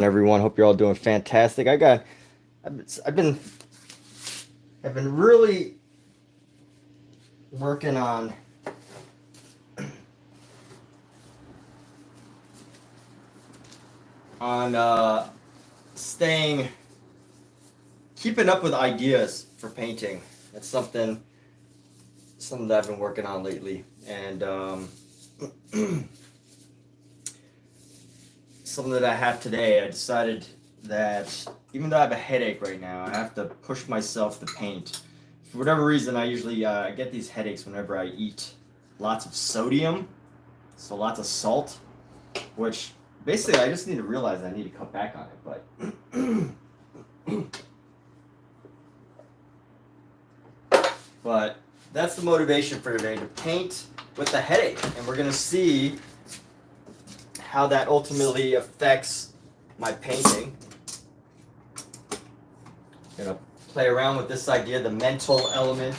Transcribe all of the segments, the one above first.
Everyone, hope you're all doing fantastic. I've been really working on keeping up with ideas for painting. That's something that I've been working on lately, and something that I have today. I decided that even though I have a headache right now, I have to push myself to paint. For whatever reason, I usually get these headaches whenever I eat lots of sodium, so lots of salt, which basically I just need to realize I need to cut back on it. But that's the motivation for today, to paint with the headache, and we're gonna see how that ultimately affects my painting. I'm gonna play around with this idea, the mental element.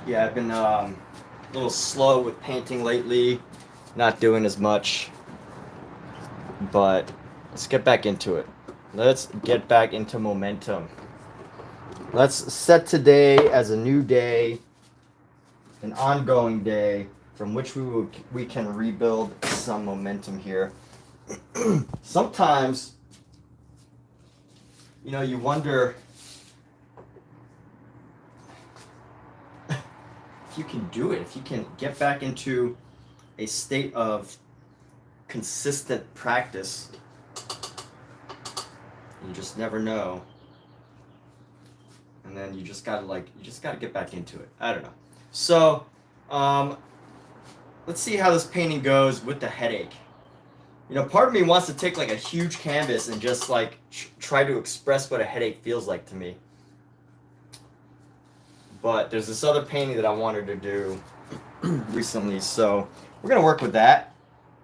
Yeah, I've been a little slow with painting lately, not doing as much, but let's get back into it. Let's get back into momentum. Let's set today as a new day, an ongoing day from which we can rebuild some momentum here. Sometimes, you wonder if you can do it, if you can get back into a state of consistent practice. You just never know. And then you just gotta get back into it. I don't know. So, let's see how this painting goes with the headache. Part of me wants to take like a huge canvas and just like try to express what a headache feels like to me. But there's this other painting that I wanted to do recently, so we're gonna work with that.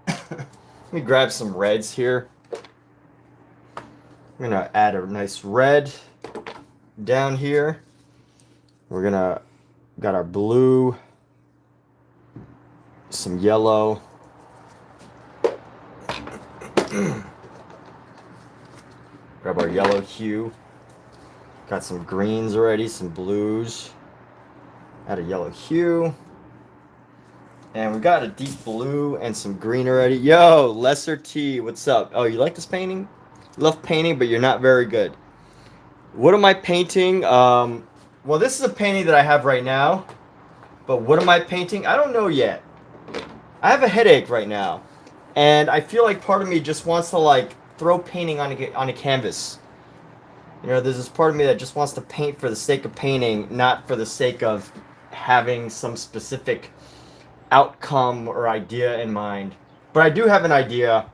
Let me grab some reds here. I'm gonna add a nice red down here. Got our blue, some yellow. Grab our yellow hue. Got some greens already, some blues. Add a yellow hue. And we got a deep blue and some green already. Yo, Lesser T, what's up? Oh, you like this painting? You love painting, but you're not very good. What am I painting? Well, this is a painting that I have right now. But what am I painting? I don't know yet. I have a headache right now. And I feel like part of me just wants to like throw painting on a canvas. There's this part of me that just wants to paint for the sake of painting, not for the sake of having some specific outcome or idea in mind. But I do have an idea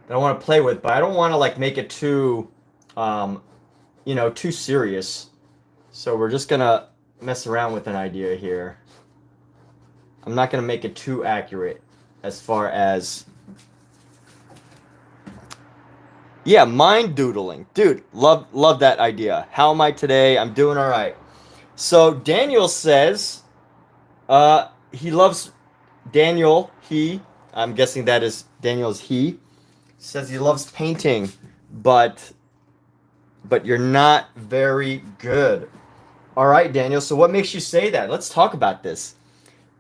that I want to play with, but I don't want to like make it too too serious. So we're just gonna mess around with an idea here. I'm not gonna make it too accurate as far as mind doodling. Dude, love that idea. How am I today? I'm doing all right. So Daniel says he loves I'm guessing that is Daniel's he. Says he loves painting, but you're not very good. All right, Daniel. So what makes you say that? Let's talk about this.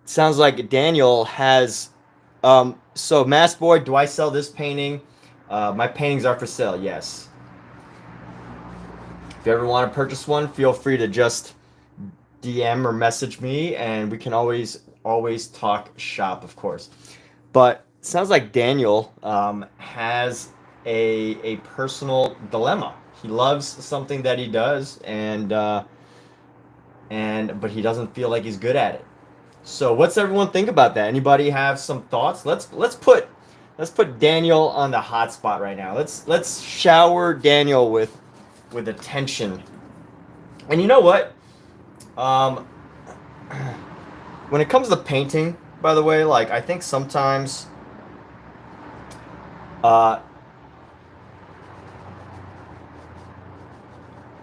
It sounds like Daniel has so Mass Boy, do I sell this painting? My paintings are for sale, yes. If you ever want to purchase one, feel free to just DM or message me, and we can always talk shop, of course. But it sounds like Daniel has a personal dilemma. He loves something that he does, but he doesn't feel like he's good at it. So what's everyone think about that? Anybody have some thoughts? Let's put Daniel on the hot spot right now. Let's shower Daniel with attention. And you know what? When it comes to painting, by the way, like I think sometimes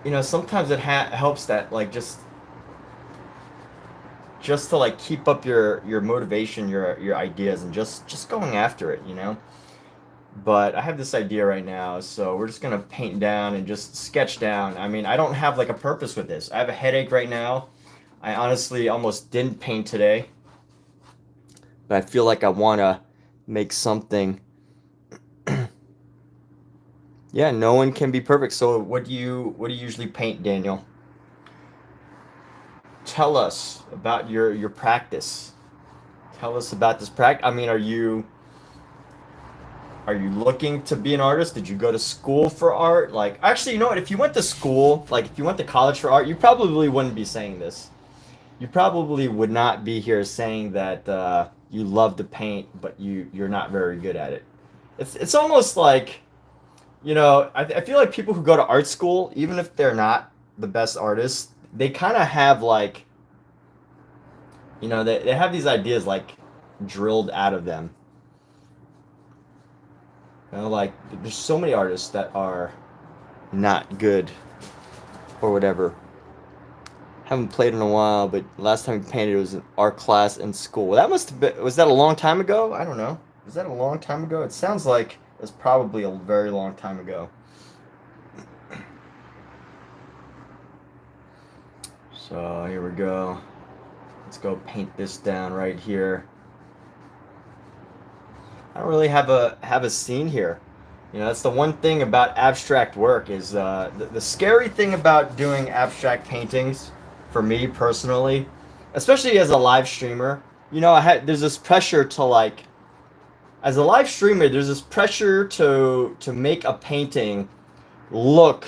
You know, sometimes it helps that like just to like keep up your motivation, your ideas, and just going after it, you know. But I have this idea right now, so we're just gonna paint down and just sketch down. I mean, I don't have like a purpose with this. I have a headache right now. I honestly almost didn't paint today, but I feel like I want to make something. Yeah, no one can be perfect. So what do you usually paint, Daniel? Tell us about your practice. Tell us about this practice. I mean, are you looking to be an artist? Did you go to school for art? Like, actually, you know what? If you went to school, like if you went to college for art, you probably wouldn't be saying this. You probably would not be here saying that you love to paint, but you're not very good at it. It's almost like, you know, I feel like people who go to art school, even if they're not the best artists, they kind of have like, you know, they have these ideas like drilled out of them. You know, like there's so many artists that are not good or whatever. Haven't played in a while, but last time we painted was in art class in school. That must have been, was that a long time ago? I don't know. Was that a long time ago? It sounds like it was probably a very long time ago. So here we go. Let's go paint this down right here. I don't really have a scene here. You know, that's the one thing about abstract work is the scary thing about doing abstract paintings, for me personally, especially as a live streamer. You know, there's this pressure to like, as a live streamer, there's this pressure to make a painting look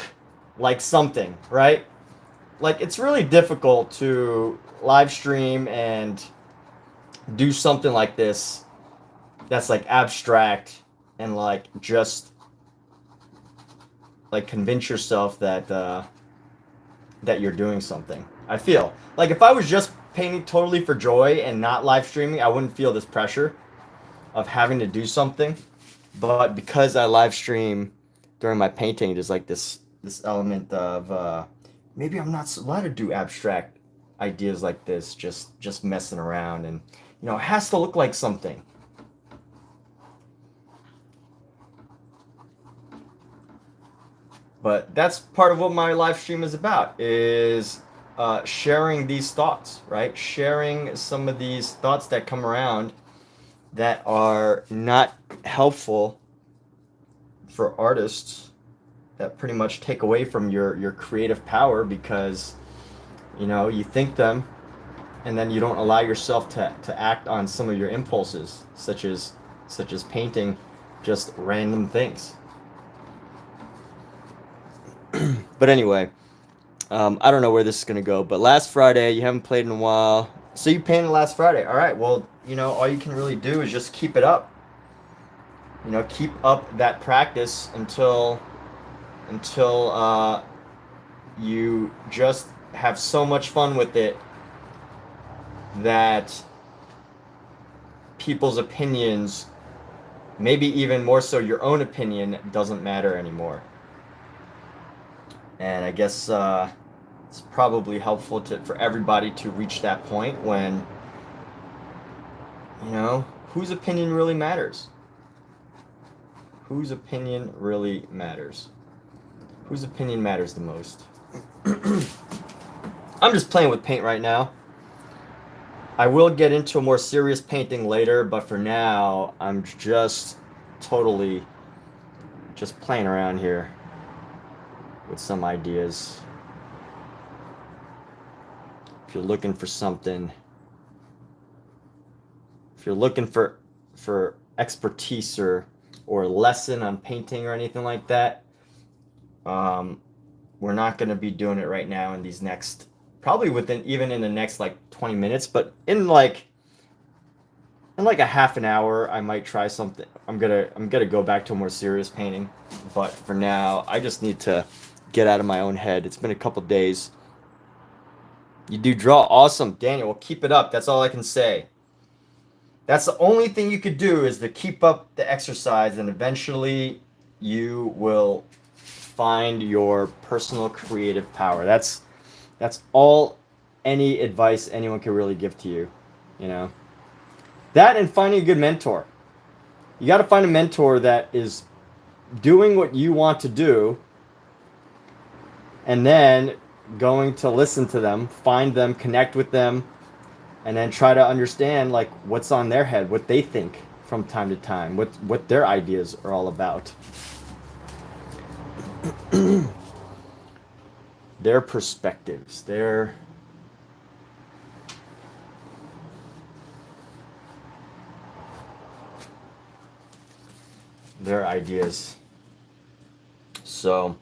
like something, right? Like it's really difficult to live stream and do something like this that's like abstract and like just like convince yourself that that you're doing something. I feel like if I was just painting totally for joy and not live streaming, I wouldn't feel this pressure of having to do something. But because I live stream during my painting, there's like this element of maybe I'm not allowed to do abstract ideas like this, just messing around, and you know, it has to look like something. But that's part of what my live stream is about, is sharing these thoughts, right? Sharing some of these thoughts that come around that are not helpful for artists, that pretty much take away from your creative power, because you know, you think them and then you don't allow yourself to act on some of your impulses, such as painting just random things. But anyway, I don't know where this is going to go, but last Friday, you haven't played in a while. So you painted last Friday. All right, well, you know, all you can really do is just keep it up. You know, keep up that practice until you just have so much fun with it that people's opinions, maybe even more so your own opinion, doesn't matter anymore. And I guess it's probably helpful for everybody to reach that point when, you know, whose opinion really matters? Whose opinion really matters? Whose opinion matters the most? I'm just playing with paint right now. I will get into a more serious painting later, but for now, I'm just totally just playing around here with some ideas. If you're looking for something, if you're looking for expertise or lesson on painting or anything like that, we're not going to be doing it right now in these next, probably even in the next like 20 minutes, but in like a half an hour, I might try something. I'm gonna go back to a more serious painting, but for now, I just need to get out of my own head. It's been a couple days. You do draw awesome, Daniel. Well, keep it up. That's all I can say. That's the only thing you could do, is to keep up the exercise, and eventually you will find your personal creative power. That's all any advice anyone can really give to you, you know. That and finding a good mentor. You got to find a mentor that is doing what you want to do, and then going to listen to them, find them, connect with them, and then try to understand like what's on their head, what they think from time to time, what their ideas are all about. Their perspectives, their ideas. So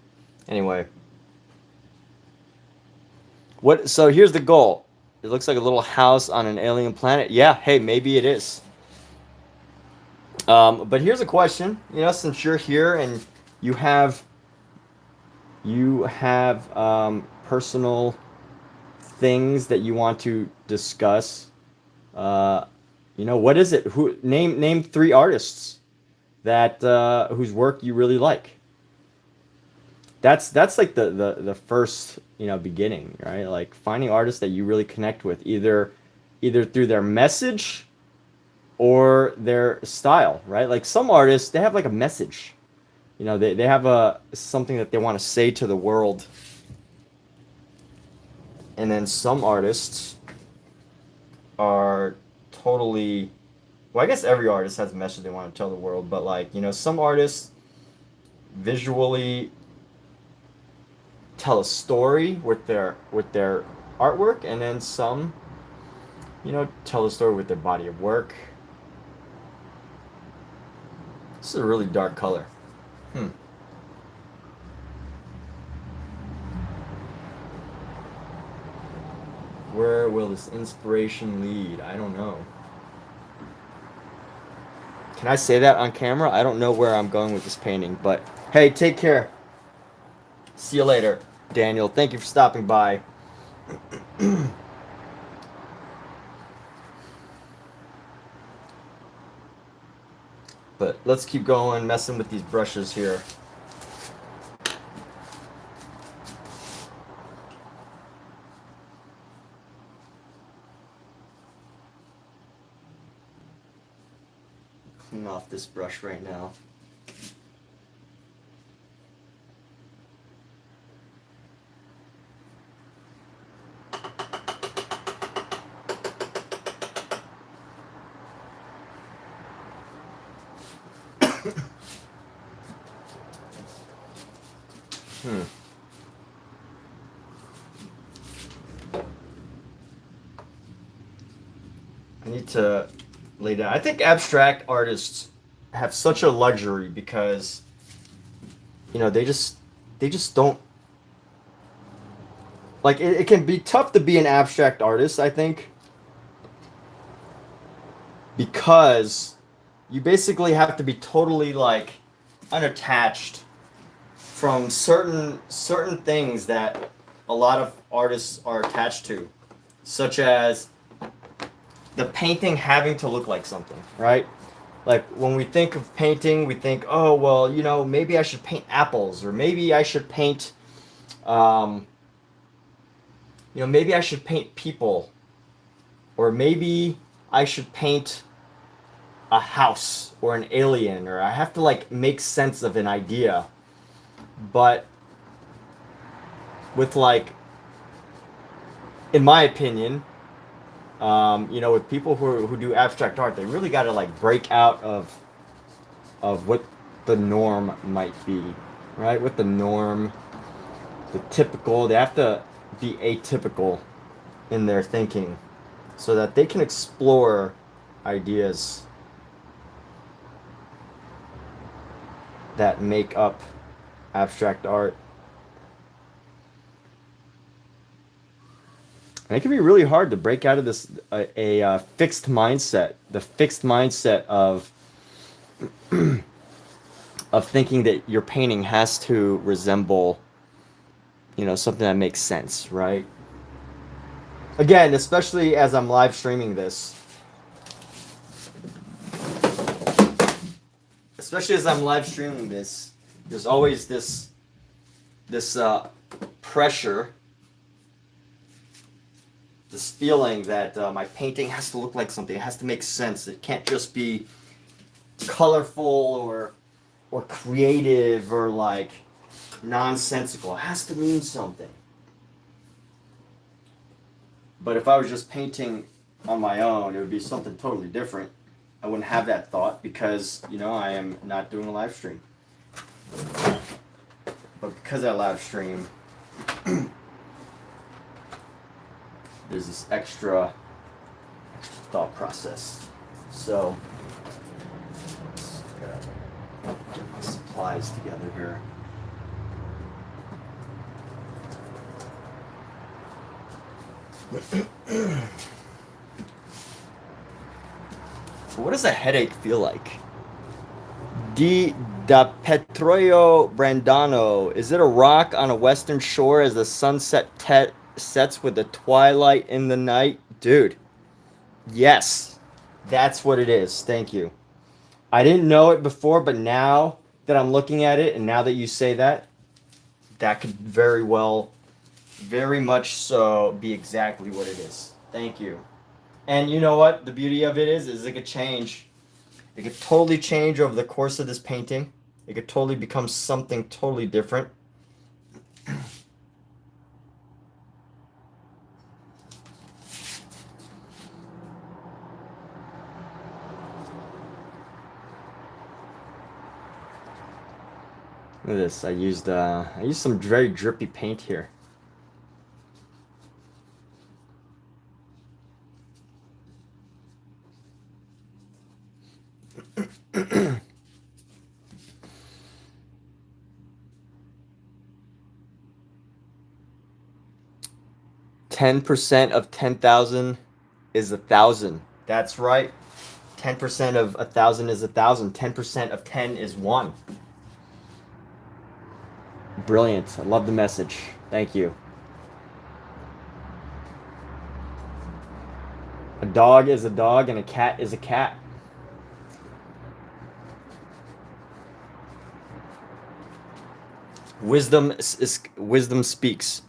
anyway, so here's the goal. It looks like a little house on an alien planet. Yeah, hey, maybe it is. But here's a question, you know, since you're here and you have personal things that you want to discuss, you know, what is it? Name 3 artists that whose work you really like. That's like the first, you know, beginning, right? Like finding artists that you really connect with, either through their message or their style, right? Like some artists, they have like a message, you know, they have something that they want to say to the world. And then some artists are totally, well, I guess every artist has a message they want to tell the world, but like, you know, some artists visually tell a story with their artwork, and then some, you know, tell a story with their body of work. This is a really dark color. Where will this inspiration lead? I don't know. Can I say that on camera? I don't know where I'm going with this painting, but hey, take care. See you later, Daniel. Thank you for stopping by. But let's keep going, messing with these brushes here. Clean off this brush right now. I need to lay down. I think abstract artists have such a luxury because, you know, they just don't, like, it can be tough to be an abstract artist, I think, because you basically have to be totally like unattached from certain things that a lot of artists are attached to, such as the painting having to look like something, right? Like when we think of painting, we think, oh, well, you know, maybe I should paint apples, or maybe I should paint, you know, maybe I should paint people, or maybe I should paint a house or an alien, or I have to like make sense of an idea. But with, like, in my opinion, you know, with people who do abstract art, they really got to like break out of what the norm might be, right? What the norm, the typical, they have to be atypical in their thinking so that they can explore ideas that make up abstract art. And it can be really hard to break out of this a fixed mindset, the fixed mindset of of thinking that your painting has to resemble, you know, something that makes sense, right? Again, especially as I'm live streaming this, especially as I'm live streaming this, there's always this pressure, this feeling that my painting has to look like something. It has to make sense. It can't just be colorful or creative or like nonsensical. It has to mean something. But if I was just painting on my own, it would be something totally different. I wouldn't have that thought because, you know, I am not doing a live stream. But because I live stream, there's this extra thought process. So, let's get my supplies together here. What does a headache feel like? Da Petroio Brandano. Is it a rock on a western shore as the sunset sets with the twilight in the night? Dude, yes, that's what it is. Thank you. I didn't know it before, but now that I'm looking at it and now that you say that, that could very well, very much so, be exactly what it is. Thank you. And you know what? The beauty of it is it could change. It could totally change over the course of this painting. It could totally become something totally different. Look at this. I used some very drippy paint here. %10 of 10,000 is 1,000. That's right. 10% of 1,000 is 1,000. 10% of 10 is 1. Brilliant. I love the message. Thank you. A dog is a dog and a cat is a cat. Wisdom speaks.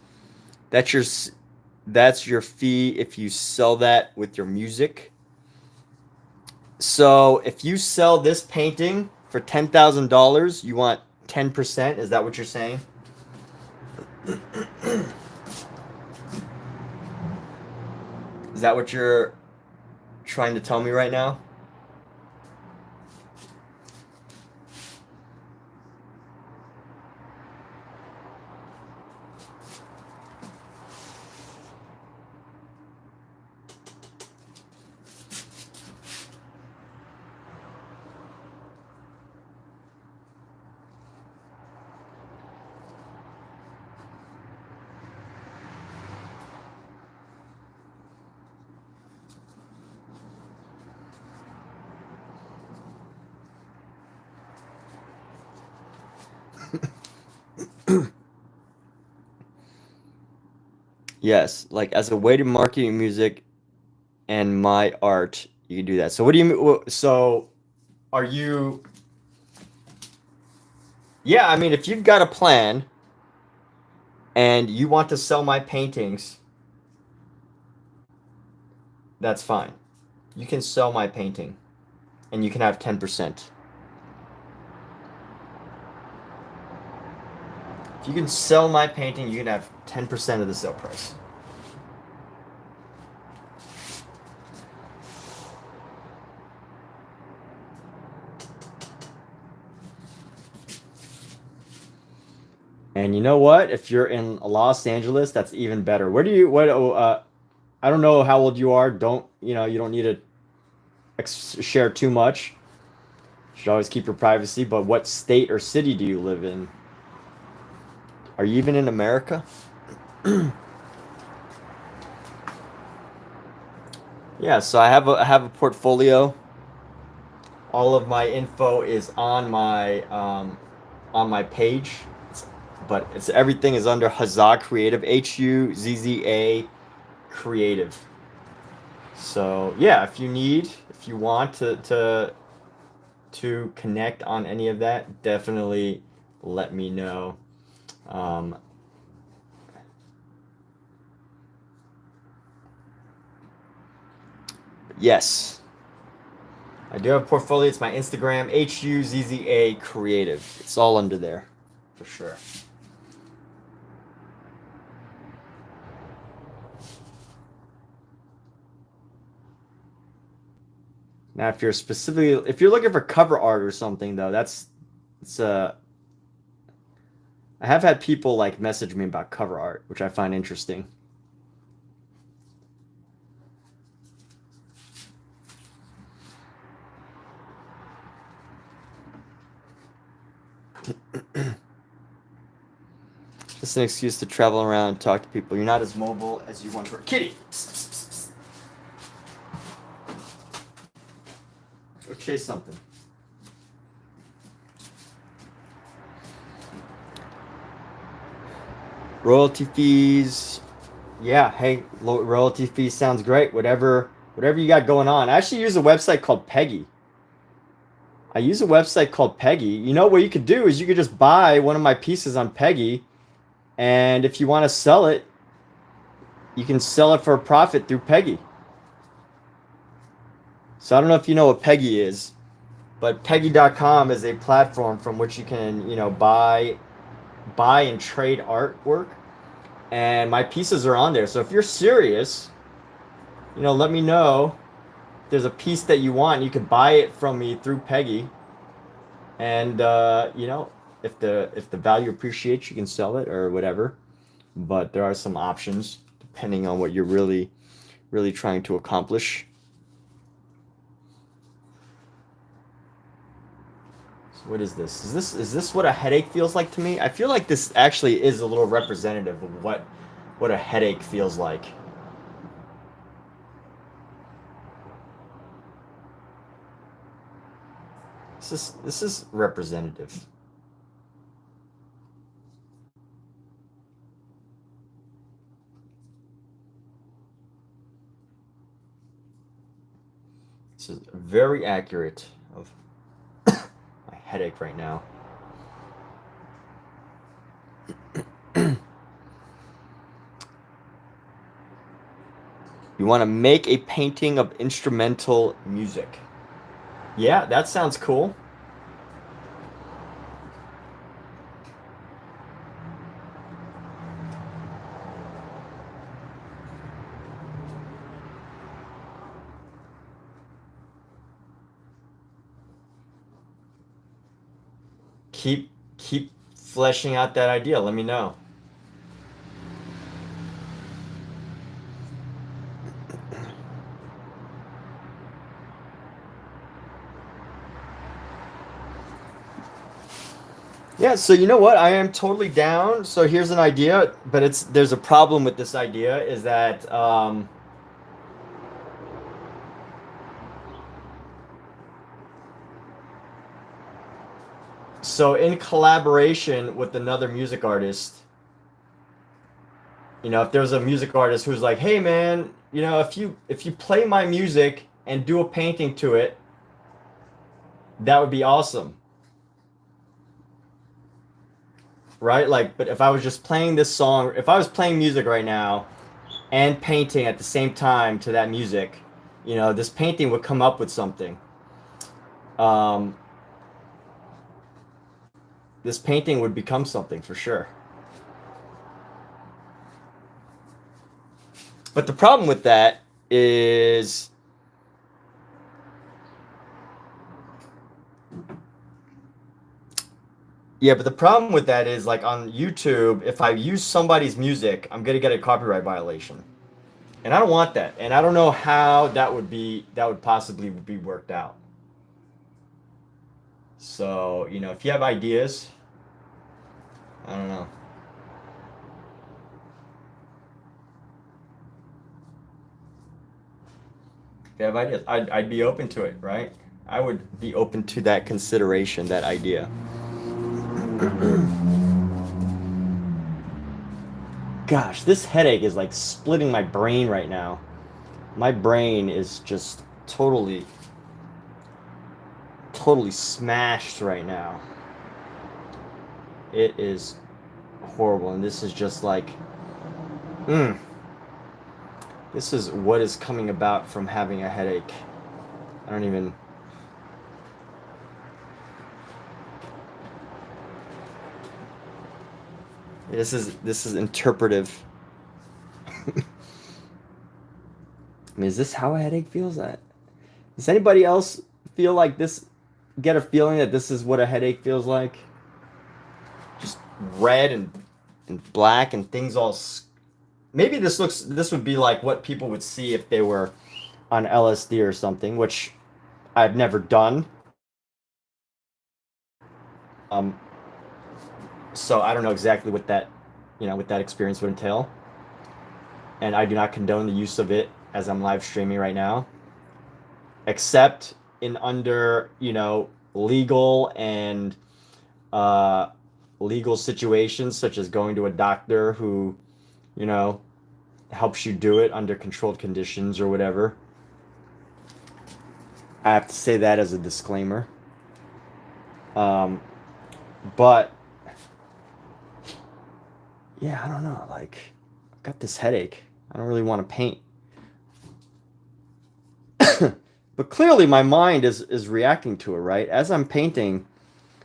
That's your fee if you sell that with your music. So if you sell this painting for $10,000, you want 10%. Is that what you're saying? Is that what you're trying to tell me right now? Yes, like as a way to market your music and my art, you can do that. So what do you mean? So are you... Yeah, I mean, if you've got a plan and you want to sell my paintings, that's fine. You can sell my painting and you can have 10%. If you can sell my painting, you can have 10% of the sale price. And you know what? If you're in Los Angeles, that's even better. Where do you, I don't know how old you are. Don't, you don't need to share too much. You should always keep your privacy. But what state or city do you live in? Are you even in America? Yeah, so I have a portfolio. All of my info is on my page, but everything is under Huzzah Creative, HUZZA Creative. So yeah, if you want to to connect on any of that, definitely let me know. Yes, I do have a portfolio. It's my Instagram, HUZZA Creative. It's all under there, for sure. Now, if you're looking for cover art or something, though, I have had people like message me about cover art, which I find interesting. Just an excuse to travel around and talk to people. You're not as mobile as you once were. Kitty! Psst, psst, psst, psst. Go chase something. Royalty fees. Yeah, hey, royalty fees sounds great. Whatever you got going on. I actually use a website called Peggy. You know what you could do is you could just buy one of my pieces on Peggy, and if you want to sell it, you can sell it for a profit through Peggy. So I don't know if you know what Peggy is, but Peggy.com is a platform from which you can, buy and trade artwork, and my pieces are on there. So if you're serious, let me know. If there's a piece that you want, you can buy it from me through Peggy, and if the value appreciates, you can sell it or whatever. But there are some options depending on what you're really trying to accomplish. What is this? Is this what a headache feels like to me? I feel like this actually is a little representative of what a headache feels like. This is representative. This is very accurate of my headache right now. You want to make a painting of instrumental music. Yeah, that sounds cool. Keep fleshing out that idea. Let me know. Yeah, so you know what? I am totally down. So here's an idea, but there's a problem with this idea, is that so in collaboration with another music artist, if there's a music artist who's like, hey man, if you play my music and do a painting to it, that would be awesome. Right? Like, but if I was just playing this song, if I was playing music right now and painting at the same time to that music, this painting would come up with something. This painting would become something for sure. But the problem with that is like on YouTube, if I use somebody's music, I'm gonna get a copyright violation, and I don't want that. And I don't know how that would possibly be worked out. So if you have ideas, I don't know. If you have ideas, I'd be open to it, right? I would be open to that consideration, that idea. Gosh, this headache is like splitting my brain right now. My brain is just totally totally smashed right now. It is horrible, and this is just like, this is what is coming about from having a headache. I don't even... This is interpretive. I mean, is this how a headache feels? Does anybody else feel like this? Get a feeling that this is what a headache feels like? Just red and black and things all. Maybe this would be like what people would see if they were on LSD or something, which I've never done. So I don't know exactly what that, what that experience would entail. And I do not condone the use of it as I'm live streaming right now, except in under, legal and legal situations, such as going to a doctor who, helps you do it under controlled conditions or whatever. I have to say that as a disclaimer. But yeah, I don't know, like, I've got this headache. I don't really want to paint. But clearly my mind is reacting to it, right? As I'm painting,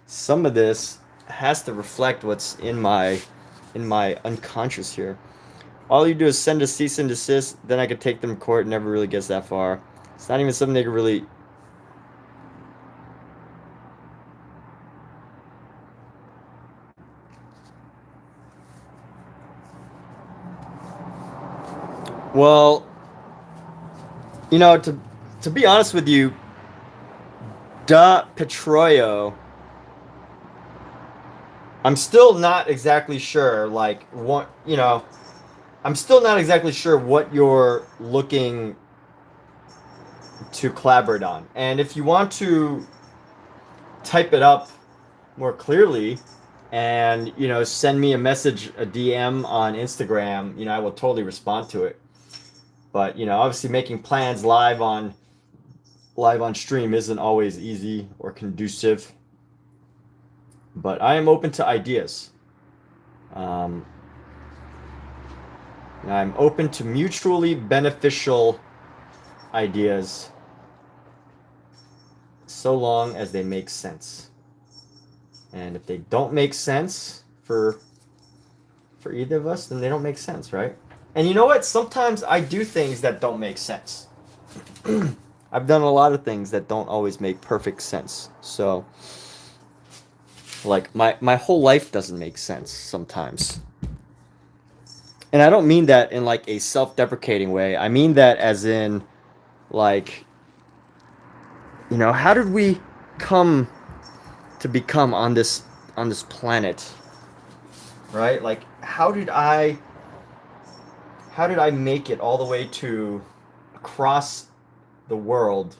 some of this has to reflect what's in my unconscious here. All you do is send a cease and desist, then I could take them to court. It never really gets that far. It's not even something they could really... Well, to be honest with you, da Petroio, I'm still not exactly sure, like, what, I'm still not exactly sure what you're looking to collaborate on. And if you want to type it up more clearly and, send me a message, a DM on Instagram, I will totally respond to it. But, obviously making plans live on stream isn't always easy or conducive. But I am open to ideas. I'm open to mutually beneficial ideas, so long as they make sense. And if they don't make sense for either of us, then they don't make sense, right? And you know what? Sometimes I do things that don't make sense. I've done a lot of things that don't always make perfect sense. So, like, my whole life doesn't make sense sometimes. And I don't mean that in, like, a self-deprecating way. I mean that as in, like, how did we come to become on this planet? Right? Like, how did I make it all the way to across the world?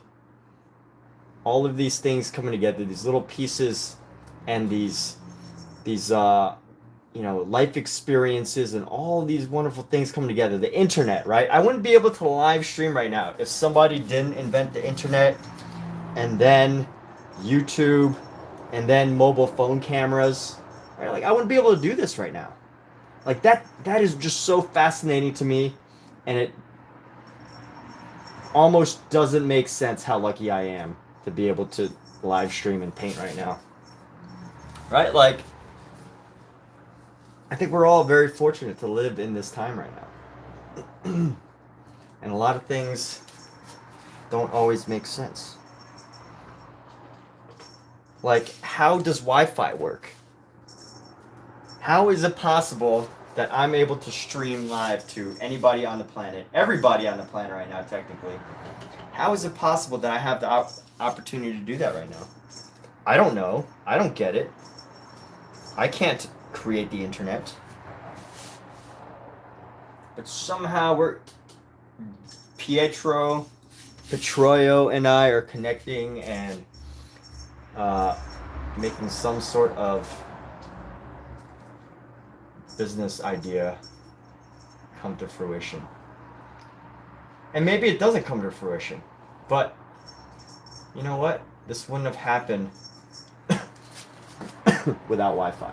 All of these things coming together, these little pieces and these life experiences and all these wonderful things coming together. The internet, right? I wouldn't be able to live stream right now if somebody didn't invent the internet, and then YouTube, and then mobile phone cameras. Right? Like, I wouldn't be able to do this right now. Like, that is just so fascinating to me, and it almost doesn't make sense how lucky I am to be able to live stream and paint right now. Right? Like, I think we're all very fortunate to live in this time right now. And a lot of things don't always make sense. Like, how does Wi-Fi work? How is it possible that I'm able to stream live to anybody on the planet, everybody on the planet right now, technically? How is it possible that I have the opportunity to do that right now? I don't know. I don't get it. I can't create the internet. But somehow Petroio and I are connecting and making some sort of business idea come to fruition. And maybe it doesn't come to fruition, but you know what? this wouldn't have happened without Wi-Fi.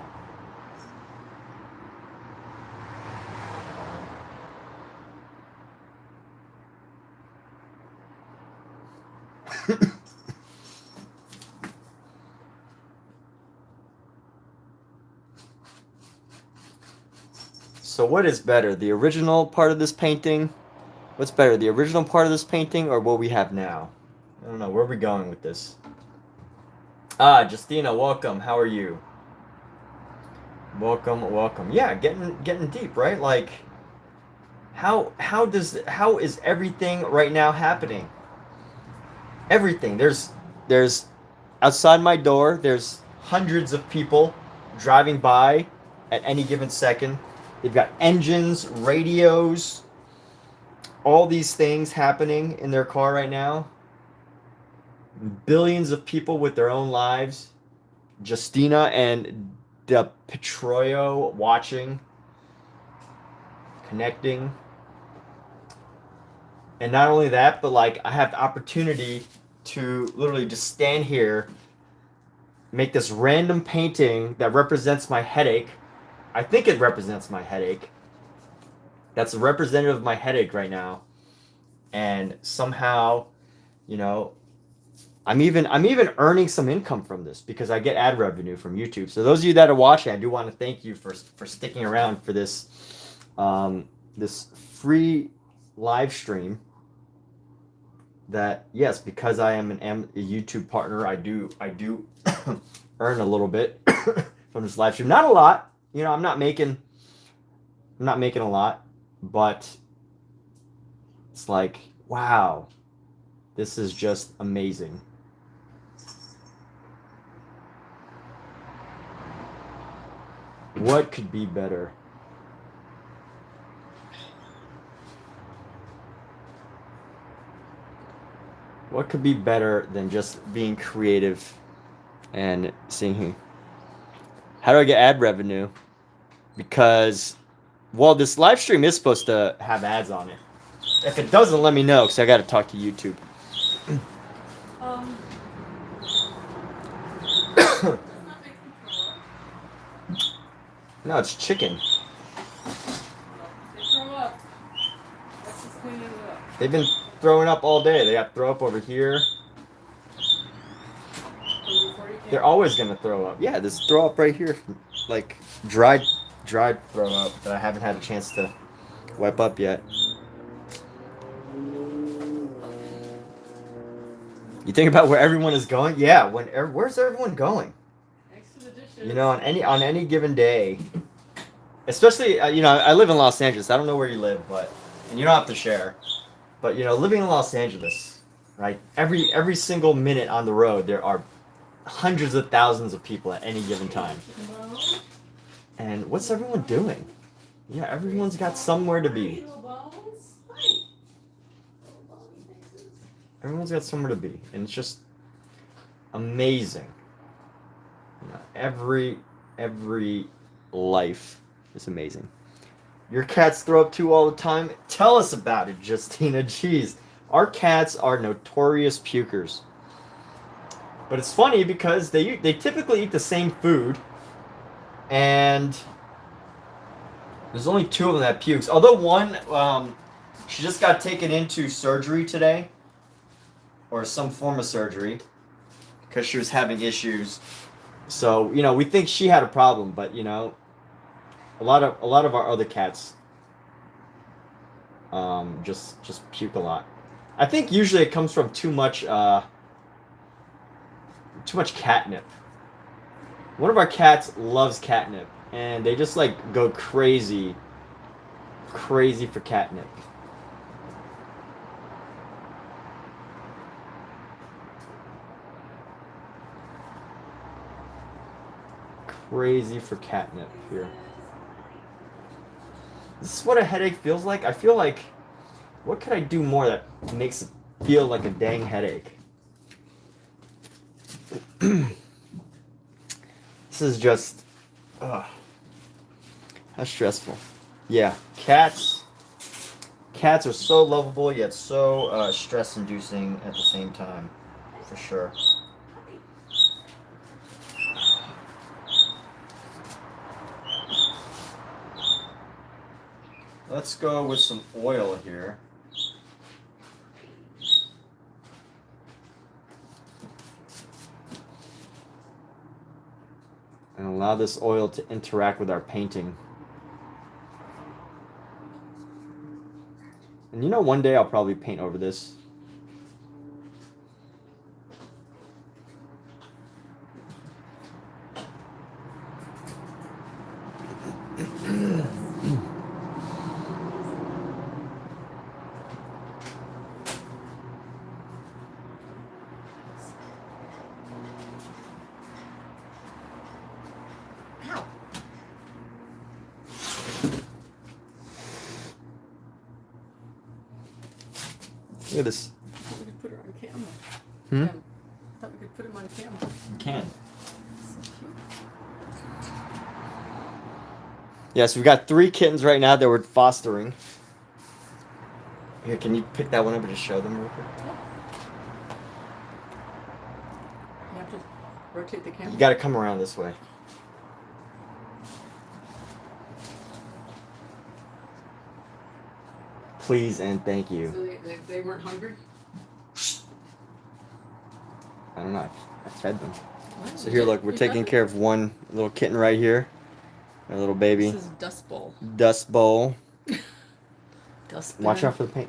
So what is better, the original part of this painting? What's better, the original part of this painting or what we have now? I don't know, where are we going with this? Ah, Justina, welcome. How are you? Welcome, welcome. Yeah, getting deep, right? Like, how is everything right now happening? Everything. There's outside my door, there's hundreds of people driving by at any given second. They've got engines, radios, all these things happening in their car right now. Billions of people with their own lives. Justina and the Petroyo watching, connecting. And not only that, but like I have the opportunity to literally just stand here, make this random painting that represents my headache. I think it represents my headache. That's a representative of my headache right now. And somehow, you know, I'm even earning some income from this because I get ad revenue from YouTube. So those of you that are watching, I do want to thank you for sticking around for this this free live stream. That yes, because I am a YouTube partner, I do earn a little bit from this live stream. Not a lot, you know. I'm not making a lot, but it's like, wow, this is just amazing. What could be better? What could be better than just being creative and seeing how do I get ad revenue? Because, well, this live stream is supposed to have ads on it. If it doesn't, let me know because I got to talk to YouTube. No, it's chicken. They throw up. Let's just clean it up. They've been throwing up all day. They got throw up over here. They're always gonna throw up. Yeah, there's throw up right here, like dried throw up that I haven't had a chance to wipe up yet. You think about where everyone is going? Yeah, where's everyone going? Next to the dishes. You know, on any given day, especially you know, I live in Los Angeles. I don't know where you live, and you don't have to share. But you know, living in Los Angeles, right? Every single minute on the road, there are hundreds of thousands of people at any given time. And what's everyone doing? Yeah, everyone's got somewhere to be. Everyone's got somewhere to be, and it's just amazing. You know, every life is amazing. Your cats throw up too all the time? Tell us about it, Justina. Jeez. Our cats are notorious pukers. But it's funny because they typically eat the same food. And there's only 2 of them that pukes. Although one, she just got taken into surgery today. Or some form of surgery. Because she was having issues. So, you know, we think she had a problem. But, you know, a lot of our other cats just puke a lot. I think usually it comes from too much catnip. One of our cats loves catnip, and they just like go crazy for catnip. Crazy for catnip here. This is what a headache feels like. I feel like, what could I do more that makes it feel like a dang headache? This is just, how stressful. Yeah, cats are so lovable yet so stress-inducing at the same time, for sure. Let's go with some oil here. And allow this oil to interact with our painting. And you know, one day I'll probably paint over this. Look at this. I thought we could put her on camera. Hmm? Yeah. I thought we could put him on camera. You can. So cute. Yes, we've got 3 kittens right now that we're fostering. Here, can you pick that one up and just show them real quick? You have to rotate the camera. You got to come around this way. Please and thank you. So they weren't hungry? I don't know. I fed them. Wow, So here, look, we're you taking got care of one little kitten right here. A little baby. This is Dust Bowl. Dust bowl. Dust Watch bin. out for the paint.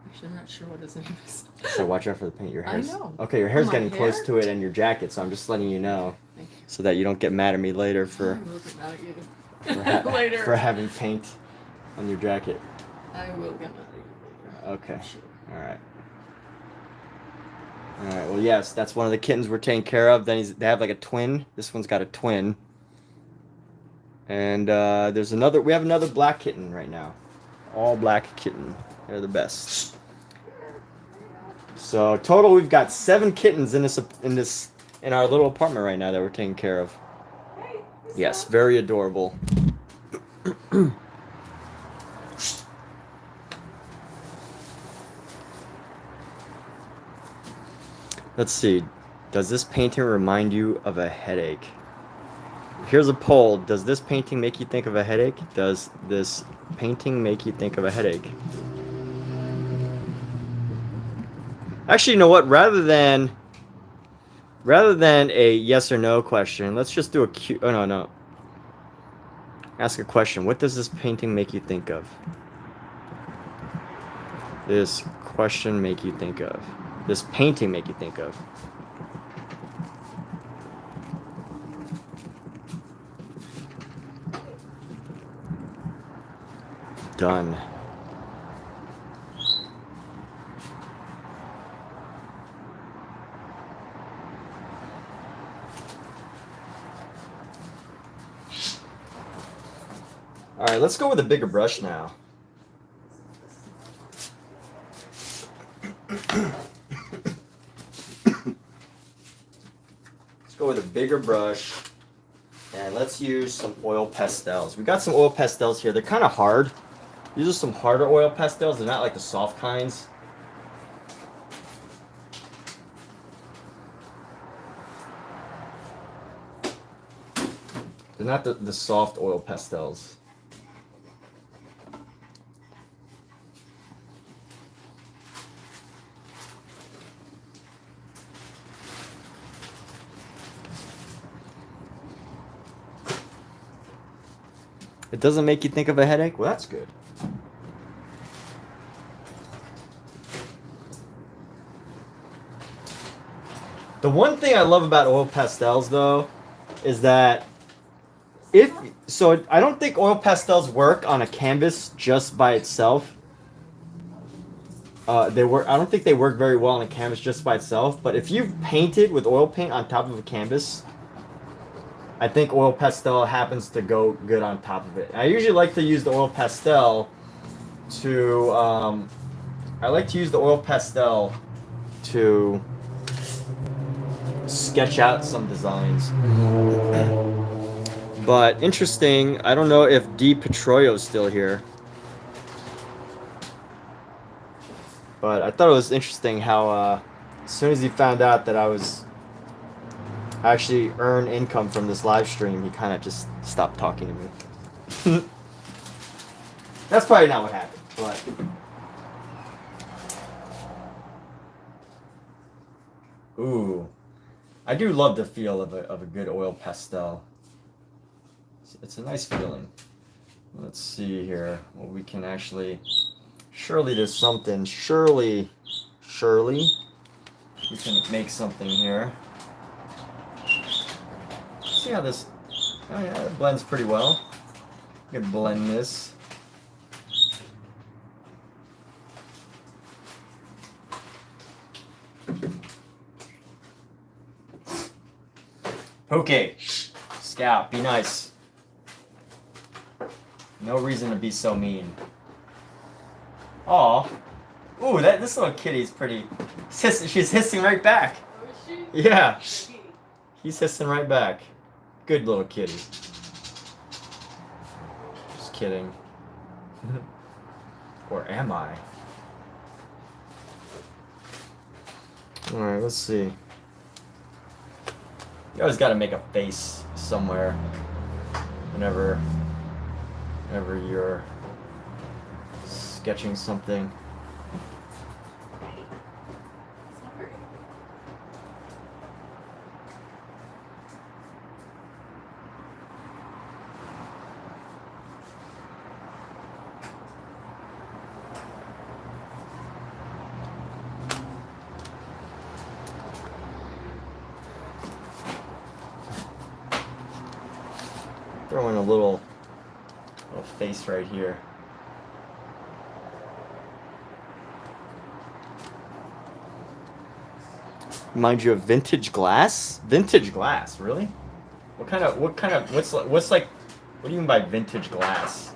Actually, I'm not sure what his name is. So watch out for the paint. Your I hair's know. okay. Your hair's My getting close hair? to it, and your jacket. So I'm just letting you know, Thank you. so that you don't get mad at me later for I will get mad at you. for, Later. for having paint on your jacket. I will get mad at you later. Okay. Sure. All right. All right. Well, yes, that's one of the kittens we're taking care of. Then they have like a twin. This one's got a twin. And there's another. We have another black kitten right now. All black kitten. They're the best. So total, we've got 7 kittens in our little apartment right now that we're taking care of. Yes, very adorable. Let's see. Does this painting remind you of a headache? Here's a poll. Does this painting make you think of a headache? Does this painting make you think of a headache? Actually, you know what? Rather than a yes or no question, let's just do a Q. Oh, no. Ask a question. What does this painting make you think of? This question make you think of? This painting make you think of? Done. All right, let's go with a bigger brush now. Let's go with a bigger brush, and let's use some oil pastels. We got some oil pastels here. They're kind of hard. These are some harder oil pastels. They're not like the soft kinds. They're not the soft oil pastels. It doesn't make you think of a headache? Well, that's good. The one thing I love about oil pastels, though, is that I don't think oil pastels work on a canvas just by itself. I don't think they work very well on a canvas just by itself. But if you've painted with oil paint on top of a canvas, I think oil pastel happens to go good on top of it. I usually like to use the oil pastel to sketch out some designs. But interesting, I don't know if D. Petroio's still here. But I thought it was interesting how as soon as he found out that I actually earn income from this live stream, he kind of just stopped talking to me. That's probably not what happened, but. Ooh. I do love the feel of a good oil pastel. It's a nice feeling. Let's see here. Well, we can actually. Surely there's something. Surely. We can make something here. See how this. Oh yeah, it blends pretty well. You can blend this. Okay, Scout, be nice. No reason to be so mean. Aw. Ooh, this little kitty's pretty. She's hissing right back. Oh, is she? Yeah. He's hissing right back. Good little kitty. Just kidding. Or am I? Alright, let's see. You always gotta make a face somewhere whenever you're sketching something. Sorry. Throw in a little face right here. Remind you of vintage glass? Vintage glass, really? What's like, what do you mean by vintage glass?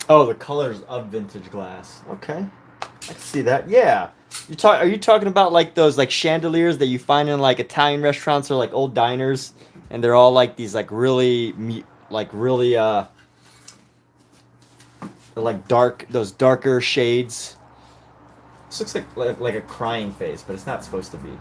Oh, the colors of vintage glass. Okay, I can see that. Yeah, Are you talking about like those like chandeliers that you find in like Italian restaurants or like old diners, and they're all like these like really they're like those darker shades. This looks like a crying face, but it's not supposed to be.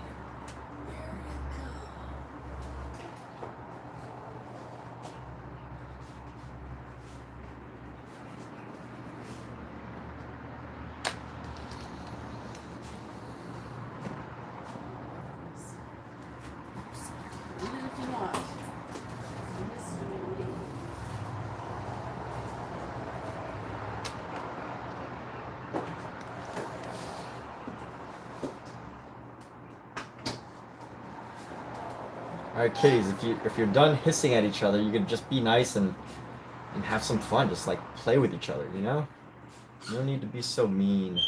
Alright, kitties, if you're done hissing at each other, you can just be nice and have some fun. Just like play with each other, you know? You don't need to be so mean.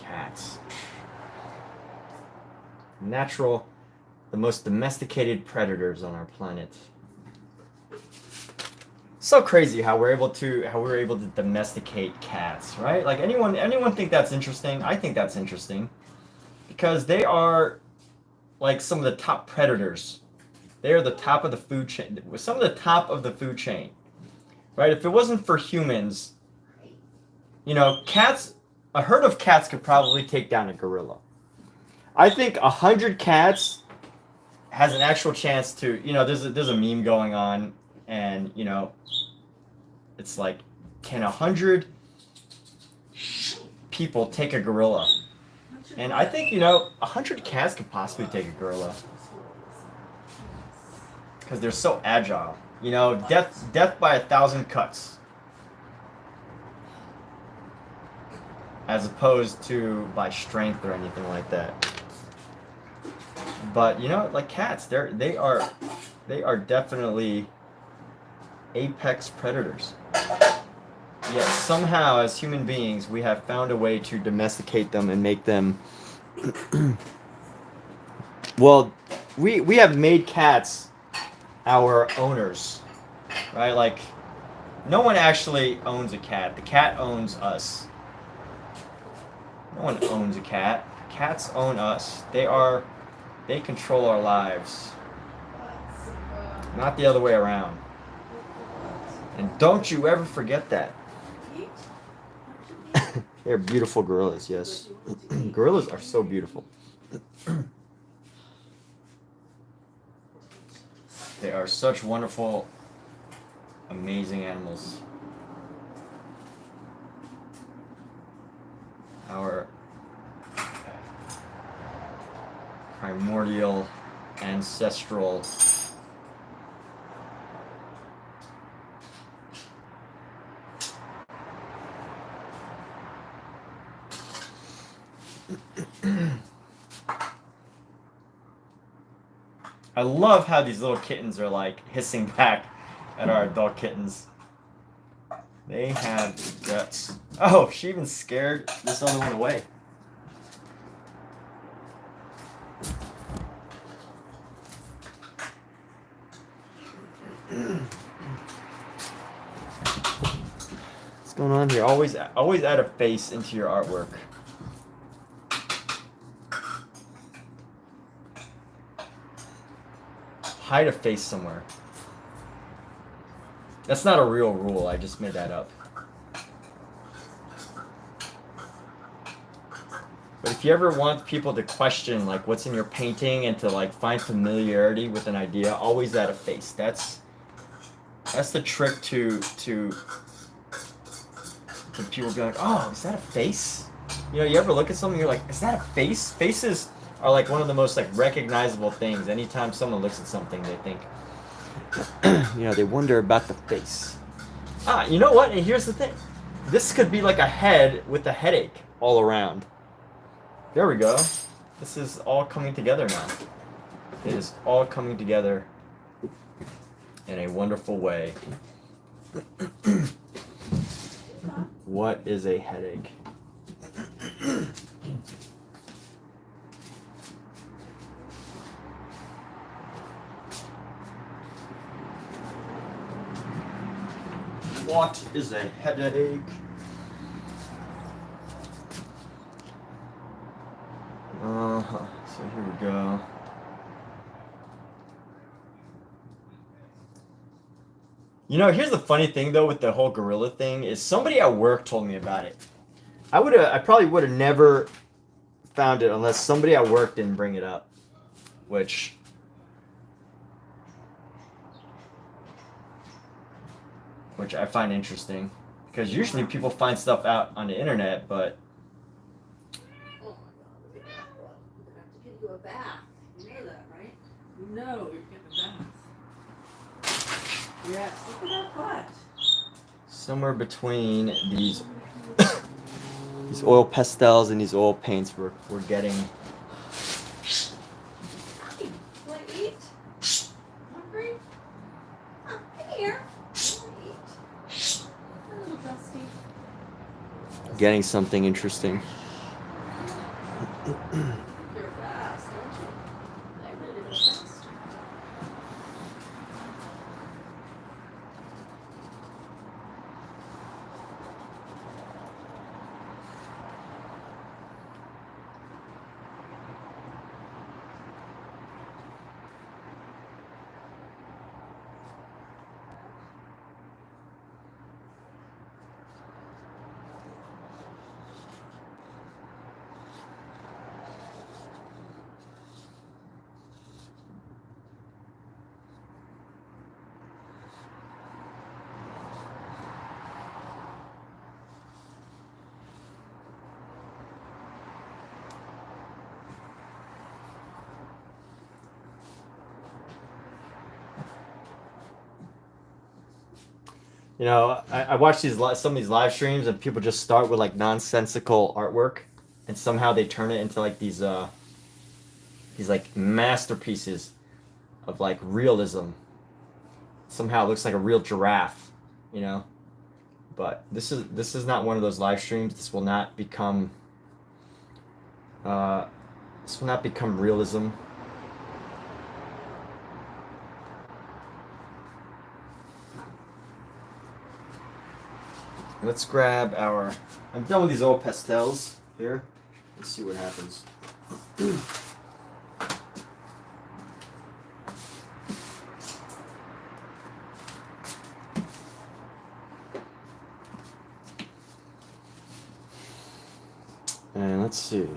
Cats. Natural, the most domesticated predators on our planet. So crazy how we're able to domesticate cats, right? Like anyone think that's interesting? I think that's interesting because they are like some of the top predators. They are the top of the food chain. Some of the top of the food chain, right? If it wasn't for humans, you know, a herd of cats could probably take down a gorilla. I think 100 cats has an actual chance to, you know, there's a meme going on, and you know, it's like, can 100 people take a gorilla? And I think, you know, 100 cats could possibly take a gorilla. Because they're so agile. You know, death by 1,000 cuts. As opposed to by strength or anything like that. But, you know, like cats, they are definitely apex predators. Yet somehow, as human beings, we have found a way to domesticate them and make them. Well, we have made cats our owners, right? Like, no one actually owns a cat. The cat owns us. No one owns a cat. Cats own us. They control our lives, not the other way around. And don't you ever forget that. They're beautiful gorillas, yes. Gorillas are so beautiful. They are such wonderful, amazing animals. Our primordial, ancestral I love how these little kittens are like hissing back at our adult kittens. They have guts. Oh, she even scared this other one away. What's going on here? Always add a face into your artwork. Hide a face somewhere. That's not a real rule. I just made that up. But if you ever want people to question like what's in your painting and to like find familiarity with an idea, always add a face. That's the trick to people be like, oh, is that a face? You know, you ever look at something, you're like, is that a face? Faces are like one of the most like recognizable things. Anytime someone looks at something, they think, you know, they wonder about the face. Ah, you know what? And here's the thing. This could be like a head with a headache all around. There we go. This is all coming together now. It is all coming together in a wonderful way. What is a headache? What is a headache? So here we go. You know, here's the funny thing though with the whole gorilla thing is somebody at work told me about it. I probably would have never found it unless somebody at work didn't bring it up, which I find interesting because usually people find stuff out on the internet, but you a bath. You know that, right? No, you're getting a bath. Yes, look at that butt. somewhere between these these oil pastels and these oil paints, we're getting. Hey, want to eat? Hungry? Huh, come here. Want to eat? A little dusty. Getting something interesting. You're fast, aren't you? I really go fast. You know, I watch some of these live streams and people just start with like nonsensical artwork, and somehow they turn it into like these like masterpieces of like realism. Somehow it looks like a real giraffe, you know. But this is not one of those live streams. This will not become realism. Let's grab our. I'm done with these old pastels here. Let's see what happens. And let's see.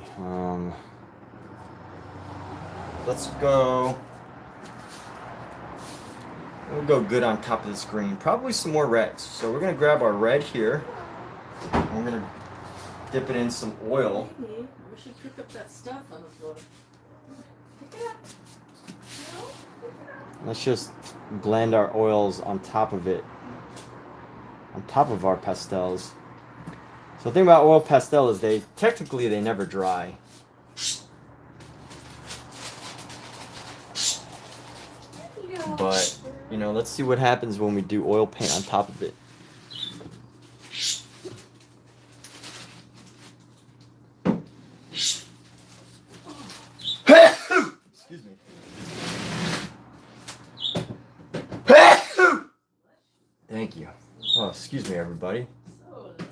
Let's go. We'll go good on top of this green. Probably some more reds. So we're gonna grab our red here. And we're gonna dip it in some oil. Maybe we should pick up that stuff on the floor. Pick it up. No, pick it up. Let's just blend our oils on top of it. On top of our pastels. So the thing about oil pastel is they never dry. But, you know, let's see what happens when we do oil paint on top of it. Excuse me. Thank you. Oh, excuse me, everybody. So loud.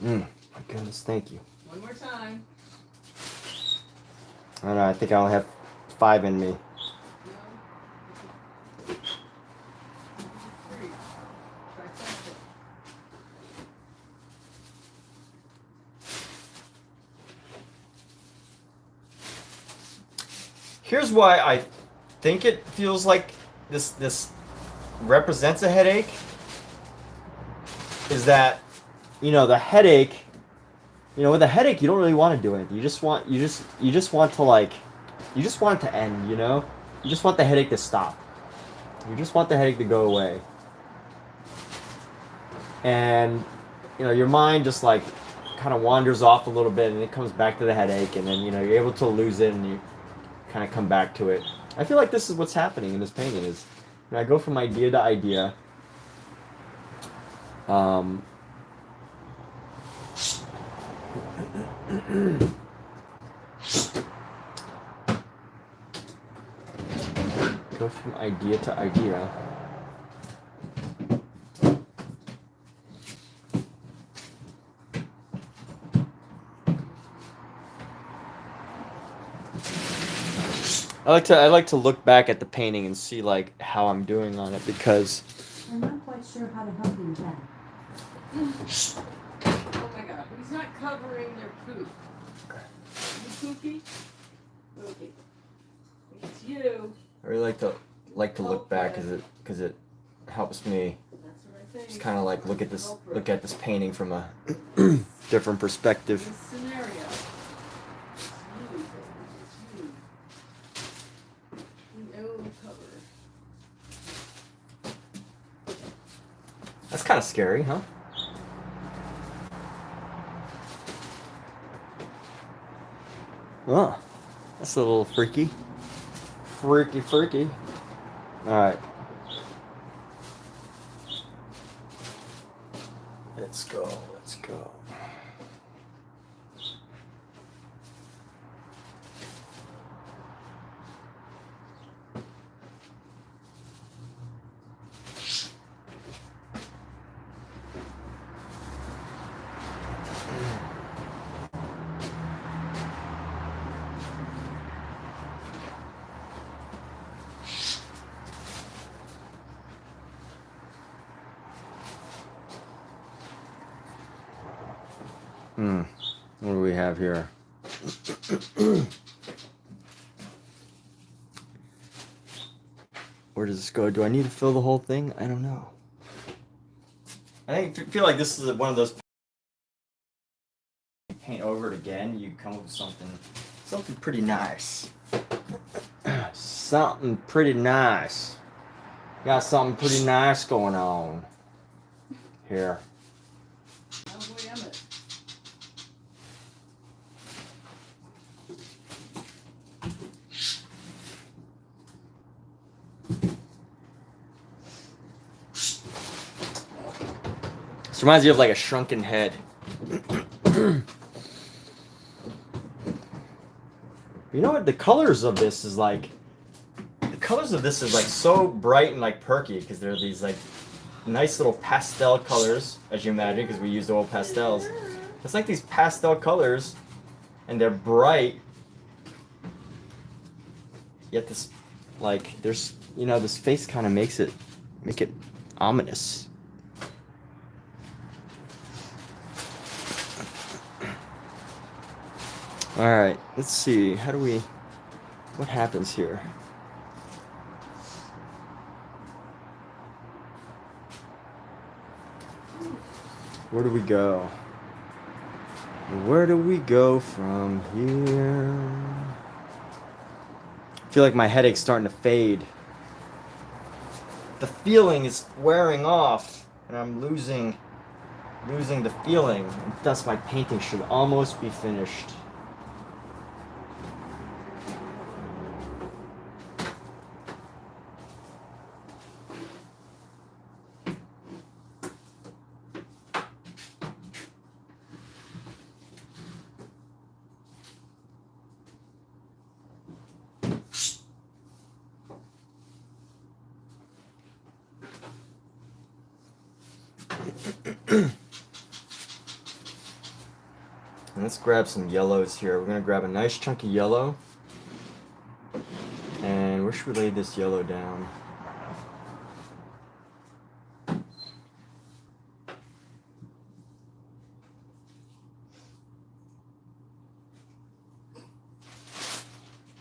My goodness, thank you. One more time. I don't know, I think I only have 5 in me. No. 3. Trifecta. Here's why I think it feels like this represents a headache. Is that, you know, the headache, you know, with a headache you don't really want to do anything. You just want to like, you just want it to end, you know? You just want the headache to stop. You just want the headache to go away. And, you know, your mind just like kind of wanders off a little bit and it comes back to the headache, and then, you know, you're able to lose it and you kind of come back to it. I feel like this is what's happening in this painting is, you know, I go from idea to idea. Go from idea to idea. I like to look back at the painting and see like how I'm doing on it, because I'm not quite sure how to help you with that. Oh my god, he's not covering their poop. You poopy? Okay. It's you. I really like to look back because it helps me That's what I think. just kind of like look at this painting from a different perspective. This scenario. It's you, baby. It's you. No cover. That's kind of scary, huh? Oh, that's a little freaky. Freaky. Alright. Let's go. What do we have here? Where does this go? Do I need to fill the whole thing? I don't know. I feel like this is one of those paint over it again, you come up with something pretty nice. Something pretty nice. Got something pretty nice going on here. Oh, boy, am it. This reminds you of like a shrunken head. You know what? The colors of this is like so bright and like perky because they're these like nice little pastel colors, as you imagine, because we used oil pastels. It's like these pastel colors, and they're bright. Yet this, like, there's, you know, this face kind of make it ominous. All right, let's see. What happens here? Where do we go? Where do we go from here? I feel like my headache's starting to fade. The feeling is wearing off, and I'm losing the feeling. And thus, my painting should almost be finished. Let's grab some yellows here. We're gonna grab a nice chunky yellow. And where should we lay this yellow down?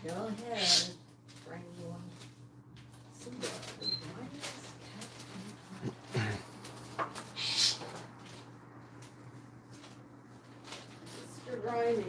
Go ahead. Bring one. Mr. Rowney.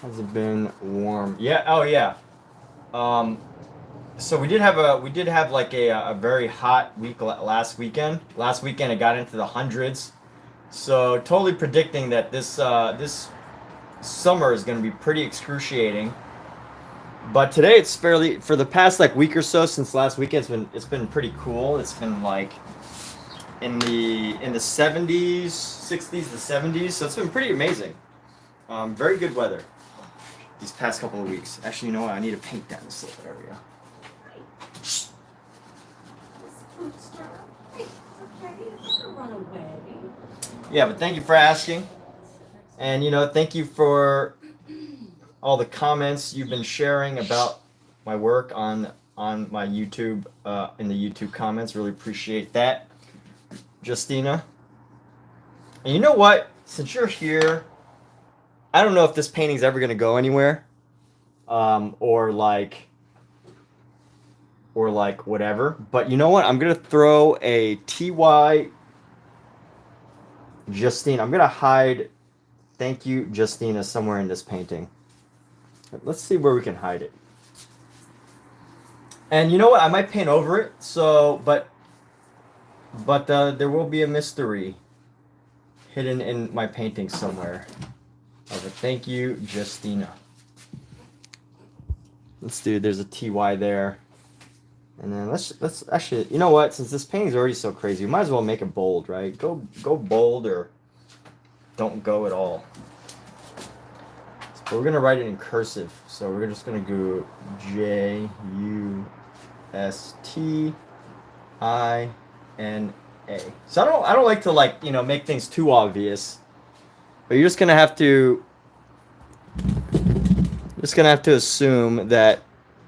Has it been warm? Yeah. Oh yeah. So we did have like a very hot week last weekend. Last weekend it got into the hundreds. So totally predicting that this summer is going to be pretty excruciating. But today it's fairly, for the past like week or so since last weekend, it's been pretty cool. It's been like in the 70s, 60s, the 70s. So it's been pretty amazing. Very good weather these past couple of weeks. Actually, you know what? I need to paint down this little area. Run away. Yeah, but thank you for asking. And, you know, thank you for all the comments you've been sharing about my work on my YouTube, in the YouTube comments. Really appreciate that, Justina. And you know what? Since you're here, I don't know if this painting's ever going to go anywhere. Or like whatever. But you know what? I'm going to throw a TY Justina. I'm going to hide thank you, Justina, somewhere in this painting. Let's see where we can hide it. And you know what? I might paint over it. So, but there will be a mystery hidden in my painting somewhere. Of a thank you, Justina. Let's do. There's a TY there. And then let's actually, you know what? Since this painting's already so crazy, we might as well make it bold, right? Go bold or don't go at all. So we're gonna write it in cursive. So we're just gonna go JUSTINA. So I don't like to like, you know, make things too obvious. But you're just gonna have to assume that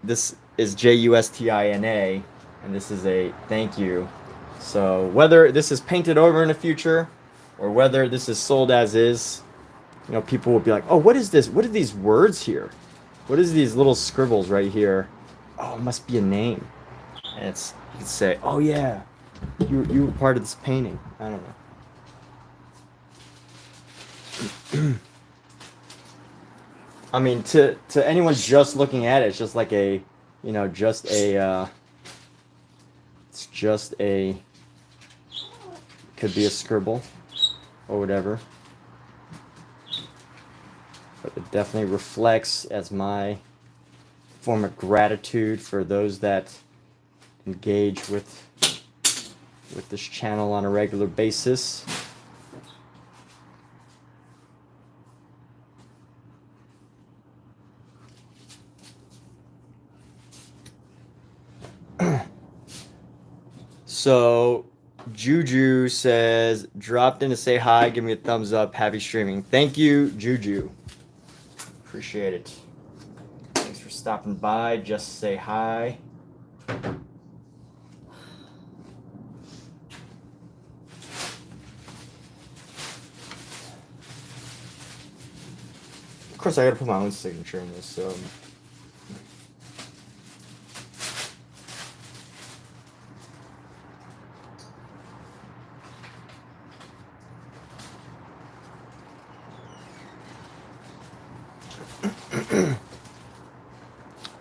this is JUSTINA, and this is a thank you. So whether this is painted over in the future, or whether this is sold as is, you know, people will be like, "Oh, what is this? What are these words here? What is these little scribbles right here? Oh, it must be a name. And it's, you can say, oh yeah, you were part of this painting. I don't know. I mean, to anyone just looking at it, it's just like a, you know, just a, it's just a, could be a scribble or whatever. But it definitely reflects as my form of gratitude for those that engage with this channel on a regular basis. So Juju says, dropped in to say hi, give me a thumbs up, happy streaming. Thank you, Juju. Appreciate it. Thanks for stopping by, just say hi. Of course, I gotta put my own signature in this, so.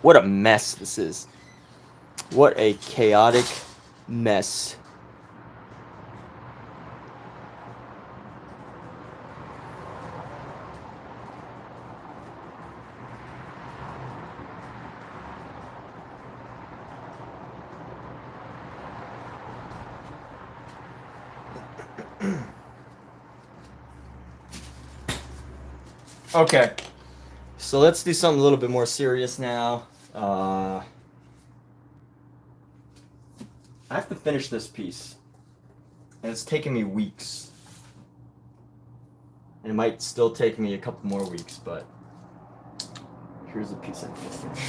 What a mess this is. What a chaotic mess. Okay, so let's do something a little bit more serious now. I have to finish this piece, and it's taken me weeks. And it might still take me a couple more weeks, but here's a piece I need to finish.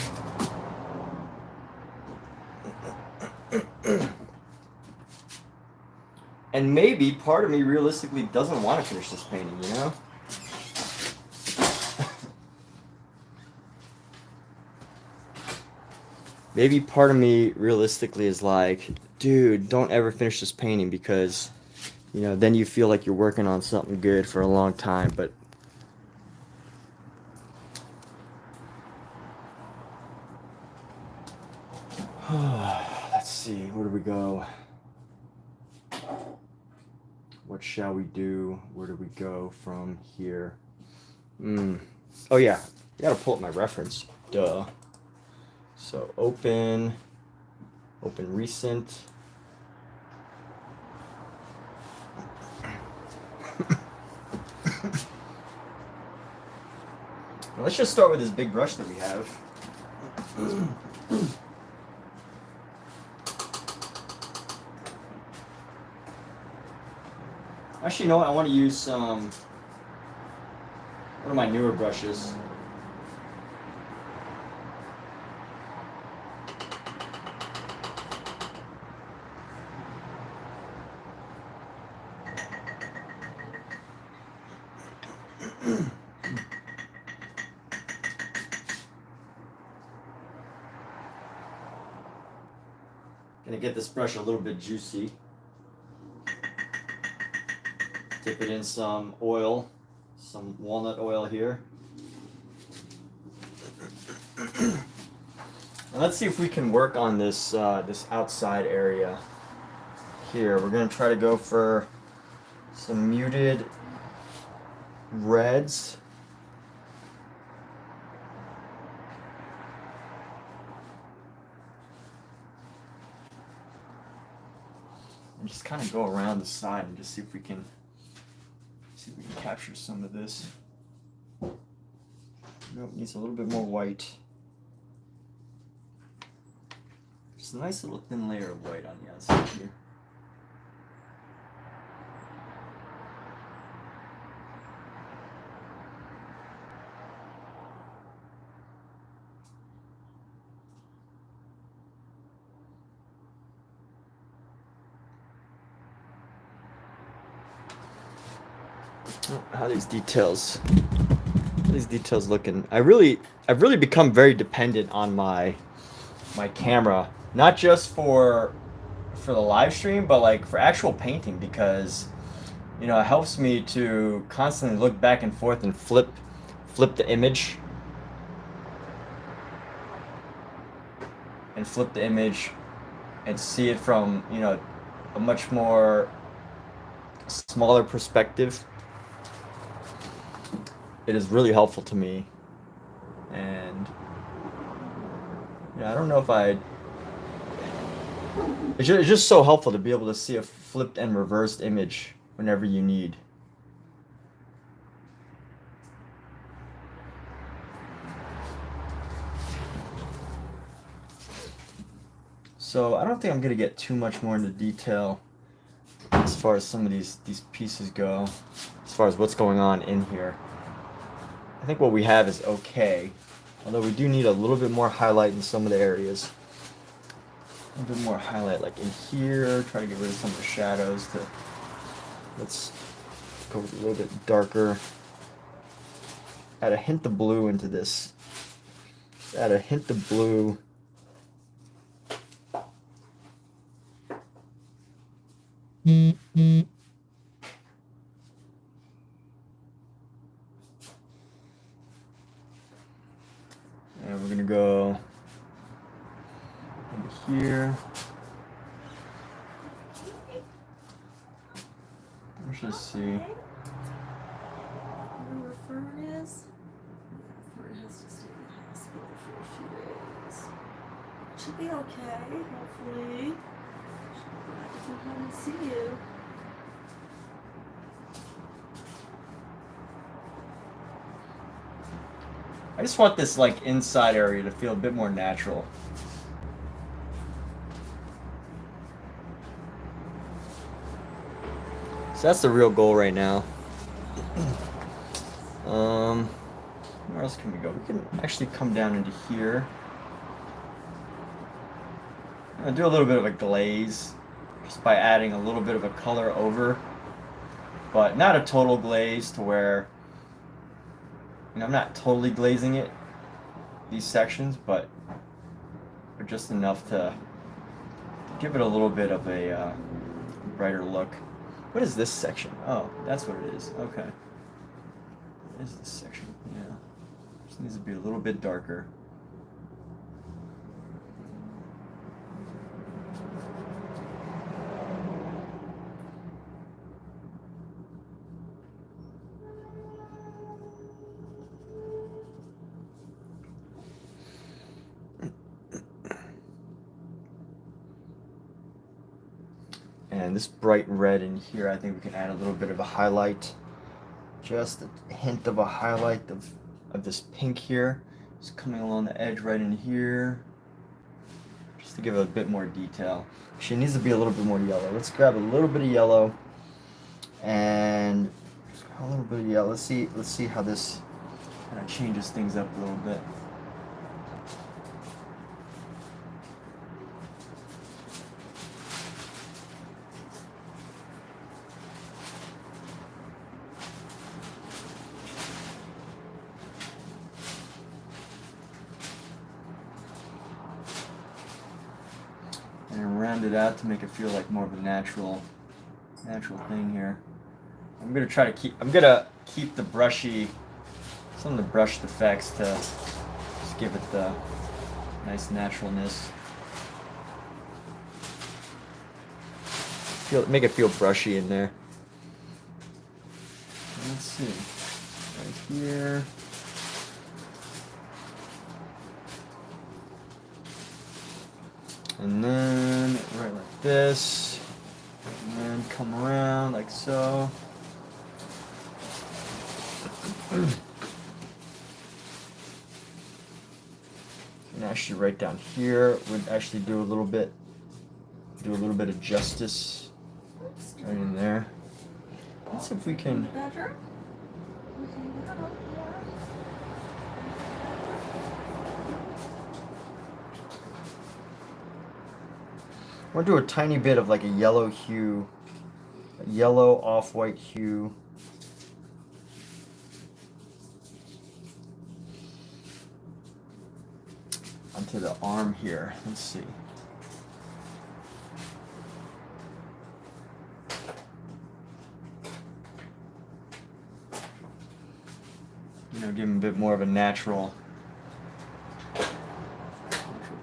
And maybe part of me realistically doesn't want to finish this painting, you know? Maybe part of me realistically is like, dude, don't ever finish this painting because, you know, then you feel like you're working on something good for a long time, but let's see, where do we go? What shall we do? Where do we go from here? Oh yeah, I gotta pull up my reference. Duh. So open recent. Well, let's just start with this big brush that we have. Actually, you know what? I want to use one of my newer brushes. Gonna get this brush a little bit juicy. Dip it in some oil, some walnut oil here. And let's see if we can work on this this outside area here. We're gonna try to go for some muted reds. And just kind of go around the side and just see if we can capture some of this. Nope, needs a little bit more white. Just a nice little thin layer of white on the outside here. How these details These details looking. I've really become very dependent on my camera, not just for the live stream, but like for actual painting, because you know it helps me to constantly look back and forth and flip the image and see it from, you know, a much more smaller perspective. It is really helpful to me, and yeah, I don't know if it's just so helpful to be able to see a flipped and reversed image whenever you need. So I don't think I'm gonna get too much more into detail as far as some of these pieces go, as far as what's going on in here. I think what we have is okay, although we do need a little bit more highlight in some of the areas. A little bit more highlight like in here, try to get rid of some of the shadows. Let's go a little bit darker. Add a hint of blue into this. Add a hint of blue. And we're gonna go into here. Let's just see. You know where Fern is? Fern has to stay in the hospital for a few days. She'll be okay, hopefully. She'll be glad to come home and see you. I just want this like inside area to feel a bit more natural. So that's the real goal right now. Where else can we go? We can actually come down into here. I'm gonna do a little bit of a glaze just by adding a little bit of a color over, but not a total glaze to where, you know, I'm not totally glazing it, these sections, but just enough to give it a little bit of a brighter look. What is this section? Oh, that's what it is. Okay. What is this section? Yeah. Just needs to be a little bit darker. And this bright red in here, I think we can add a little bit of a highlight. Just a hint of a highlight of this pink here. Just coming along the edge right in here. Just to give it a bit more detail. She needs to be a little bit more yellow. Let's grab a little bit of yellow. And just a little bit of yellow. Let's see how this kind of changes things up a little bit. And round it out to make it feel like more of a natural thing here. I'm gonna keep the brushy, some of the brushed effects to just give it the nice naturalness. Make it feel brushy in there. Let's see, right here. And then right like this, and then come around like so. And actually right down here would actually do a little bit of justice right in there. Let's see if we can. Better? I want to do a tiny bit of like a yellow hue, a yellow off-white hue. onto the arm here. Let's see. You know, give him a bit more of a natural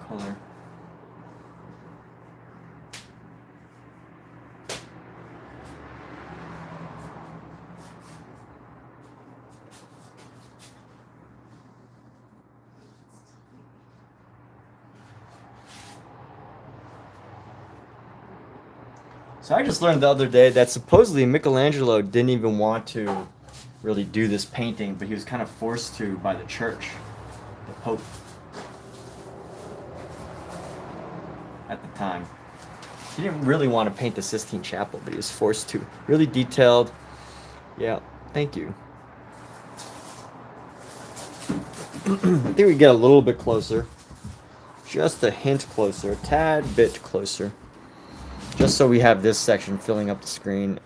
color. So I just learned the other day that supposedly Michelangelo didn't even want to really do this painting, but he was kind of forced to by the church, the Pope, at the time. He didn't really want to paint the Sistine Chapel, but he was forced to. Really detailed. Yeah, thank you. I think we get a little bit closer. Just a hint closer, a tad bit closer. Just so we have this section filling up the screen.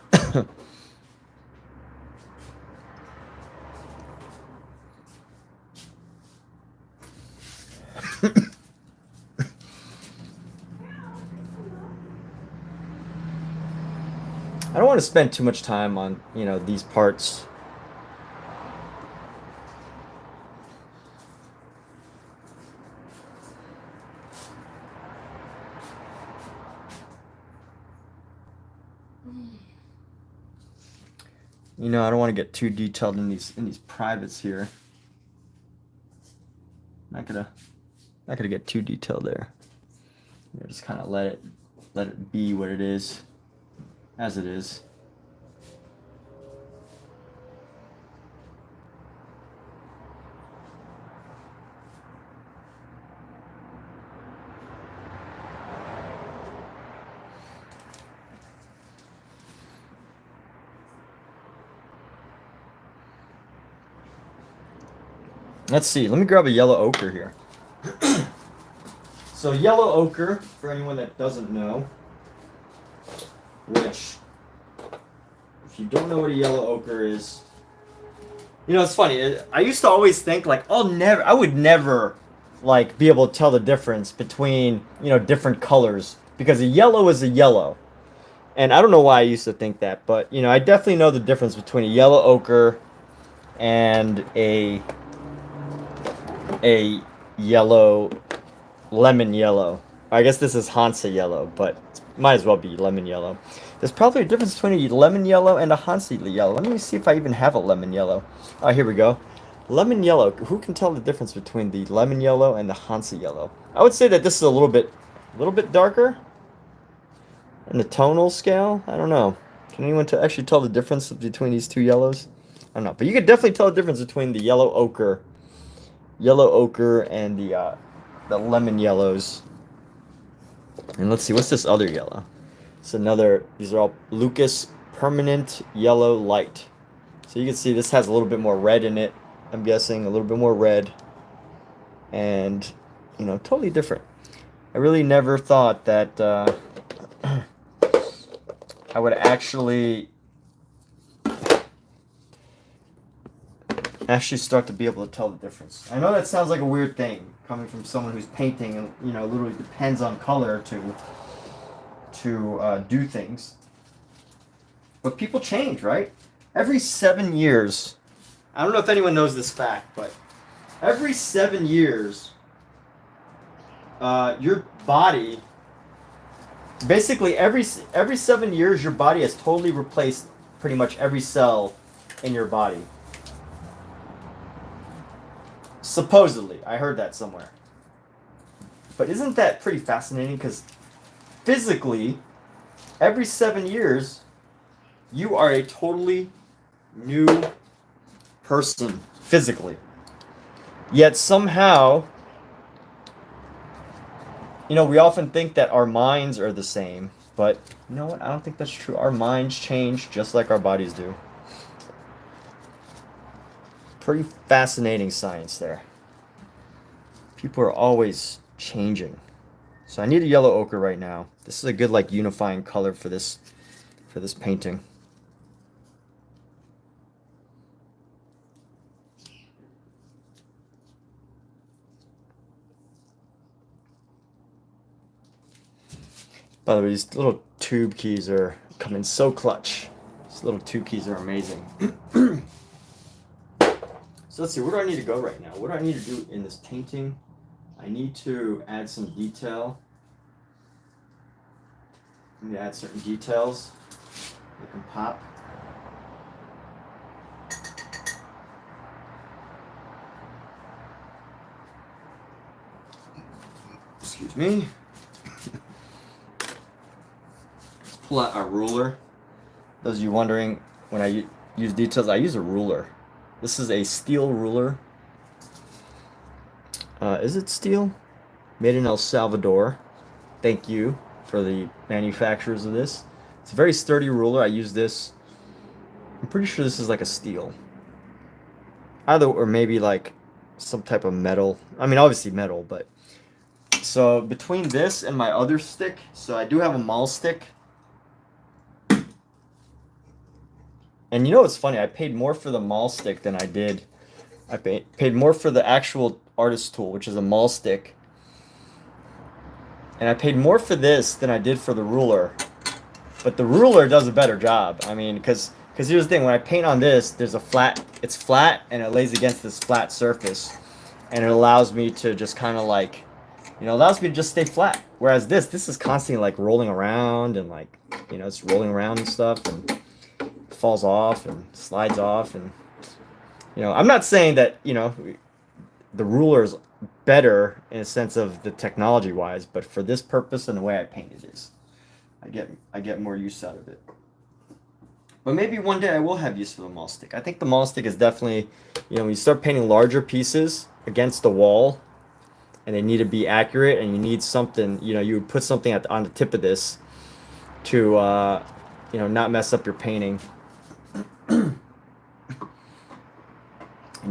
I don't want to spend too much time on, you know, these parts. You know, I don't want to get too detailed in these privates here. Not gonna get too detailed there. You know, just kind of let it be what it is, as it is. Let's see. Let me grab a yellow ochre here. So yellow ochre, for anyone that doesn't know, which, if you don't know what a yellow ochre is, you know, it's funny. I used to always think like, I would never like be able to tell the difference between, you know, different colors, because a yellow is a yellow. And I don't know why I used to think that, but you know, I definitely know the difference between a yellow ochre and a yellow, lemon yellow. I guess this is Hansa yellow, but might as well be lemon yellow. There's probably a difference between a lemon yellow and a Hansa yellow. Let me see if I even have a lemon yellow. Oh, here we go. Lemon yellow. Who can tell the difference between the lemon yellow and the Hansa yellow? I would say that this is a little bit darker in the tonal scale. I don't know. Can anyone actually tell the difference between these two yellows? I don't know, but you can definitely tell the difference between the yellow ochre and the lemon yellows. And let's see, what's this other yellow? It's another, these are all Lucas Permanent Yellow Light. So you can see this has a little bit more red in it, I'm guessing, a little bit more red. And, you know, totally different. I really never thought that I would actually start to be able to tell the difference. I know that sounds like a weird thing coming from someone who's painting and, you know, literally depends on color to do things. But people change, right? Every 7 years, I don't know if anyone knows this fact, but every 7 years, your body, basically every 7 years, your body has totally replaced pretty much every cell in your body. Supposedly. I heard that somewhere. But isn't that pretty fascinating? Because physically, every 7 years, you are a totally new person physically. Yet somehow, you know, we often think that our minds are the same. But you know what? I don't think that's true. Our minds change just like our bodies do. Pretty fascinating science there. People are always changing. So I need a yellow ochre right now. This is a good like unifying color for this painting. By the way, these little tube keys are coming so clutch. These little tube keys are amazing. So let's see, where do I need to go right now? What do I need to do in this painting? I need to add some detail. I need to add certain details. Make them pop. Excuse me. Let's pull out our ruler. Those of you wondering, when I use details, I use a ruler. This is a steel ruler. Is it steel? Made in El Salvador. Thank you for the manufacturers of this. It's a very sturdy ruler. I use this. I'm pretty sure this is like a steel. Either, or maybe like some type of metal. I mean, obviously metal, but. So between this and my other stick, so I do have a maul stick. And you know what's funny? I paid more for the maul stick than I did. I paid more for the actual artist tool, which is a maul stick. And I paid more for this than I did for the ruler. But the ruler does a better job. I mean, because here's the thing. When I paint on this, there's a flat, it's flat, and it lays against this flat surface. And it allows me to just kind of like, you know, allows me to just stay flat. Whereas this is constantly like rolling around and like, you know, it's rolling around and stuff. And falls off and slides off, and you know, I'm not saying that, you know, the ruler is better in a sense of the technology wise, but for this purpose and the way I paint it is, I get more use out of it. But maybe one day I will have use for the maul stick. I think the maul stick is definitely, you know, when you start painting larger pieces against the wall and they need to be accurate and you need something, you know, you would put something on the tip of this to you know, not mess up your painting. And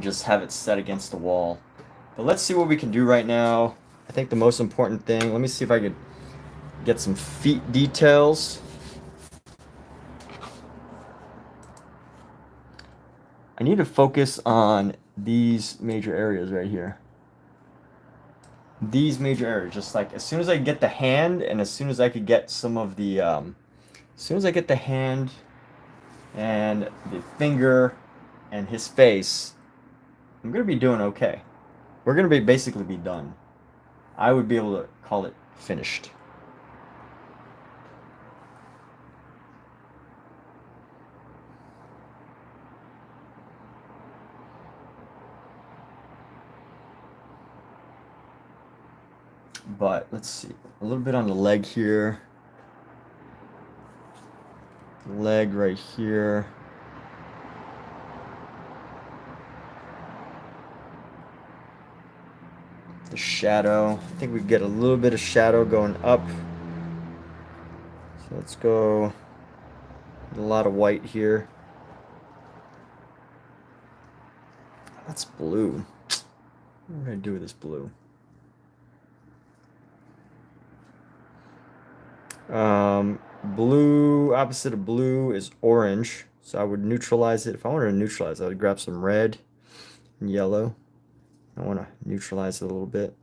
just have it set against the wall. But let's see what we can do right now. I think the most important thing, let me see if I could get some feet details. I need to focus on these major areas right here. These major areas, just like as soon as I get the hand and as soon as I could get some of the, as soon as I get the hand and the finger and his face, I'm going to be doing okay. We're going to basically be done. I would be able to call it finished. But let's see. A little bit on the leg here. Leg right here. The shadow. I think we get a little bit of shadow going up. So let's go. A lot of white here. That's blue. What am I gonna do with this blue? Blue, opposite of blue is orange. So I would neutralize it. If I wanted to neutralize it, I would grab some red and yellow. I want to neutralize it a little bit.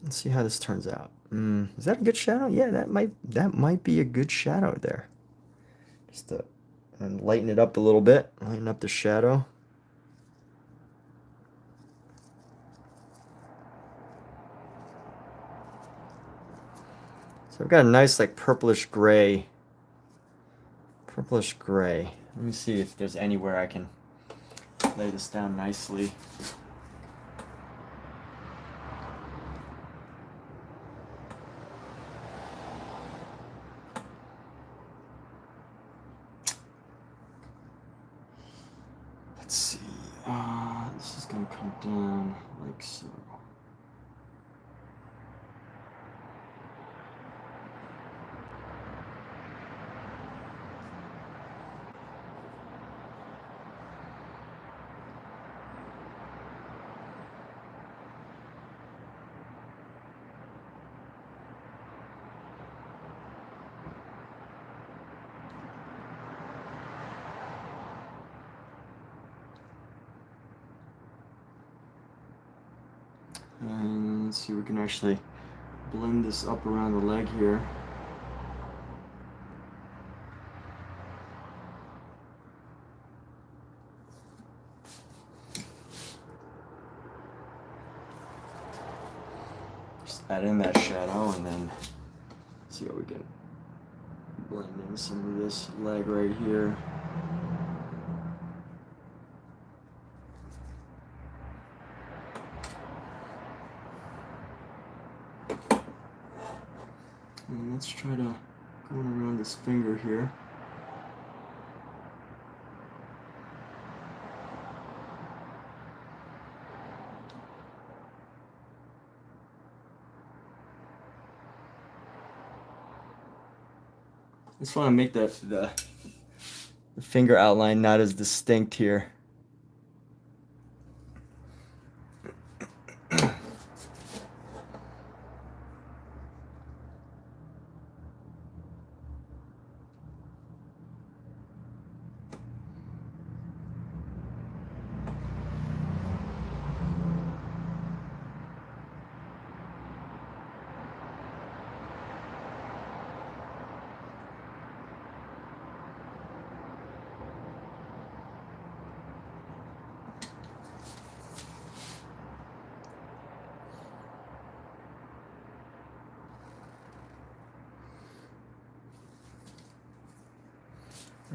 Let's see how this turns out. Is that a good shadow? Yeah, that might be a good shadow there. Just to and lighten it up a little bit. Lighten up the shadow. So I've got a nice like purplish gray. Purplish gray. Let me see if there's anywhere I can lay this down nicely. Let's see. This is going to come down like so. And let's see, we can actually blend this up around the leg here. Just add in that shadow and then see how we can blend in some of this leg right here. And let's try to go around this finger here. I just want to make the finger outline not as distinct here.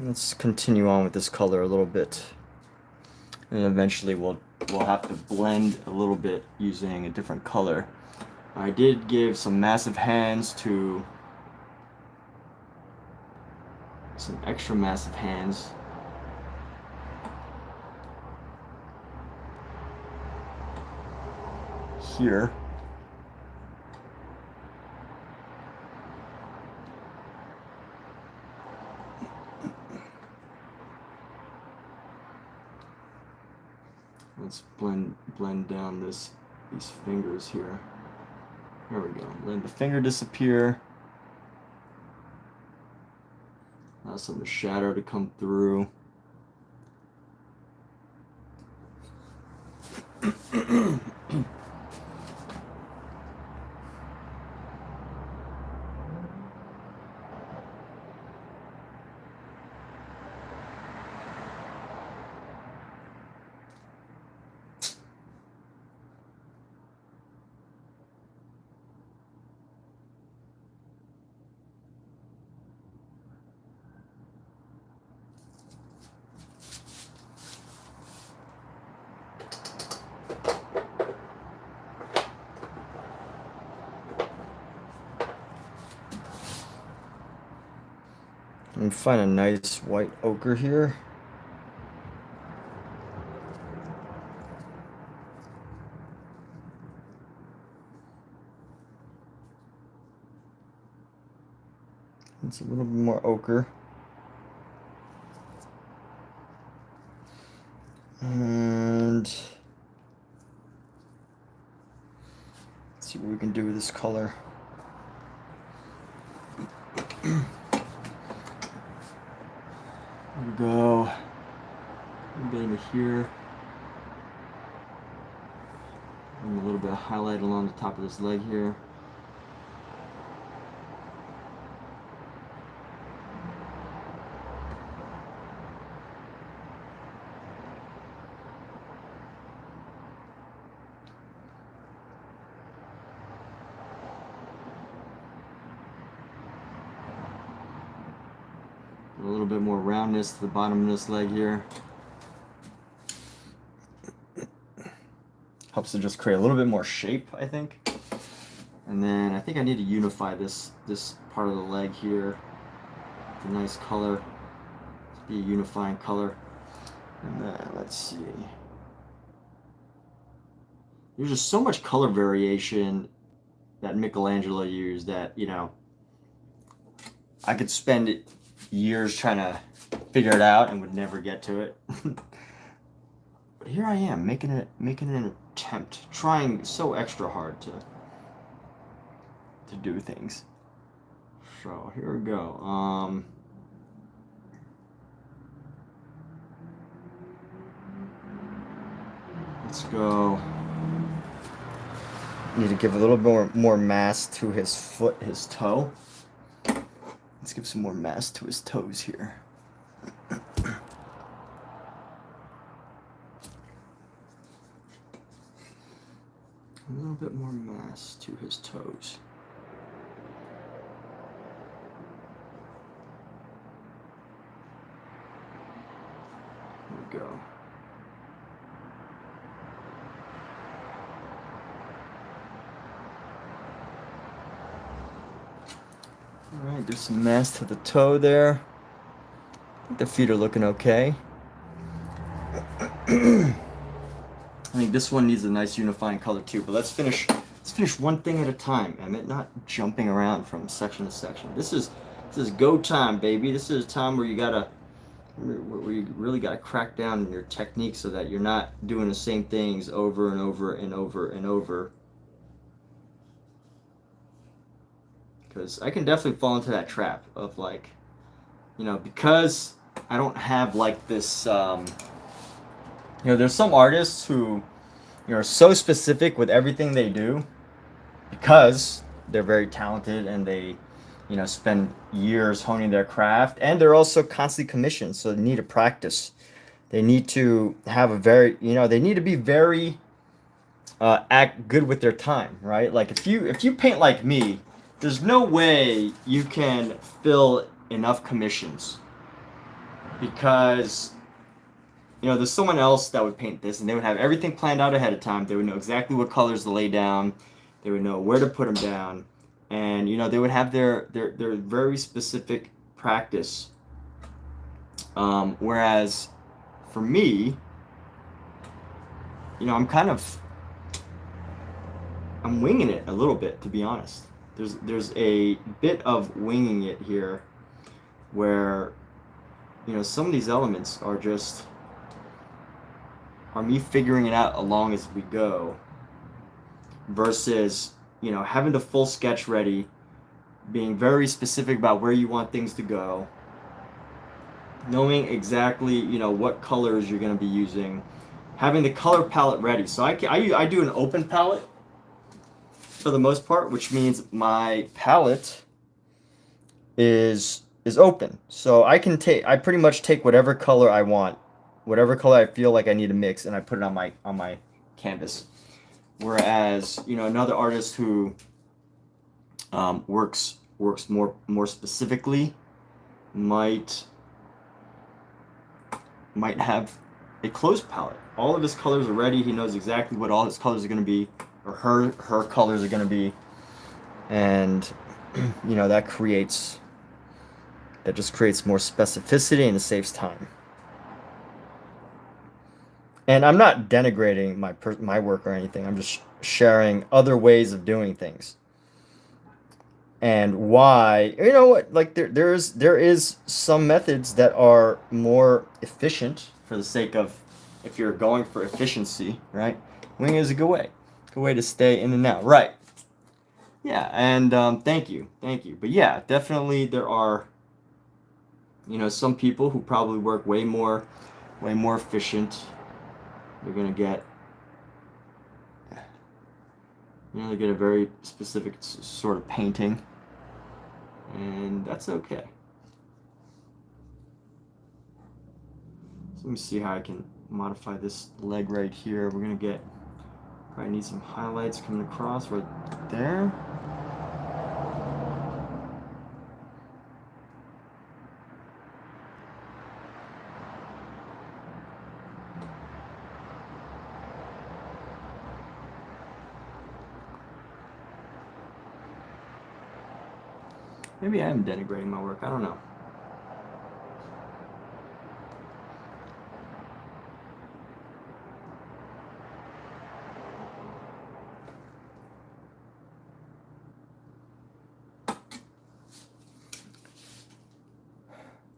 Let's continue on with this color a little bit, and eventually we'll have to blend a little bit using a different color. I did give some massive hands to some extra massive hands. Here. Let's blend down these fingers here. There we go. Let the finger disappear. Allow some of the shadow to come through. And find a nice white ochre here. It's a little bit more ochre. And let's see what we can do with this color. There we go. A bit into here. And a little bit of highlight along the top of this leg here. A little bit more roundness to the bottom of this leg here. Helps to just create a little bit more shape, I think. And then I think I need to unify this part of the leg here. It's a nice color. Let's be a unifying color. And then let's see. There's just so much color variation that Michelangelo used that, you know, I could spend years trying to figure it out and would never get to it. But here I am making an attempt, trying so extra hard to do things. So here we go. Let's go Need to give a little more mass to his foot, his toe. Let's give some more mass to his toes here. A little bit more mass to his toes. There we go. All right, do some mass to the toe there. I think the feet are looking okay. I think this one needs a nice unifying color too, but let's finish one thing at a time, Emmett, not jumping around from section to section. This is go time, baby. This is a time where you really gotta crack down on your technique so that you're not doing the same things over and over and over and over. Because I can definitely fall into that trap of like, you know, because I don't have like this, you know, there's some artists who, you know, are so specific with everything they do because they're very talented and they, you know, spend years honing their craft, and they're also constantly commissioned, so they need to practice. They need to have a very, you know, they need to be very act good with their time, right? Like if you paint like me, there's no way you can fill enough commissions because, you know, there's someone else that would paint this and they would have everything planned out ahead of time. They would know exactly what colors to lay down. They would know where to put them down. And, you know, they would have their very specific practice. Whereas for me, you know, I'm winging it a little bit, to be honest. There's a bit of winging it here where, you know, some of these elements are me figuring it out along as we go versus, you know, having the full sketch ready, being very specific about where you want things to go, knowing exactly, you know, what colors you're going to be using, having the color palette ready. So I do an open palette for the most part, which means my palette is open. So I pretty much take whatever color I want, whatever color I feel like I need to mix, and I put it on my canvas. Whereas, you know, another artist who works more specifically might have a closed palette. All of his colors are ready. He knows exactly what all his colors are going to be, or her colors are going to be, and you know, that just creates more specificity and it saves time. And I'm not denigrating my work or anything. I'm just sharing other ways of doing things. And why, you know what, like there is some methods that are more efficient for the sake of, if you're going for efficiency, right? Wing is a good way to stay in and out, right? Yeah, and thank you. But yeah, definitely there are, you know, some people who probably work way more efficient. They're gonna get, you know, they get a very specific sort of painting, and that's okay. So let me see how I can modify this leg right here. We're gonna probably need some highlights coming across right there. Maybe I am denigrating my work. I don't know.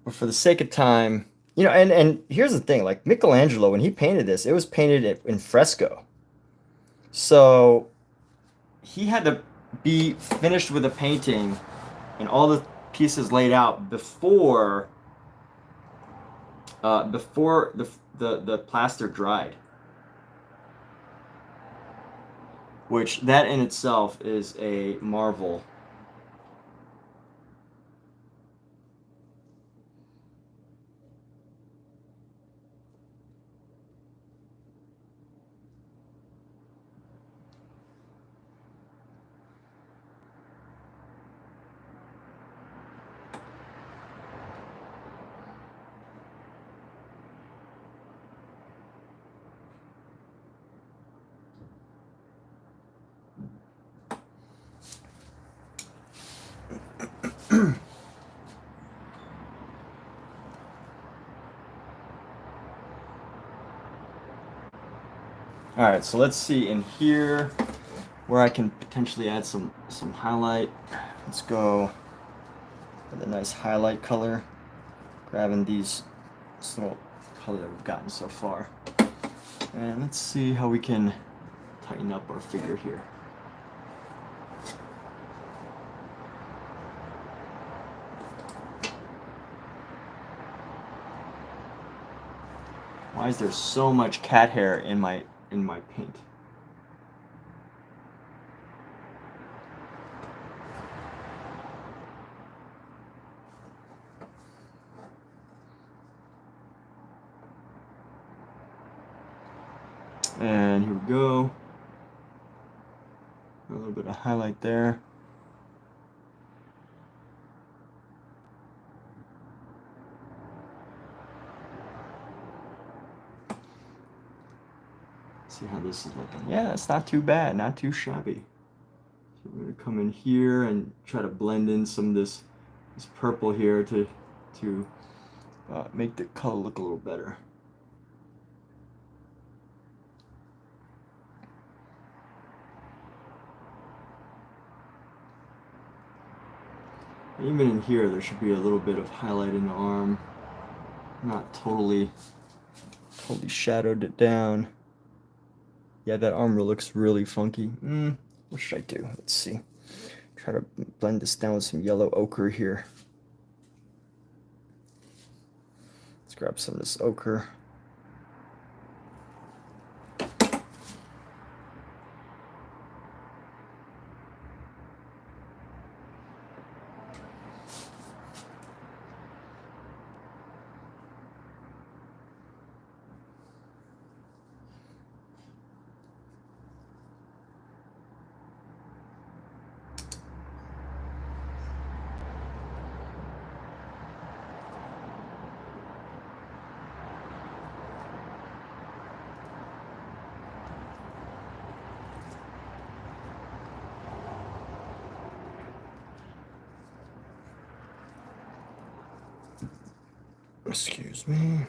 But for the sake of time, you know, and here's the thing, like Michelangelo, when he painted this, it was painted in fresco. So he had to be finished with a painting and all the pieces laid out before the plaster dried. which that in itself is a marvel. All right, so let's see in here where I can potentially add some highlight. Let's go with a nice highlight color, grabbing this little color that we've gotten so far. And let's see how we can tighten up our figure here. Why is there so much cat hair in my paint? And here we go. A little bit of highlight there. See how this is looking. Yeah, it's not too bad, not too shabby. So we're gonna come in here and try to blend in some of this purple here to make the color look a little better. Even in here, there should be a little bit of highlight in the arm. Not totally shadowed it down. Yeah, that arm looks really funky. What should I do? Let's see. Try to blend this down with some yellow ochre here. Let's grab some of this ochre. Excuse me.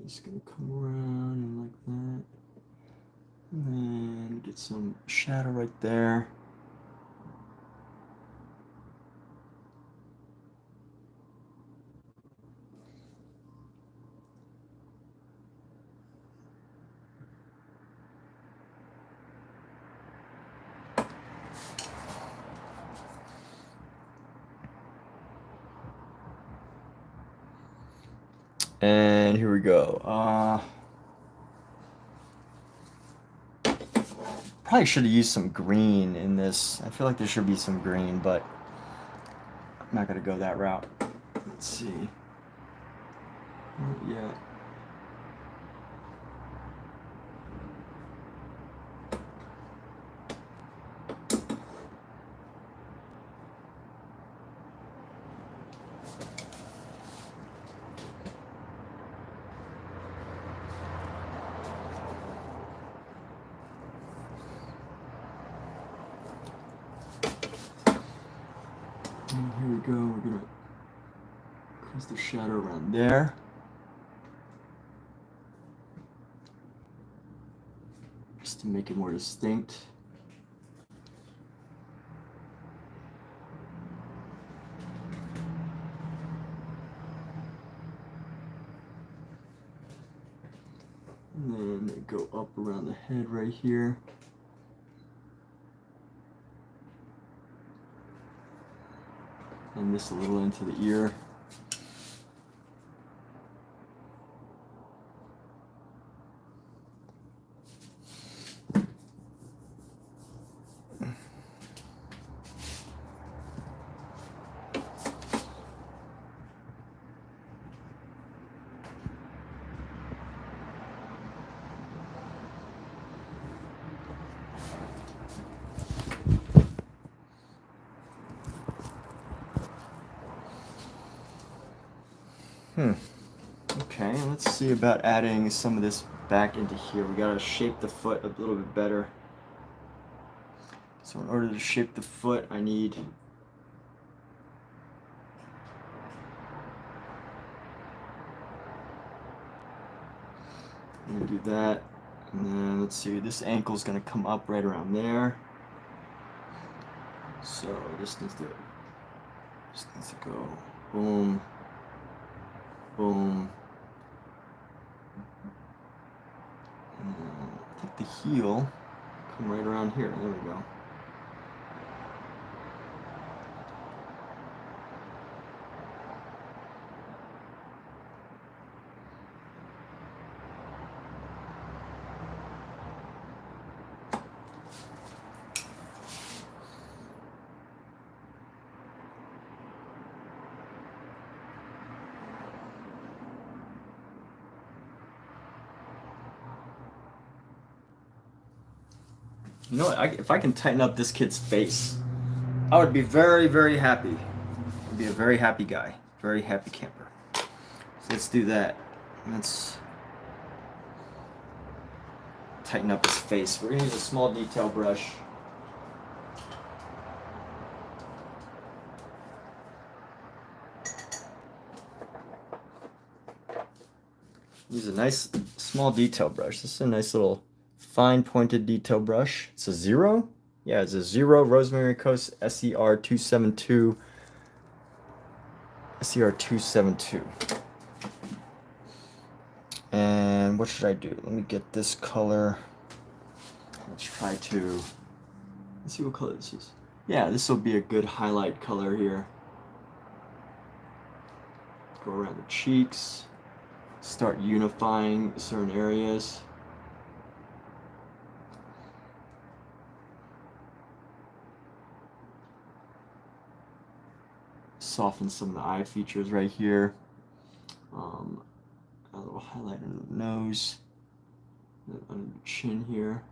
Just gonna come around and like that, and then get some shadow right there. And here we go. Probably should have used some green in this. I feel like there should be some green, but I'm not gonna go that route. Let's see. Not yet. And here we go, we're gonna crease the shadow around there. Just just to make it more distinct. And then go up around the head right here. And this a little into the ear. Okay, let's see about adding some of this back into here. We gotta shape the foot a little bit better. So in order to shape the foot, I need I'm gonna do that. And then let's see, this ankle's gonna come up right around there. So this needs to go boom, boom. And I think the heel come right around here. There we go. You know what? If I can tighten up this kid's face, I would be very, very happy. I'd be a very happy guy, very happy camper. So let's do that. Let's tighten up his face. We're gonna use a small detail brush. Use a nice small detail brush. This is a nice little fine pointed detail brush. It's a 0. Yeah, it's a 0 Rosemary Co SER 272. SER 272. And what should I do? Let me get this color. Let's see what color this is. Yeah, this will be a good highlight color here. Go around the cheeks. Start unifying certain areas. Soften some of the eye features right here. A little highlight under the nose, under the chin here.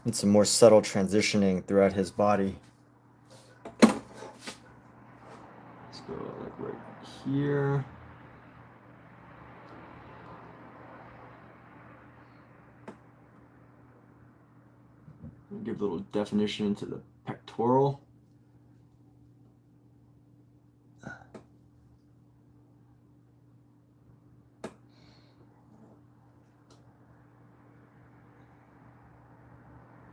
Need some more subtle transitioning throughout his body. Let's go like right here. Give a little definition to the pectoral.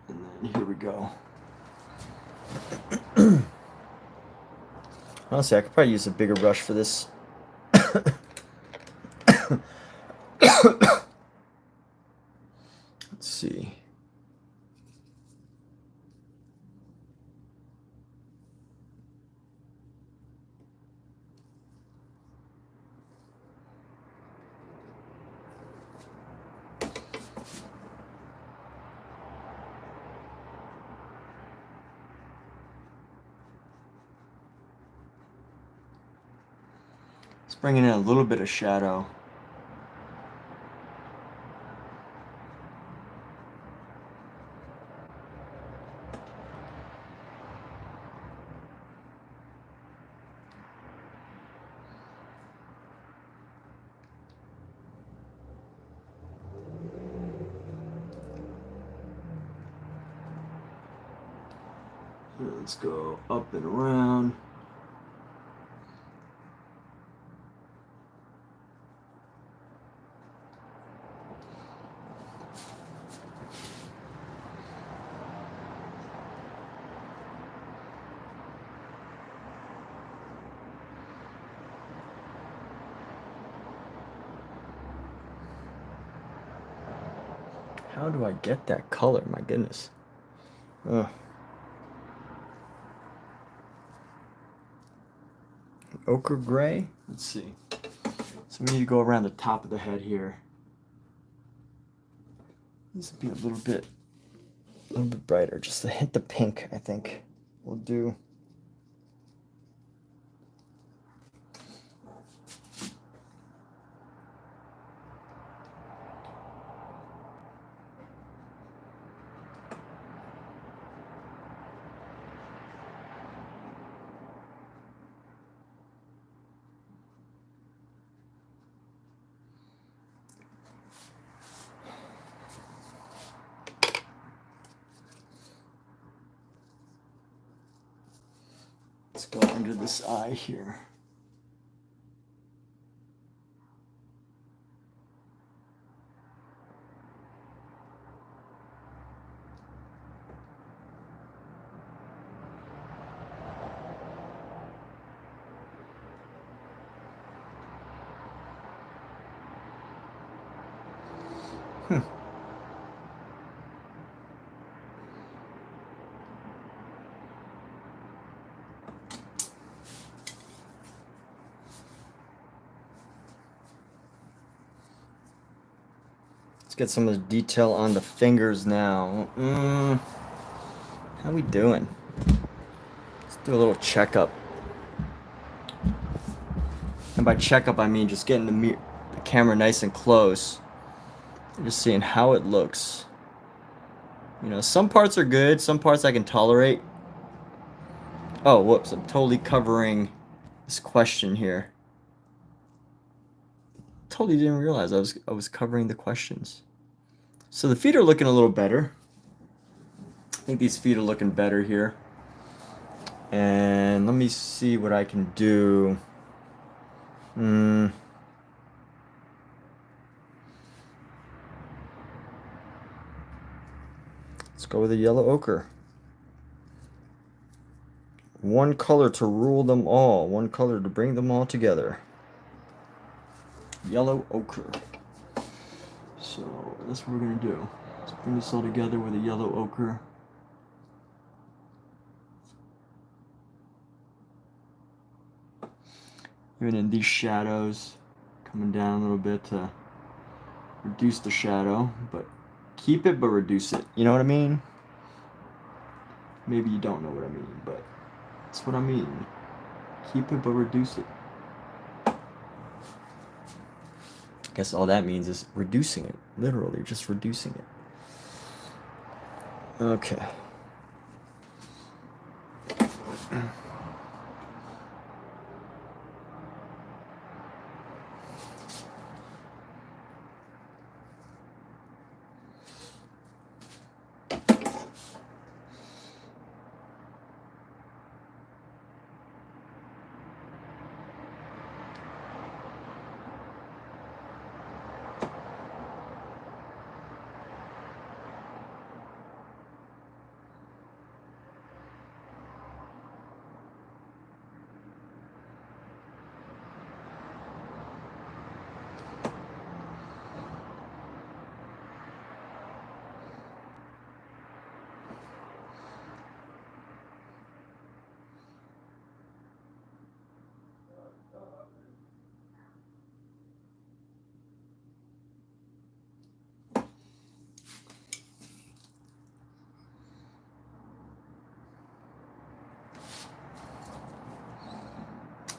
And then here we go. Honestly, I could probably use a bigger brush for this. Let's see. Bringing in a little bit of shadow. Let's go up and around. How do I get that color? My goodness. Ugh. Ochre gray. Let's see. So we need to go around the top of the head here. This will be a little bit brighter. Just a hint of pink, I think, will do. Let's go under this eye here. Let's get some of the detail on the fingers now. How we doing? Let's do a little checkup. And by checkup, I mean just getting the camera nice and close. Just seeing how it looks. You know, some parts are good, some parts I can tolerate. Oh, whoops, I'm totally covering this question here. Totally didn't realize I was covering the questions. So the feet are looking a little better. I think these feet are looking better here. And let me see what I can do. Let's go with a yellow ochre. One color to rule them all. One color to bring them all together. Yellow ochre. So that's what we're going to do. Let's bring this all together with a yellow ochre. Even in these shadows, coming down a little bit to reduce the shadow, but keep it but reduce it. You know what I mean? Maybe you don't know what I mean, but that's what I mean. Keep it but reduce it. I guess all that means is reducing it. Literally, just reducing it. Okay.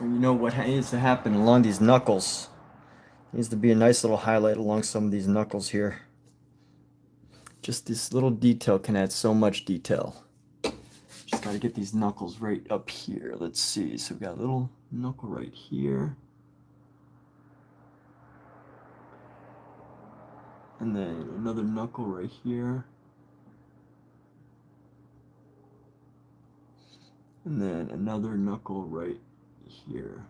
And you know what needs to happen along these knuckles? Needs to be a nice little highlight along some of these knuckles here. Just this little detail can add so much detail. Just gotta get these knuckles right up here. Let's see. So we got a little knuckle right here. And then another knuckle right here. And then another knuckle right here.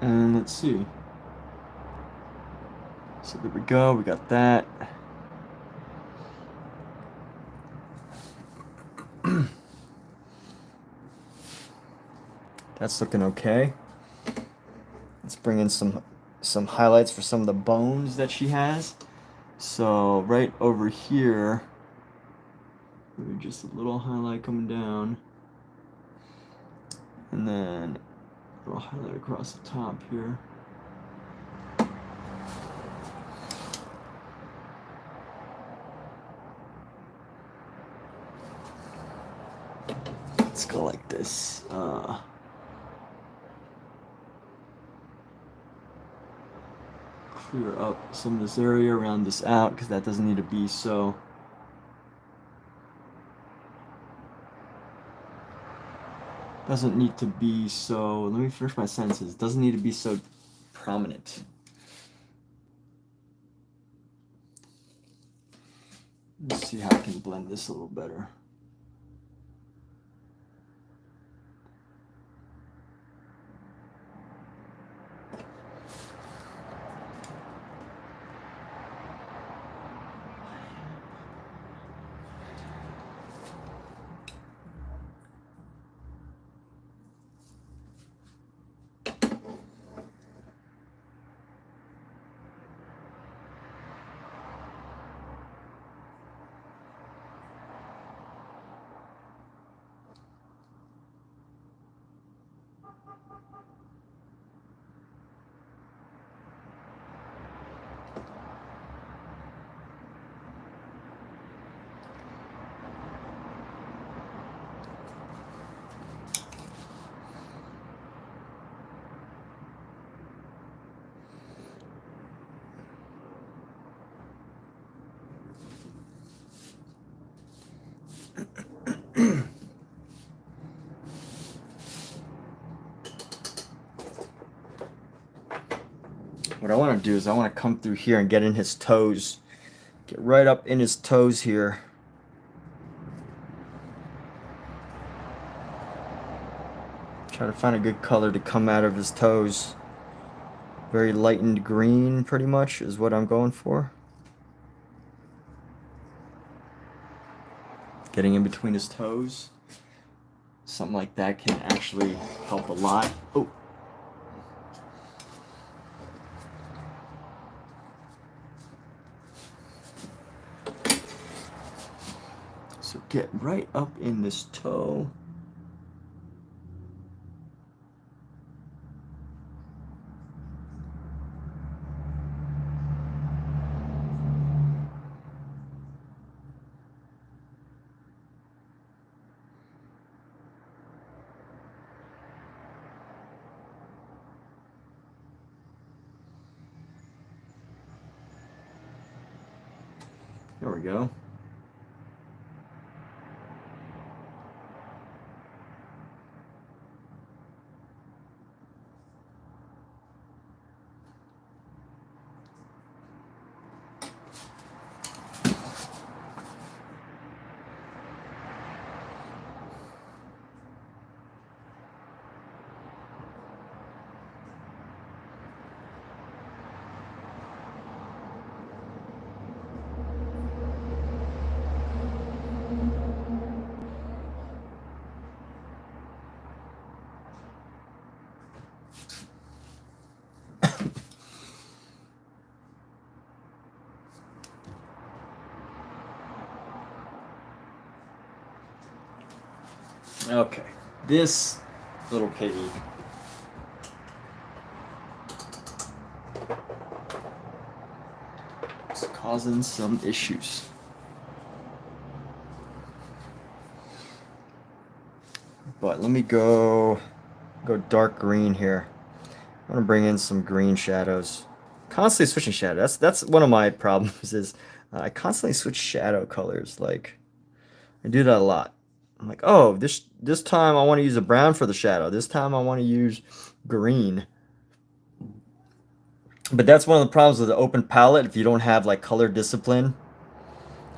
And let's see. So there we go, we got that. That's looking okay. Let's bring in some highlights for some of the bones that she has. So right over here, maybe just a little highlight coming down. And then a little highlight across the top here. Let's go like this. Clear up some of this area, round this out, because that doesn't need to be so. Doesn't need to be so. Let me finish my sentences. Doesn't need to be so prominent. Let's see how I can blend this a little better. What I want to do is I want to come through here and get in his toes. Get right up in his toes here. Try to find a good color to come out of his toes. Very lightened green, pretty much, is what I'm going for. Getting in between his toes. Something like that can actually help a lot. Oh. So get right up in this toe. There we go. Okay, this little piggy is causing some issues. But let me go dark green here. I want to bring in some green shadows. Constantly switching shadows. That's one of my problems is I constantly switch shadow colors. Like I do that a lot. I'm like, oh, this time I want to use a brown for the shadow. This time I want to use green. But that's one of the problems with the open palette. If you don't have like color discipline,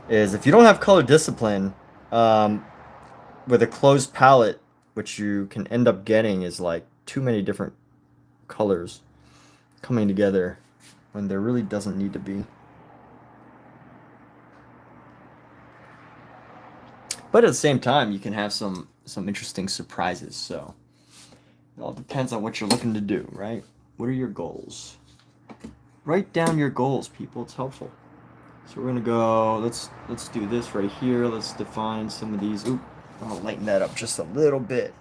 is if you don't have color discipline, with a closed palette, what you can end up getting is like too many different colors coming together when there really doesn't need to be. But at the same time, you can have some interesting surprises. So it all depends on what you're looking to do, right? What are your goals? Write down your goals, people. It's helpful. So we're gonna go. Let's do this right here. Let's define some of these. Oop, I'm gonna lighten that up just a little bit.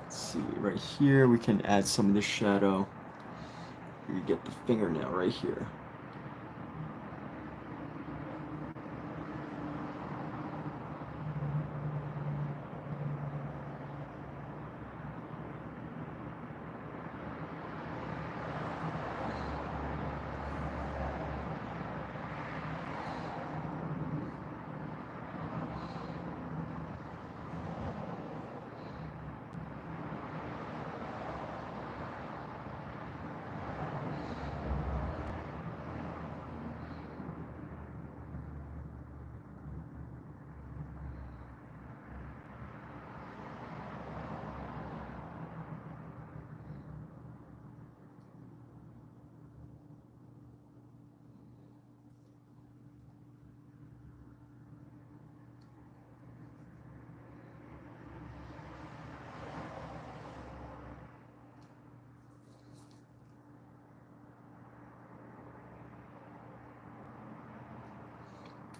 Let's see, right here we can add some of this shadow. You get the fingernail right here.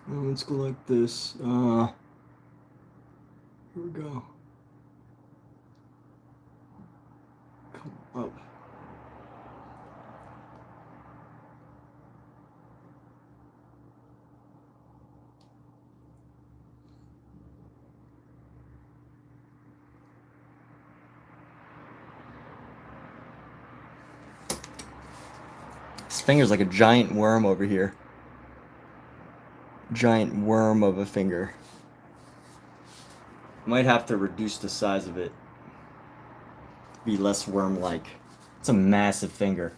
Let's go like this. Here we go. Come up. This finger's like a giant worm over here. Giant worm of a finger. Might have to reduce the size of it. Be less worm-like. It's a massive finger.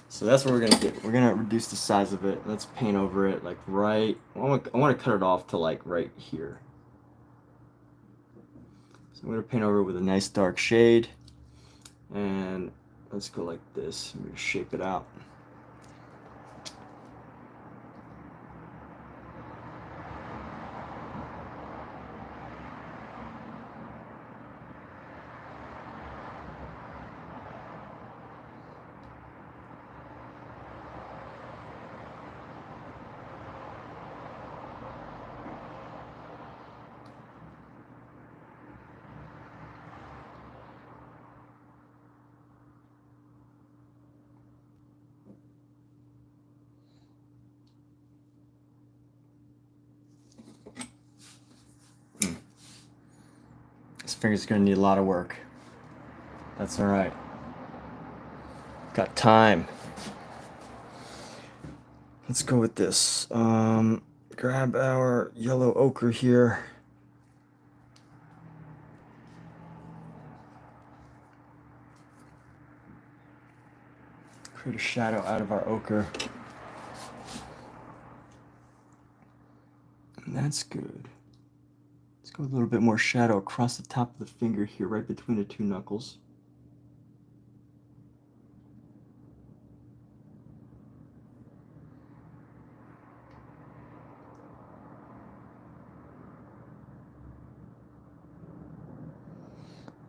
So that's what we're gonna do. We're gonna reduce the size of it. Let's paint over it like right. I want to cut it off to like right here. So I'm gonna paint over it with a nice dark shade, and let's go like this. I'm gonna shape it out. This finger's gonna need a lot of work. That's all right. Got time. Let's go with this. Grab our yellow ochre here. Create a shadow out of our ochre. And that's good. Let's go a little bit more shadow across the top of the finger here, right between the two knuckles.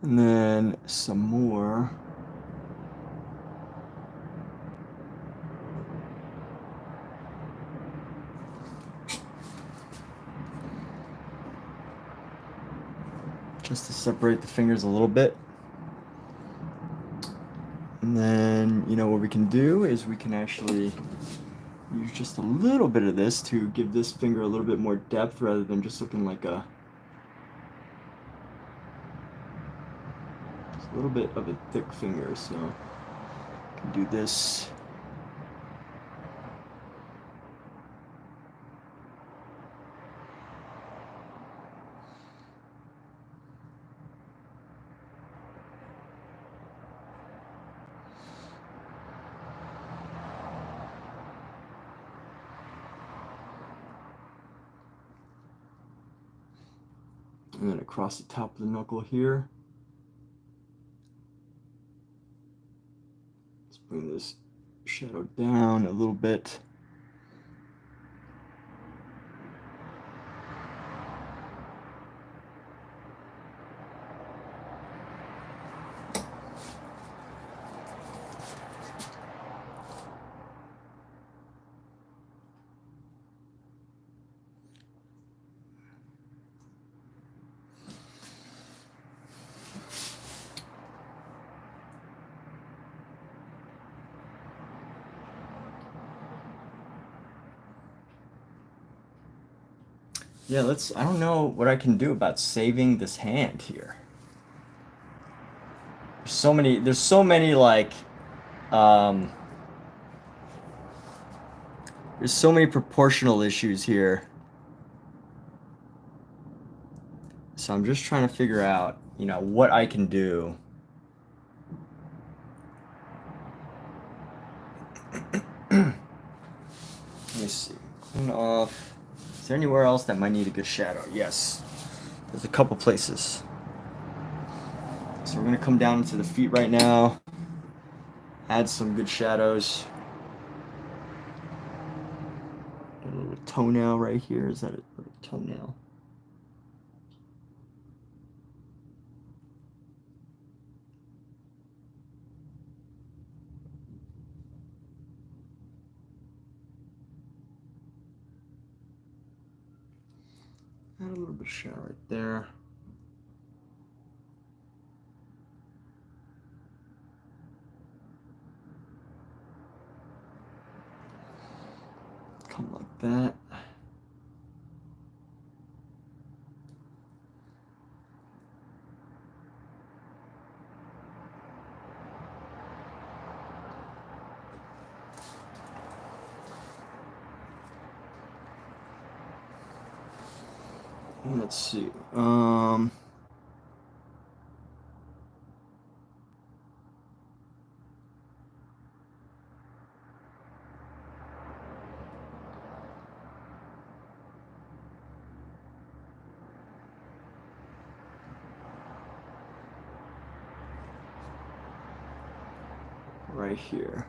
And then some more. Just to separate the fingers a little bit. And then, you know, what we can do is we can actually use just a little bit of this to give this finger a little bit more depth rather than just looking like a little bit of a thick finger. So I can do this. And then across the top of the knuckle here. Let's bring this shadow down a little bit. Yeah, I don't know what I can do about saving this hand here. There's so many like, there's so many proportional issues here. So I'm just trying to figure out, you know, what I can do. Let me see. Clean off. Is there anywhere else that might need a good shadow? Yes. There's a couple places. So we're going to come down into the feet right now. Add some good shadows. Got a little toenail right here. Is that a toenail? Add a little bit of shadow right there. Come like that. Let's see. Right here.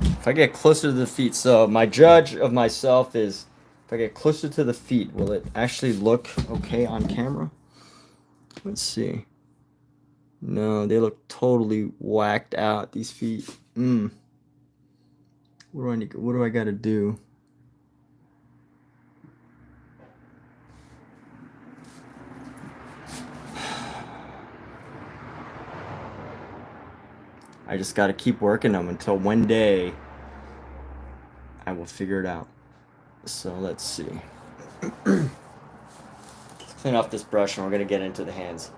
If I get closer to the feet, so my judge of myself is, if I get closer to the feet, will it actually look okay on camera? Let's see. No, they look totally whacked out, these feet. What do I gotta do? I just gotta keep working them until one day I will figure it out. So let's see. Let's clean off this brush and we're gonna get into the hands.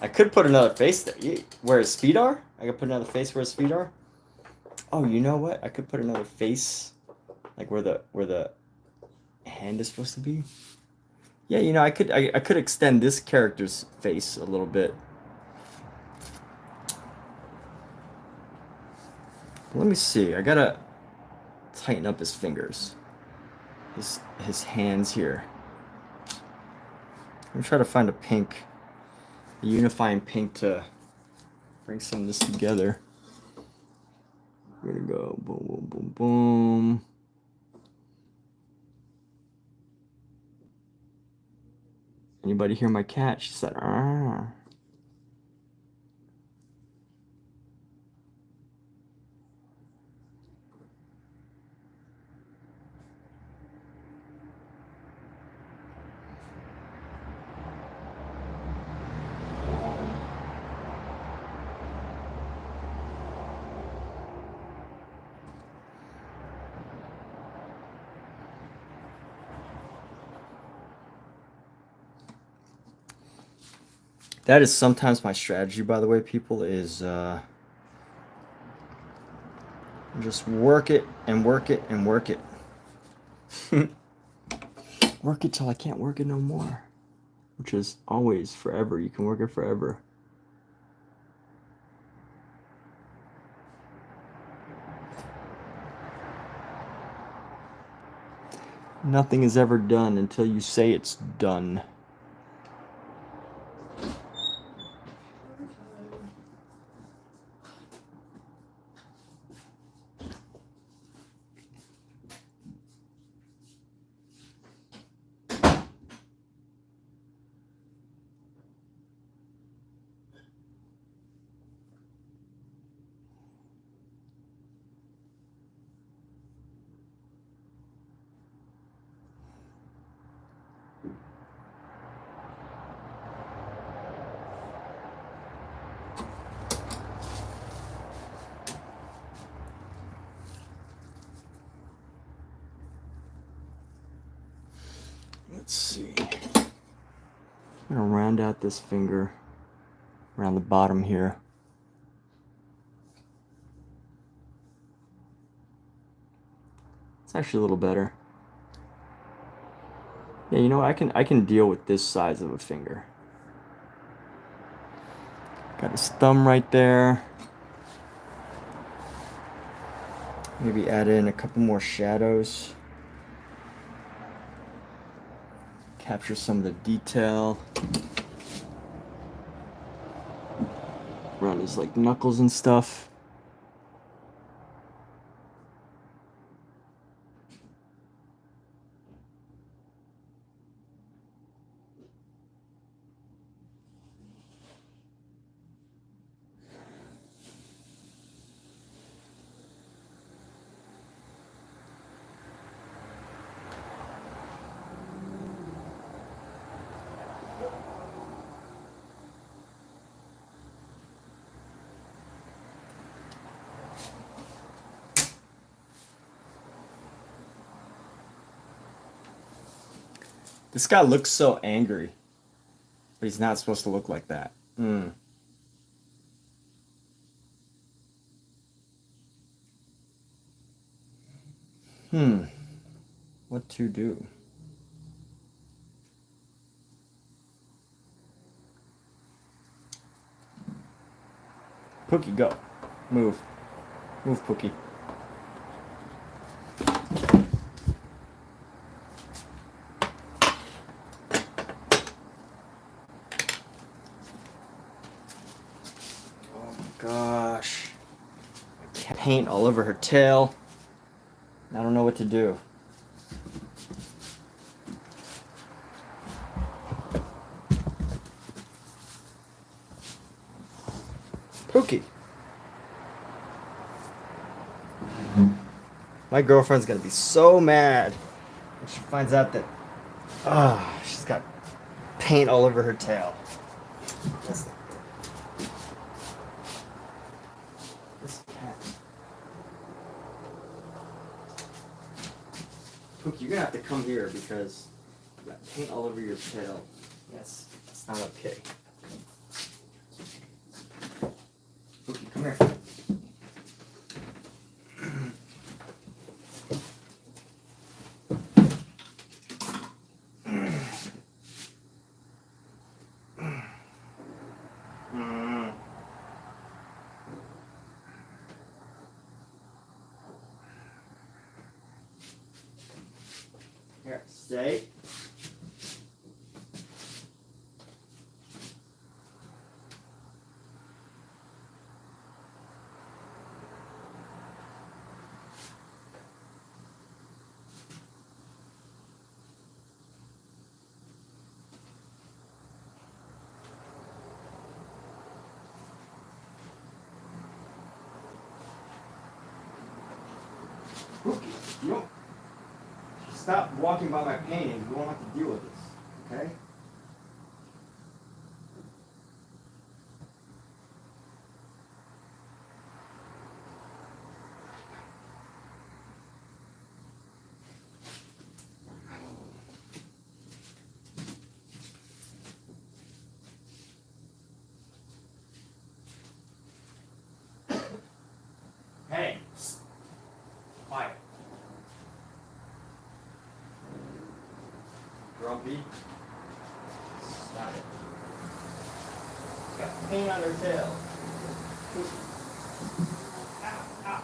I could put another face there. Where his feet are? I could put another face where his feet are. Oh, you know what? I could put another face like where the hand is supposed to be. Yeah, you know, I could extend this character's face a little bit. Let me see. I gotta tighten up his fingers. His hands here. I'm gonna try to find a pink, a unifying pink to bring some of this together. We're gonna go boom, boom, boom, boom. Anybody hear my cat? She said, "Ah." That is sometimes my strategy, by the way, people, is just work it and work it and work it. Work it till I can't work it no more. Which is always forever. You can work it forever. Nothing is ever done until you say it's done. Let's see. I'm gonna round out this finger around the bottom here. It's actually a little better. Yeah, you know, I can deal with this size of a finger. Got his thumb right there. Maybe add in a couple more shadows. Capture some of the detail. Around his like knuckles and stuff. This guy looks so angry, but he's not supposed to look like that. What to do? Pookie, go. Move. Move, Pookie. Gosh. Paint all over her tail. I don't know what to do. Pookie. My girlfriend's gonna be so mad when she finds out that she's got paint all over her tail. This cat. Pookie, you're gonna have to come here because you got paint all over your tail. Yes, that's not okay. Pookie, come here. Here, stay. Pookie, you don't stop walking by my painting. You won't have to deal with this, okay? grumpy. Stop it. Got paint on her tail. Ow, ow.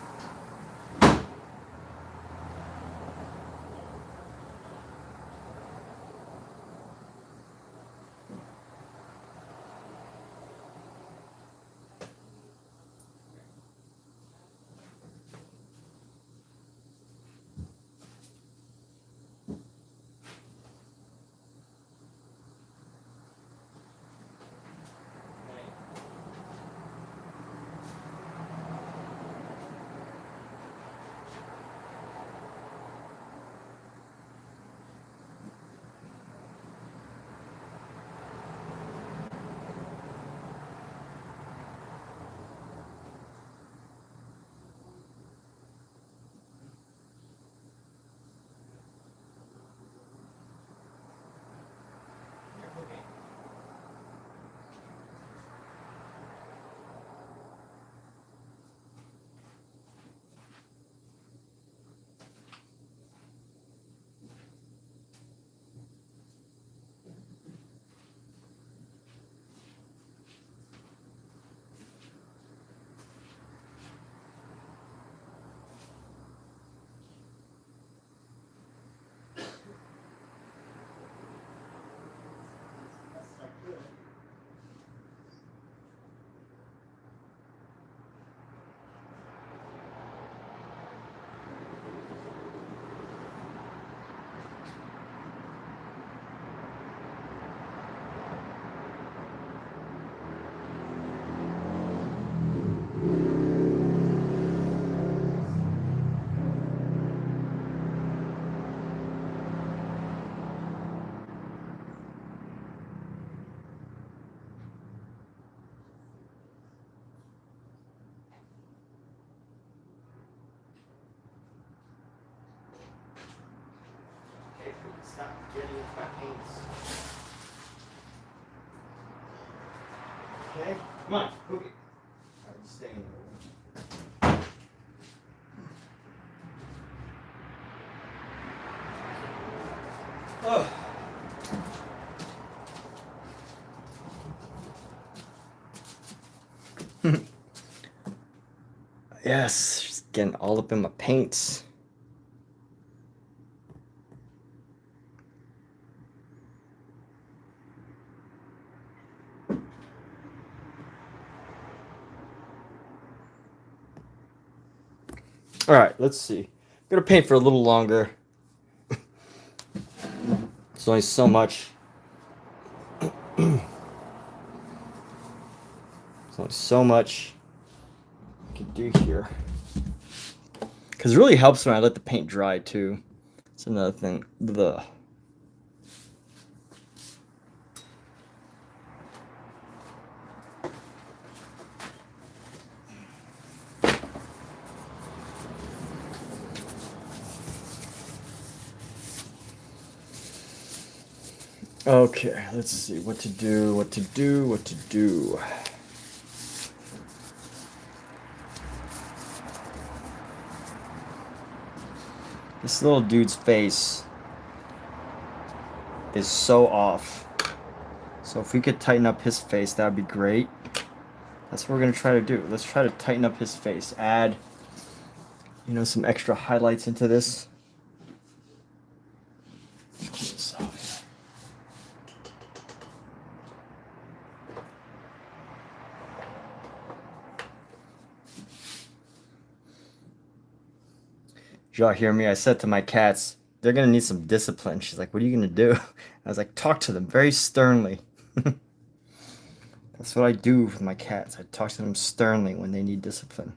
Stop getting into my paints. Okay, come on, cookie. I'm staying there. Oh. Yes, just getting all up in my paints. All right, let's see. I'm gonna paint for a little longer. There's only so much. There's only so much I can do here. Because it really helps when I let the paint dry too. That's another thing. Ugh. Okay, let's see what to do, what to do, what to do. This little dude's face is so off. So if we could tighten up his face, that would be great. That's what we're gonna try to do. Let's try to tighten up his face. Add, you know, some extra highlights into this. Did y'all hear me? I said to my cats, they're gonna need some discipline. She's like, what are you gonna do? I was like, talk to them very sternly. That's what I do with my cats. I talk to them sternly when they need discipline.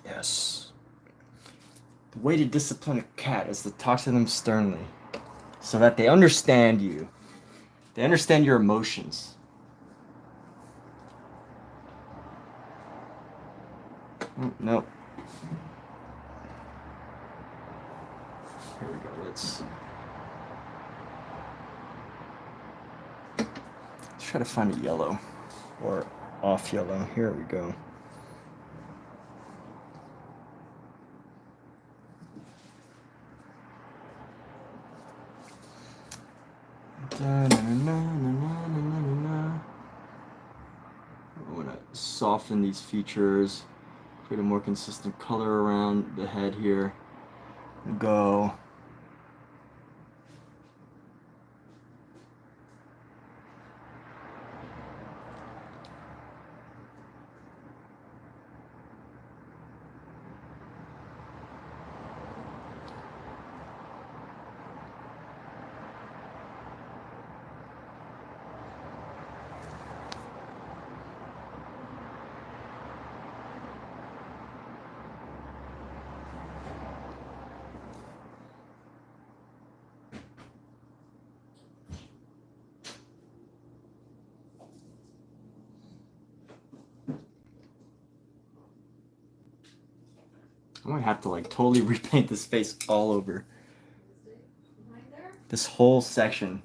Yes. The way to discipline a cat is to talk to them sternly so that they understand you. They understand your emotions. No. Here we go. Let's try to find a yellow or off yellow. Here we go. soften these features, create a more consistent color around the head here. Go. I might have to like totally repaint this face all over. This whole section.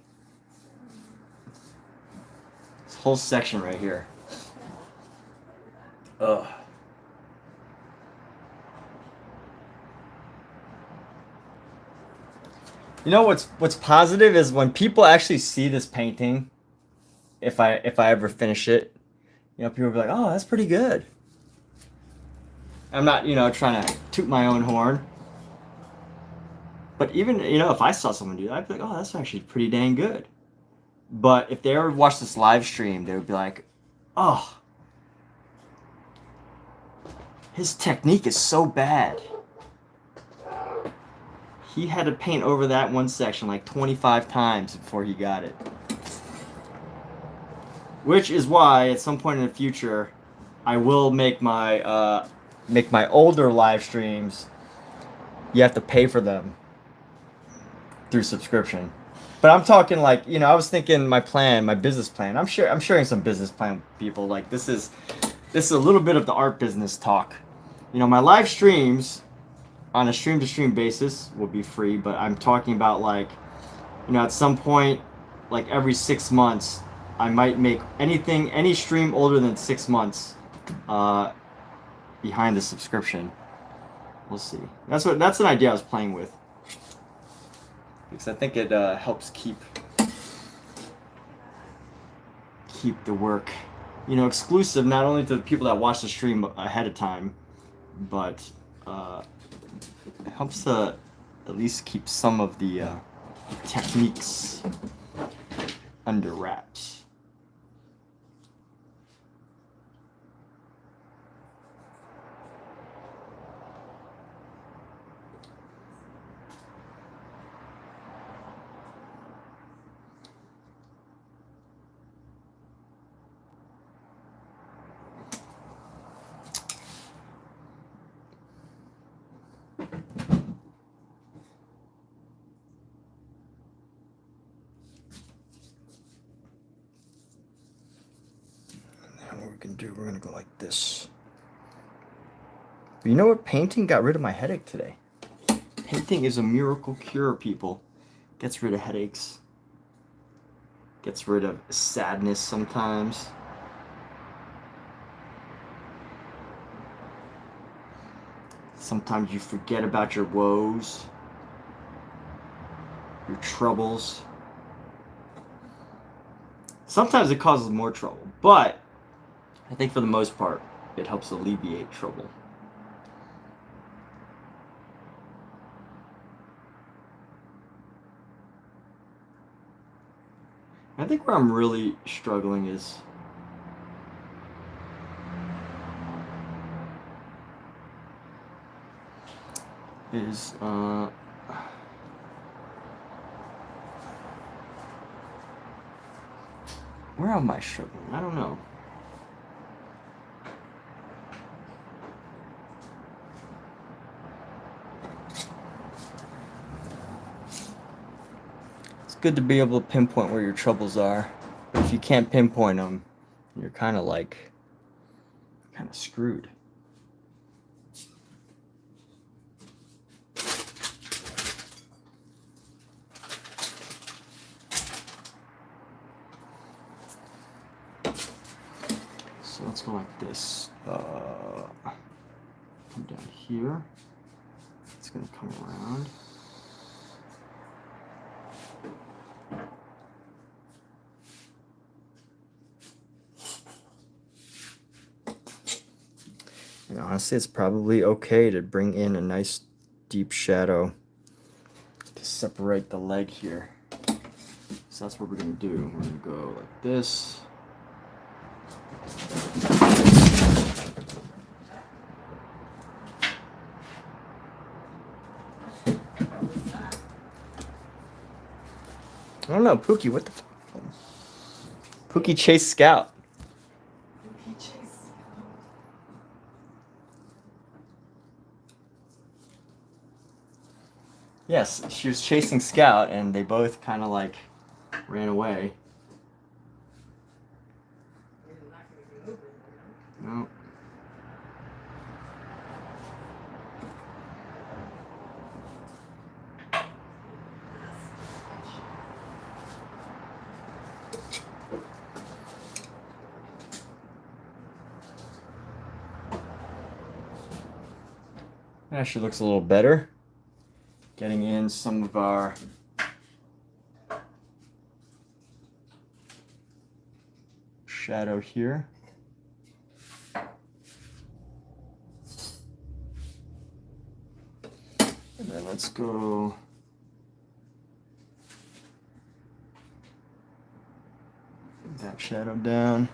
This whole section right here. Ugh. You know what's positive is when people actually see this painting, if I ever finish it, you know, people will be like, "Oh, that's pretty good." I'm not, you know, trying to toot my own horn. But even, you know, if I saw someone do that, I'd be like, "Oh, that's actually pretty dang good." But if they ever watch this live stream, they would be like, "Oh, his technique is so bad. He had to paint over that one section like 25 times before he got it." Which is why at some point in the future, I will make my older live streams. You have to pay for them through subscription. But I'm talking like, you know, I was thinking my business plan. I'm sharing some business plan with people. Like this is a little bit of the art business talk. You know, my live streams on a stream to stream basis will be free, but I'm talking about like, you know, at some point, like every 6 months, I might make any stream older than 6 months behind the subscription. We'll see. That's an idea I was playing with, because I think it helps keep the work, you know, exclusive not only to the people that watch the stream ahead of time, but it helps to at least keep some of the techniques under wraps. We're gonna go like this. But you know what? Painting got rid of my headache today. Painting is a miracle cure, people. Gets rid of headaches. Gets rid of sadness sometimes. Sometimes you forget about your woes, your troubles. Sometimes it causes more trouble, but I think for the most part, it helps alleviate trouble. I think where I'm really struggling is where am I struggling? I don't know. It's good to be able to pinpoint where your troubles are. But if you can't pinpoint them, you're kind of screwed. So let's go like this. Come down here. It's gonna come around. Honestly, it's probably okay to bring in a nice deep shadow to separate the leg here. So that's what we're gonna do. We're gonna go like this. I don't know, Pookie, what the f? Pookie chased Scout. Yes, she was chasing Scout and they both kind of like ran away. No. Actually looks a little better. Getting in some of our shadow here. And then let's go that shadow down.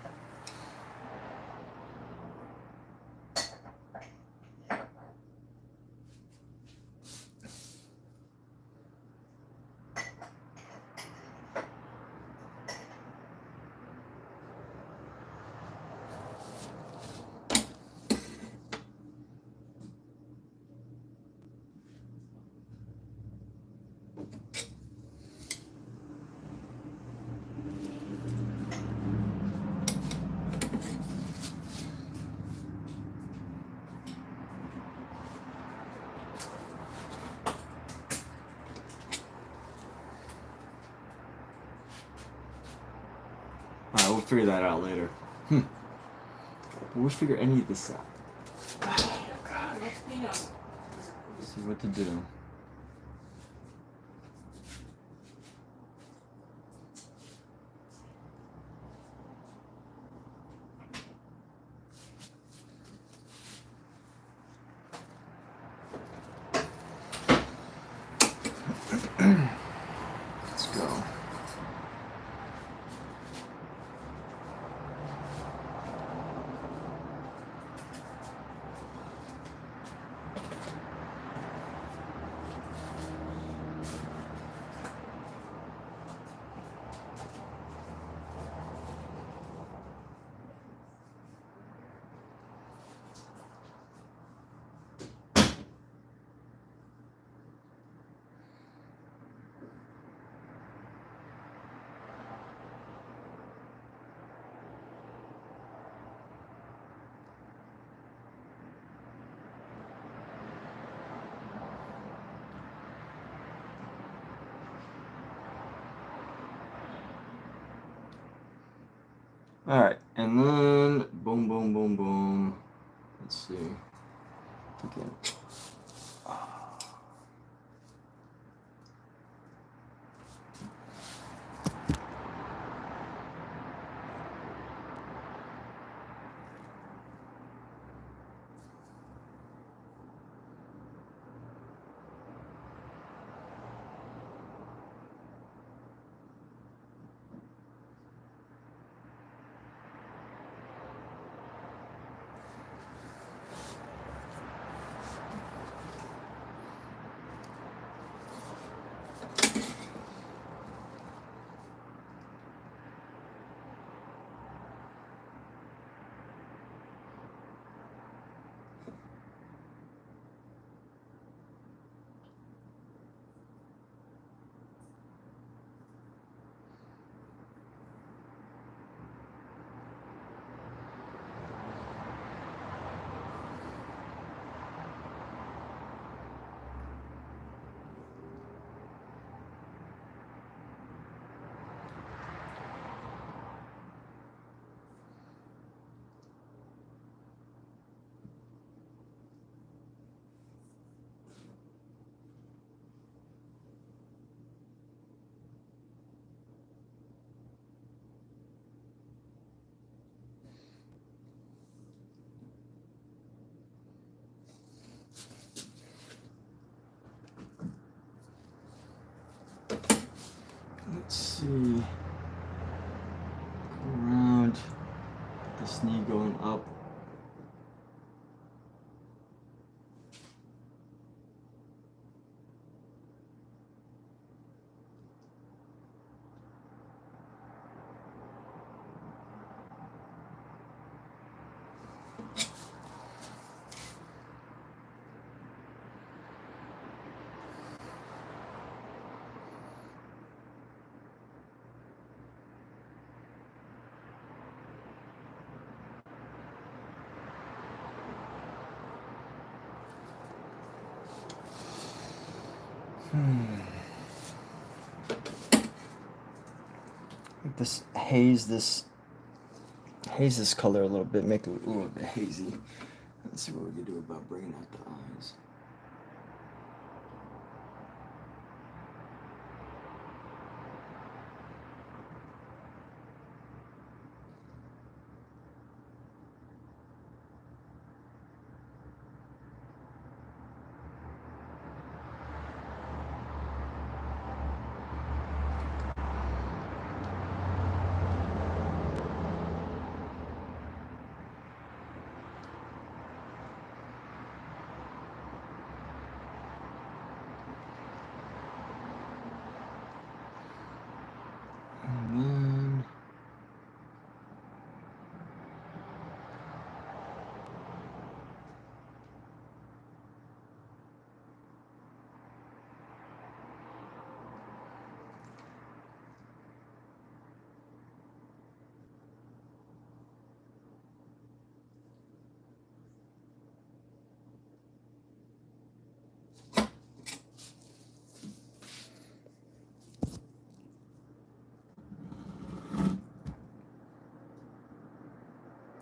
Alright, we'll figure that out later. We'll figure any of this out. Oh, God. See what to do. Let's go. All right, and then boom, boom, boom, boom. Let's see. Again. This haze this color a little bit, make it a little bit hazy. Let's see what we can do about bringing out the eyes.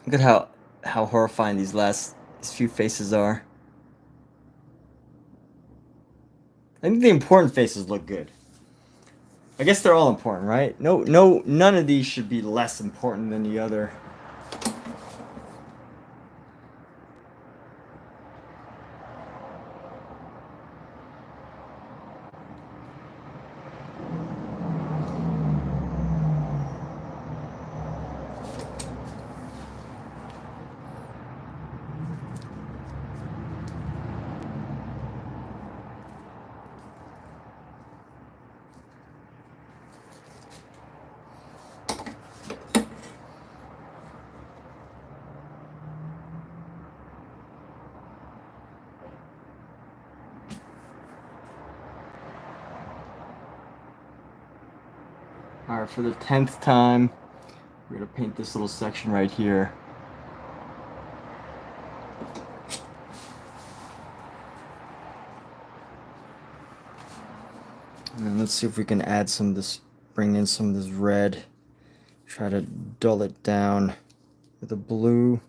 Look at how horrifying these few faces are. I think the important faces look good. I guess they're all important, right? None of these should be less important than the other. Alright, for the 10th time, we're going to paint this little section right here. And then let's see if we can add some of this, bring in some of this red. Try to dull it down with a blue.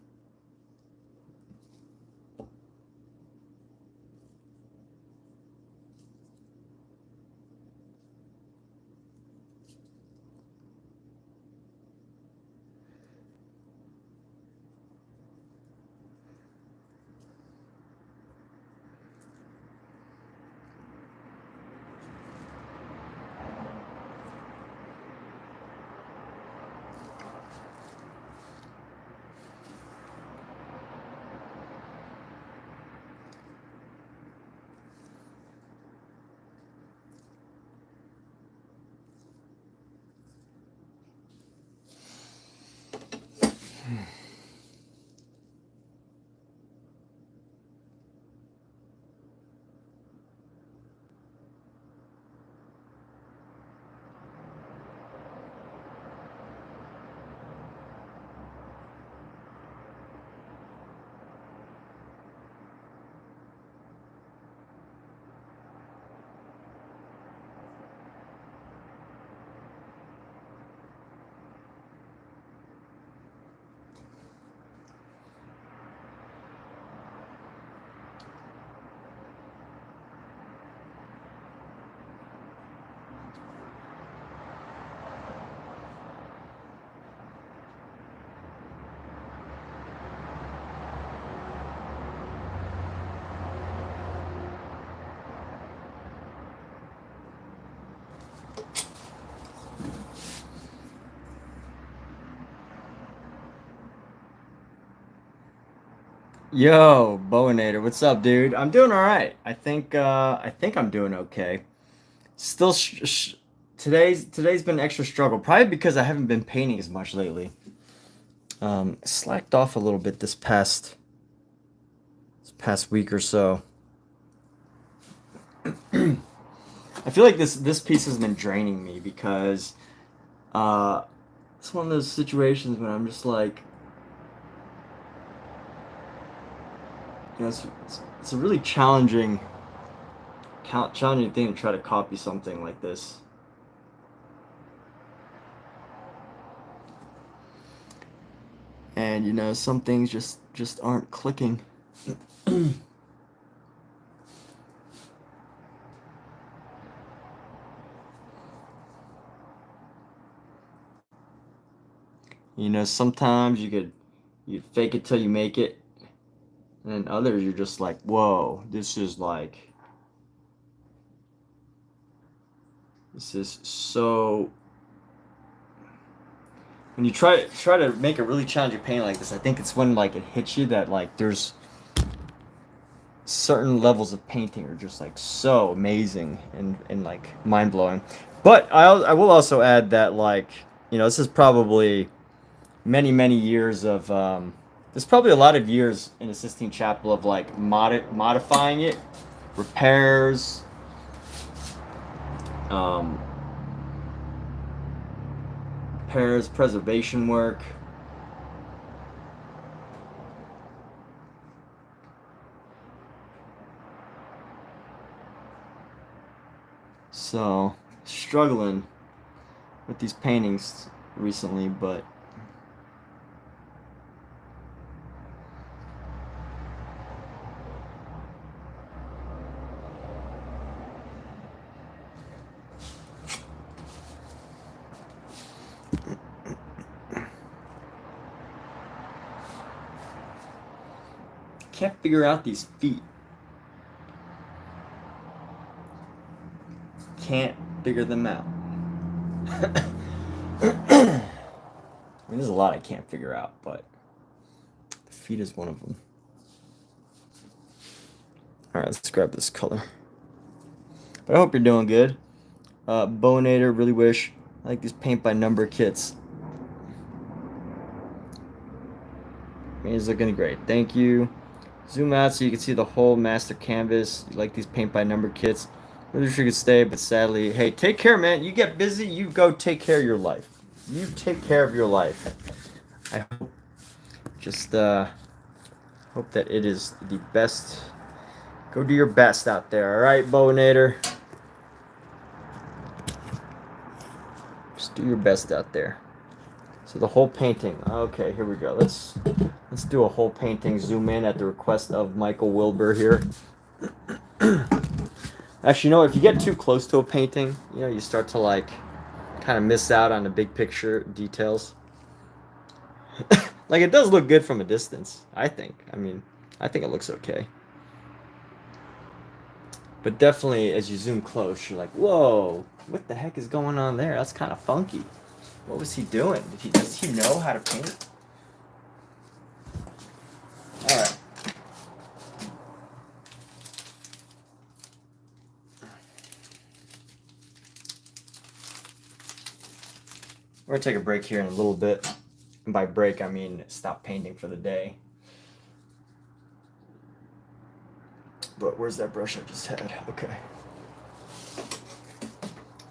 Yo, Bowinator, what's up, dude? I'm doing all right. I think I'm doing okay. Still, today's been an extra struggle, probably because I haven't been painting as much lately. Slacked off a little bit this past week or so. I feel like this piece has been draining me because it's one of those situations when I'm just like, you know, it's a really challenging challenging thing to try to copy something like this. And you know, some things just aren't clicking. You know, sometimes you fake it till you make it, and then others you're just like, whoa, this is so. When you try to make a really challenging painting like this, I think it's when like it hits you that like there's certain levels of painting are just like so amazing and like mind blowing. But I will also add that, like, you know, this is probably many years of there's probably a lot of years in a Sistine Chapel of like modifying it, repairs, preservation work. So, struggling with these paintings recently, but can't figure out these feet. Can't figure them out. I mean, there's a lot I can't figure out, but the feet is one of them. Alright, let's grab this color. But I hope you're doing good. Bonator, really wish. I like these paint by number kits. I mean, it's looking great. Thank you. Zoom out so you can see the whole master canvas. You like these paint by number kits. Really wish you could stay, but sadly, hey, take care, man. You get busy, you go take care of your life. You take care of your life. I hope hope that it is the best. Go do your best out there, alright, Bonator? Just do your best out there. So the whole painting. Okay, here we go. Let's do a whole painting. Zoom in at the request of Michael Wilbur here. Actually, you know, if you get too close to a painting, you know, you start to like kind of miss out on the big picture details. Like, it does look good from a distance, I think. I mean, I think it looks okay. But definitely, as you zoom close, you're like, whoa, what the heck is going on there? That's kind of funky. What was he doing? Does he know how to paint? Alright. We're going to take a break here in a little bit. And by break, I mean stop painting for the day. But where's that brush I just had? Okay.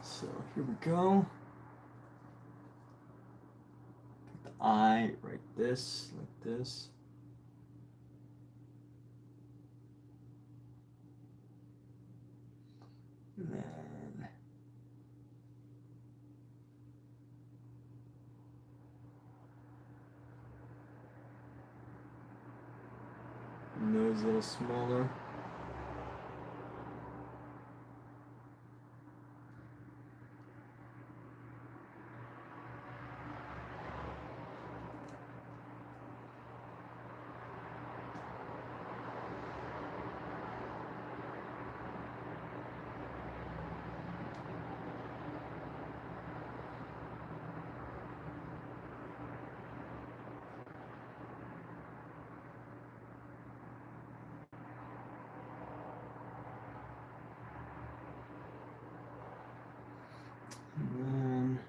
So here we go. Put the eye right this, like this. And then nose a little smaller. And then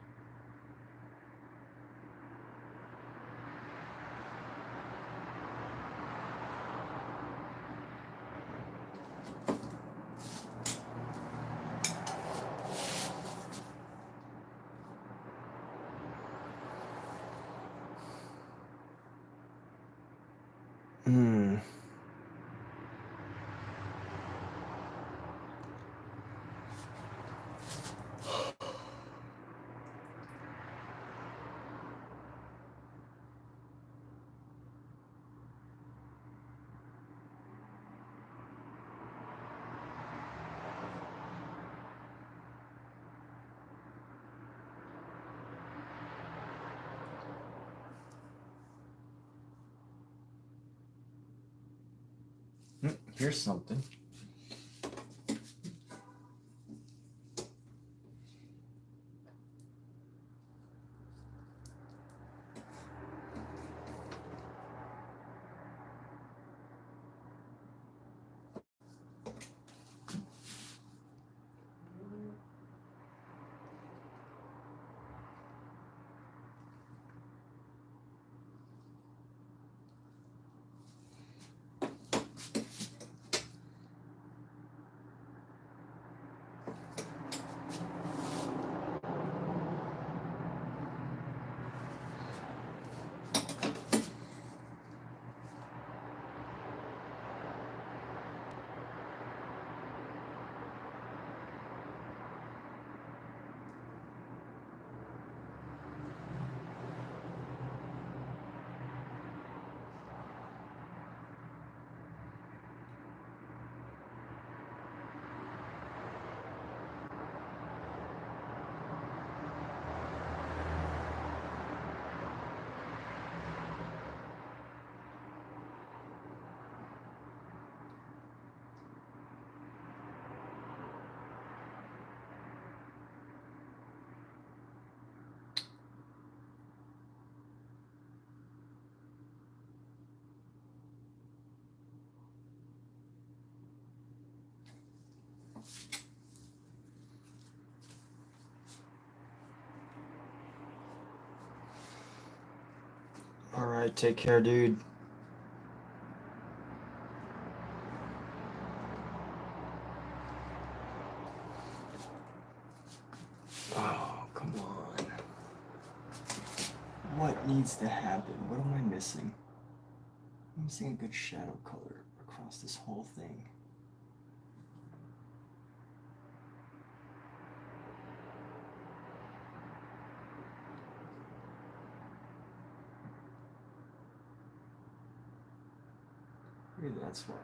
Here's something. All right, take care, dude. Oh, come on. What needs to happen? What am I missing? I'm missing a good shadow color across this whole thing. Maybe that's what.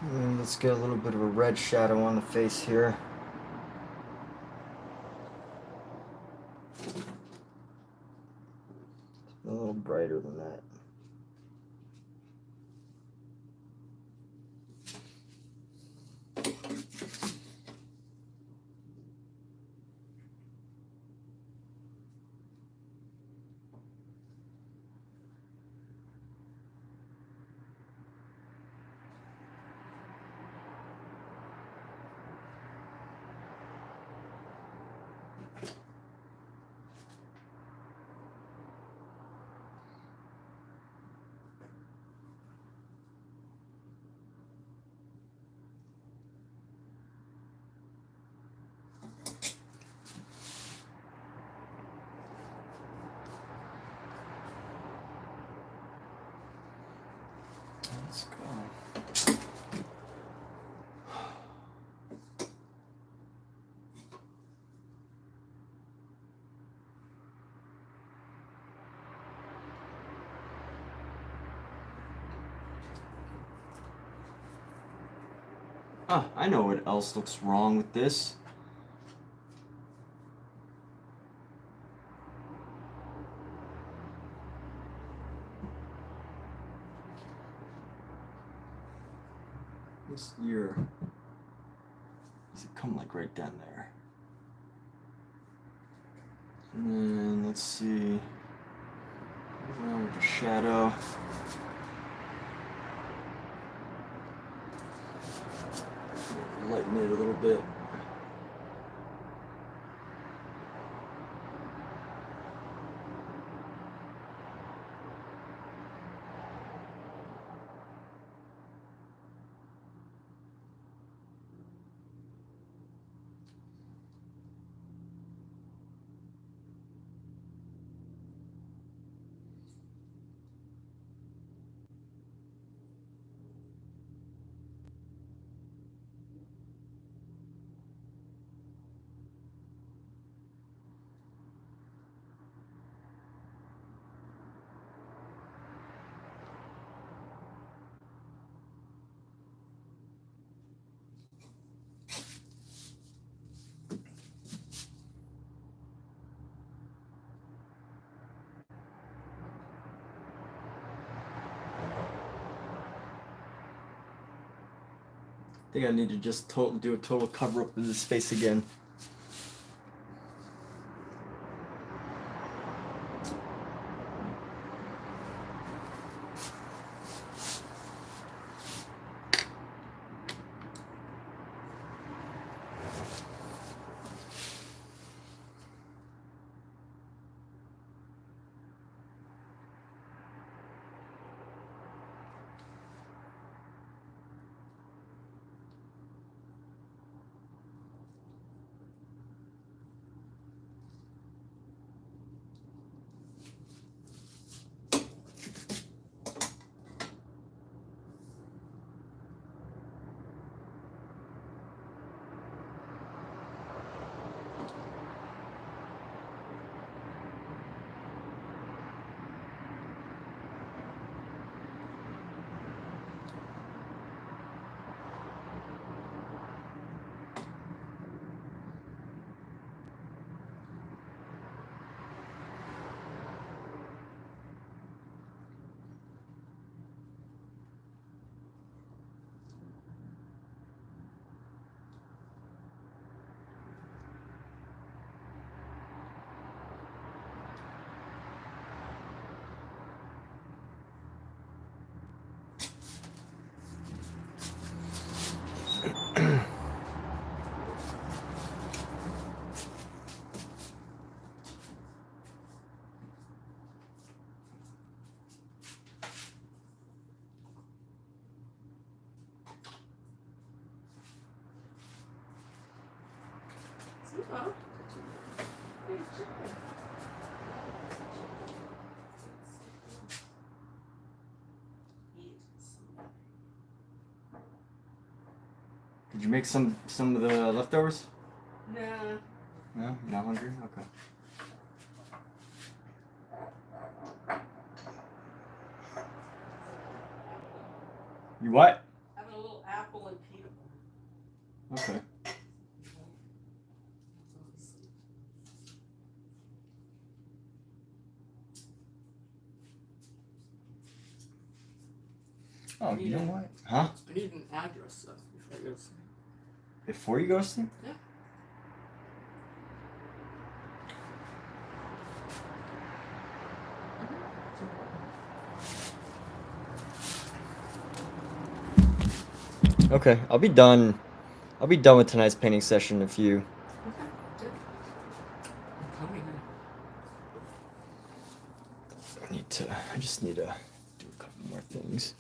And let's get a little bit of a red shadow on the face here. A little brighter than that. Let's go. Ah, I know what else looks wrong with this. This ear, does it come like right down there? And then let's see, around with the shadow. Lighten it a little bit. think I need to just do a total cover up of this face again. Super. Great job. Did you make some of the leftovers? Nah. No, not hungry. Okay. You what? Having a little apple and peanut butter. Okay. Oh, you know what? Huh? I need an address before I go to sleep. Before you go to sleep? Yeah. Okay, I'll be done. I'll be done with tonight's painting session if you. Okay, good. I'm coming in. I just need to do a couple more things.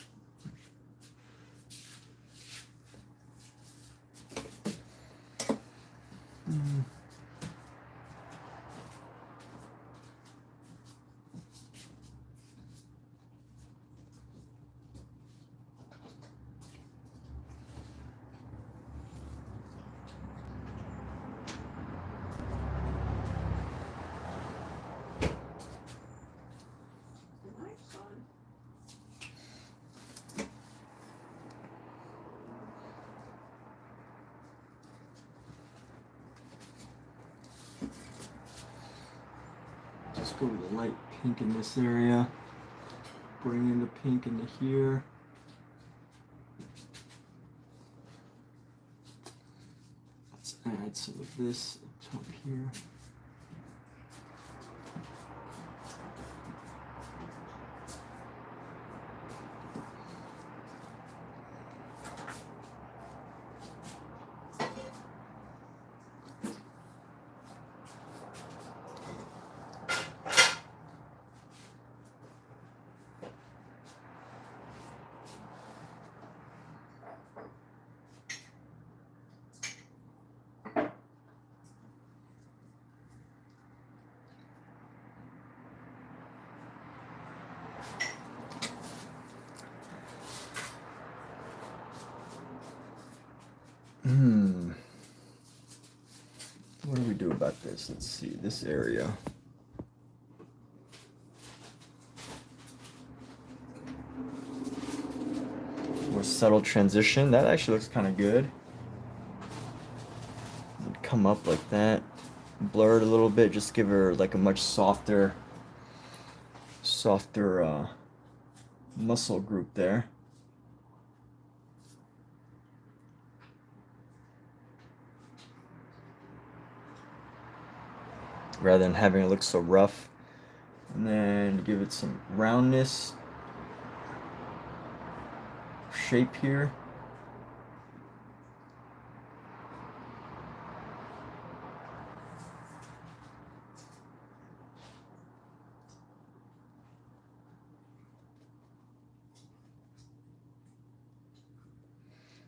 Good night, son. Just go with the light pink in this area. Bring in the pink into here. Let's add some of this up top here. What do we do about this? Let's see, this area. More subtle transition. That actually looks kind of good. It'd come up like that. Blur it a little bit, just give her like a much softer muscle group there. rather than having it look so rough. And then give it some roundness, shape here.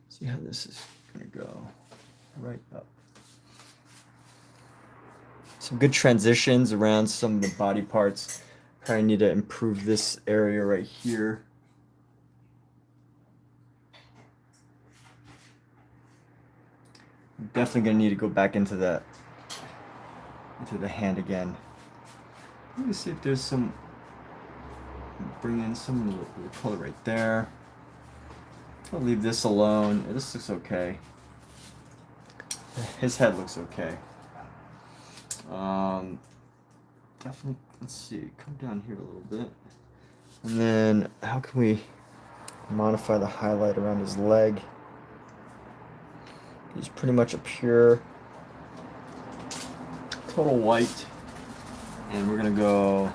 See how this is gonna go right up. Some good transitions around some of the body parts. Probably need to improve this area right here. Definitely gonna need to go back into the hand again. Let me see if there's some. Bring in some of the color right there. I'll leave this alone. This looks okay. His head looks okay. Definitely. Let's see. Come down here a little bit, and then how can we modify the highlight around his leg? He's pretty much a pure, total white, and we're gonna go.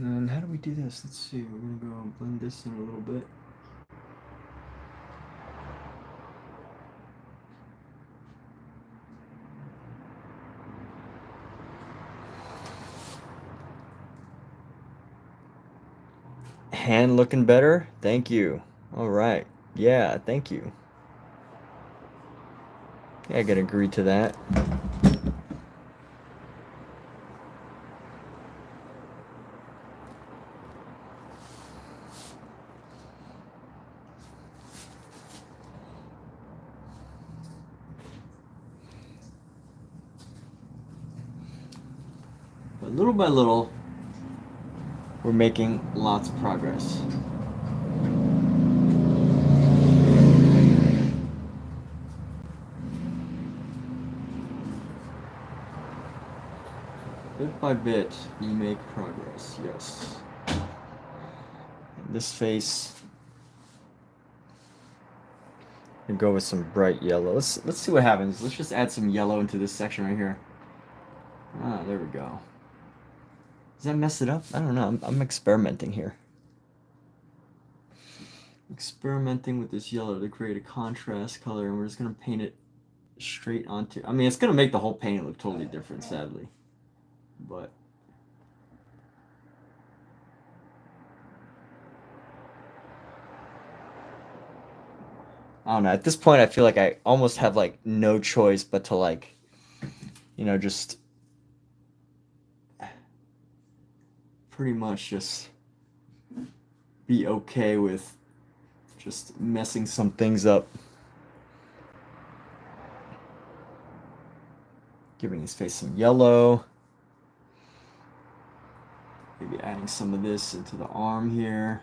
And how do we do this? Let's see. We're gonna go blend this in a little bit. Hand looking better. Thank you. All right. Yeah. Thank you. Yeah, I gotta agree to that. But little by little, we're making lots of progress. Bit by bit, we make progress, yes. And this face, and go with some bright yellow. Let's see what happens. Let's just add some yellow into this section right here. Ah, there we go. Does that mess it up? I don't know. I'm experimenting here. Experimenting with this yellow to create a contrast color, and we're just gonna paint it straight onto. I mean, it's gonna make the whole painting look totally different, sadly. But I don't know. At this point, I feel like I almost have like no choice but to like, you know, just pretty much just be okay with just messing some things up. Giving his face some yellow. Maybe adding some of this into the arm here.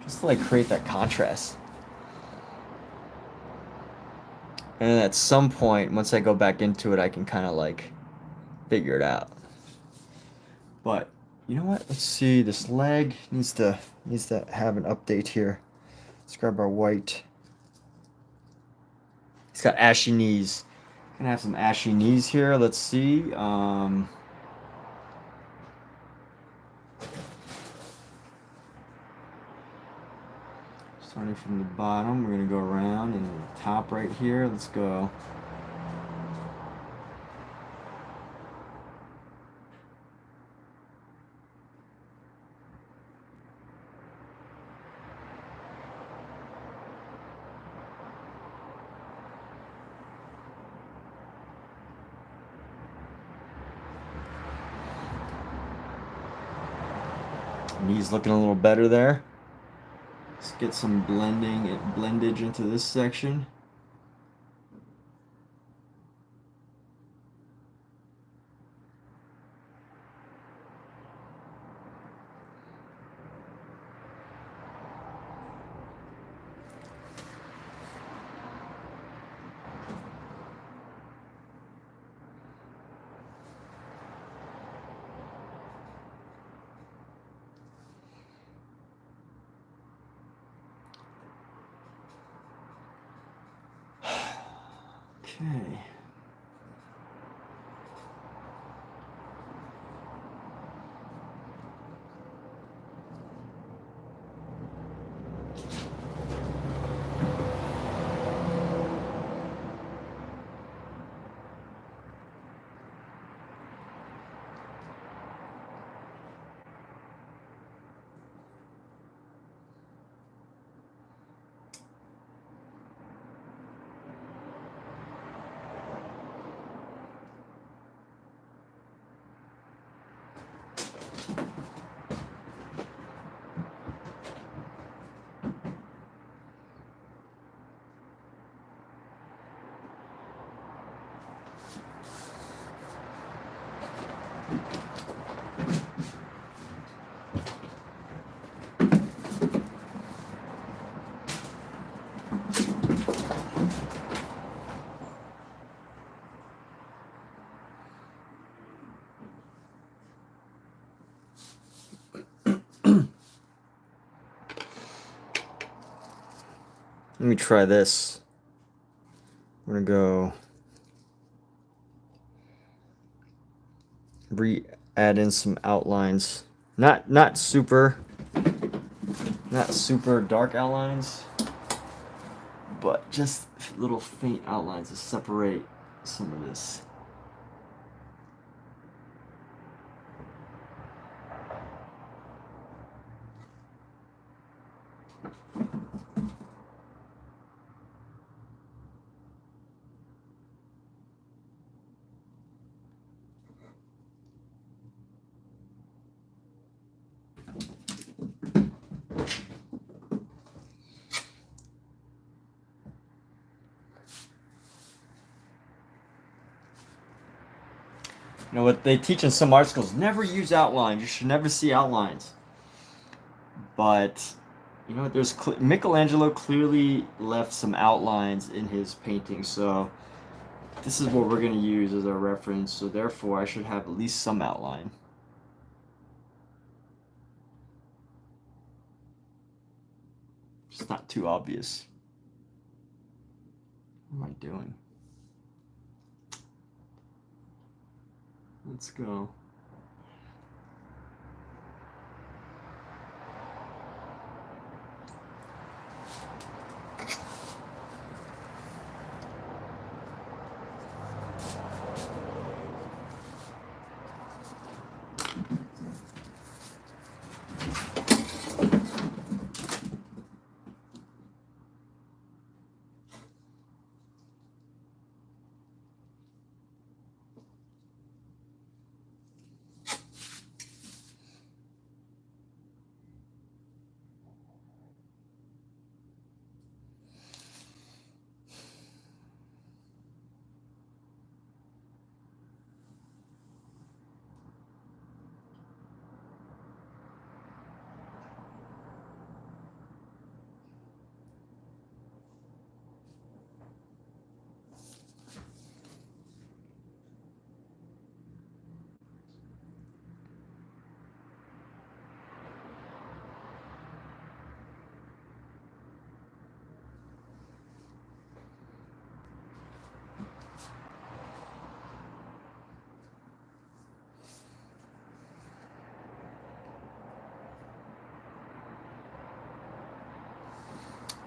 Just to like create that contrast. And then at some point, once I go back into it, I can kind of like figure it out. But you know what? Let's see. This leg needs to have an update here. Let's grab our white. He's got ashy knees. Gonna have some ashy knees here. Let's see. Starting from the bottom, we're gonna go around and the top right here. Let's go. Knee's looking a little better there. Let's get some blendage into this section. Okay. Let me try this. I'm gonna go add in some outlines. Not super dark outlines, but just little faint outlines to separate some of this. You know what they teach in some art schools, never use outlines. You should never see outlines. But you know, Michelangelo clearly left some outlines in his painting, so this is what we're going to use as our reference. So therefore, I should have at least some outline. It's not too obvious. What am I doing? Let's go.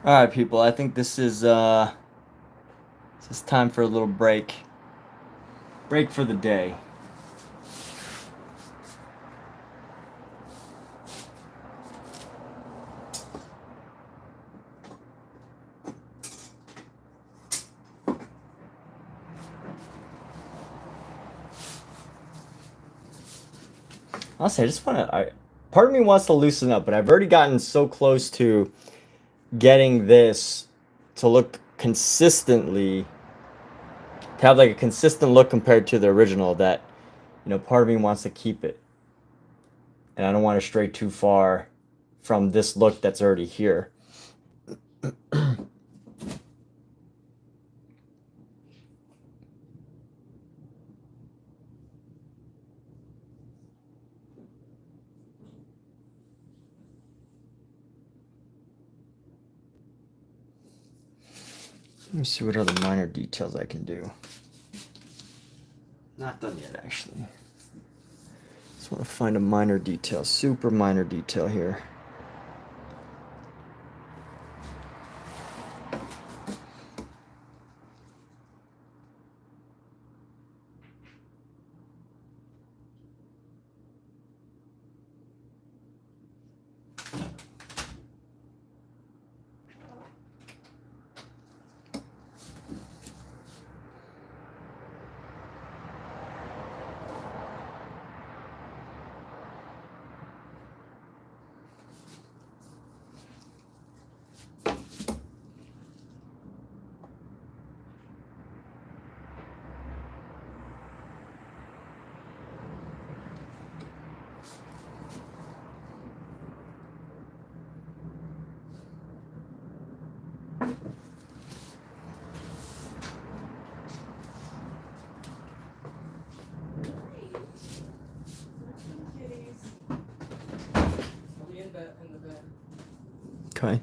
All right, people. I think this is time for a little break. Break for the day. Honestly, I just want to. part of me wants to loosen up, but I've already gotten so close to getting this to look consistently, to have like a consistent look compared to the original, that, you know, part of me wants to keep it. And I don't want to stray too far from this look that's already here. Let me see what other minor details I can do. Not done yet, actually. Just want to find a minor detail, super minor detail here. Okay.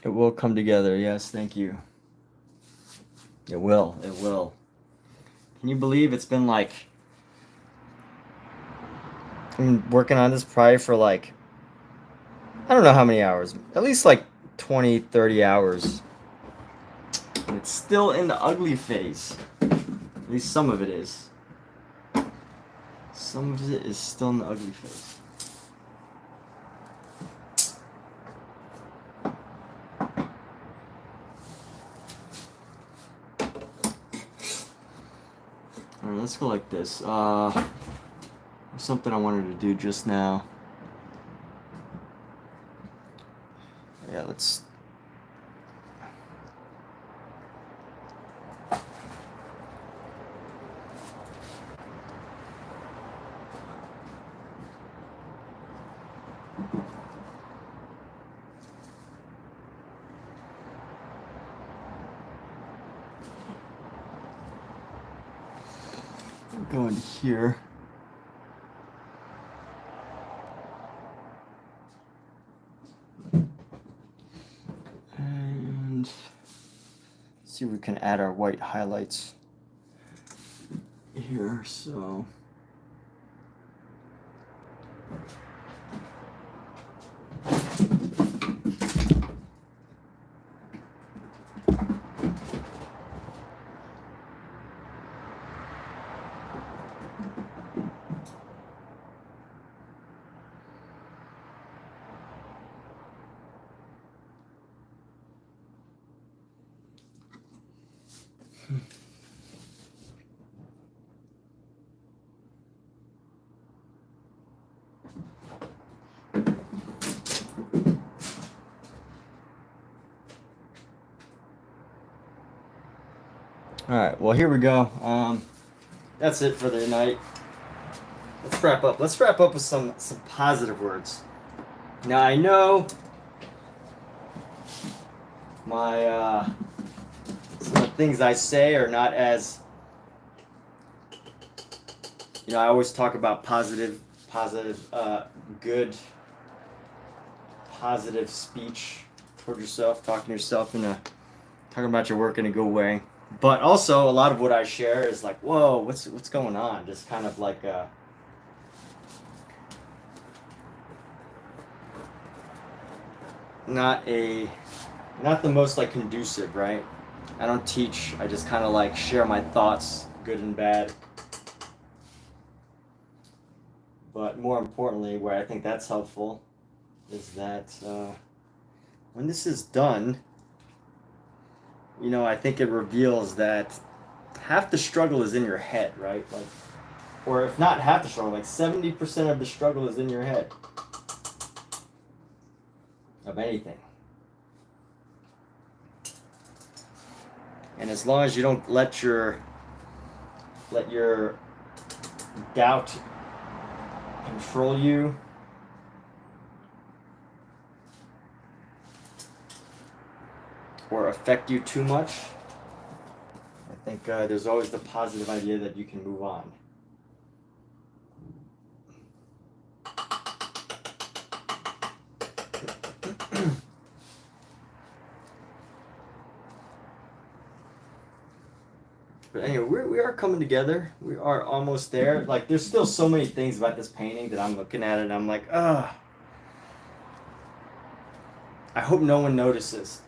It will come together. Yes, thank you. It will. It will. Can you believe it's been like... I've been working on this probably for like... I don't know how many hours. At least like 20, 30 hours. And it's still in the ugly phase. At least some of it is. Some of it is still in the ugly phase. Alright, let's go like this. Something I wanted to do just now. Yeah, let's... Go into here. And see if we can add our white highlights here. So all right, well, here we go. that's it for the night. Let's wrap up. Let's wrap up with some positive words. Now I know my some of the things I say are not as, you know, I always talk about positive, good, positive speech toward yourself, talking to yourself in a, talking about your work in a good way. But also a lot of what I share is like, whoa, what's going on? Just kind of like not the most like conducive, right? I don't teach, I just kind of like share my thoughts, good and bad. But more importantly, where I think that's helpful is that when this is done, you know, I think it reveals that half the struggle is in your head, right? Like, or if not half the struggle, like 70% of the struggle is in your head of anything. And as long as you don't let your doubt control you, or affect you too much, I think there's always the positive idea that you can move on. But anyway, we are coming together. We are almost there. Like, there's still so many things about this painting that I'm looking at it and I'm like, ugh. I hope no one notices.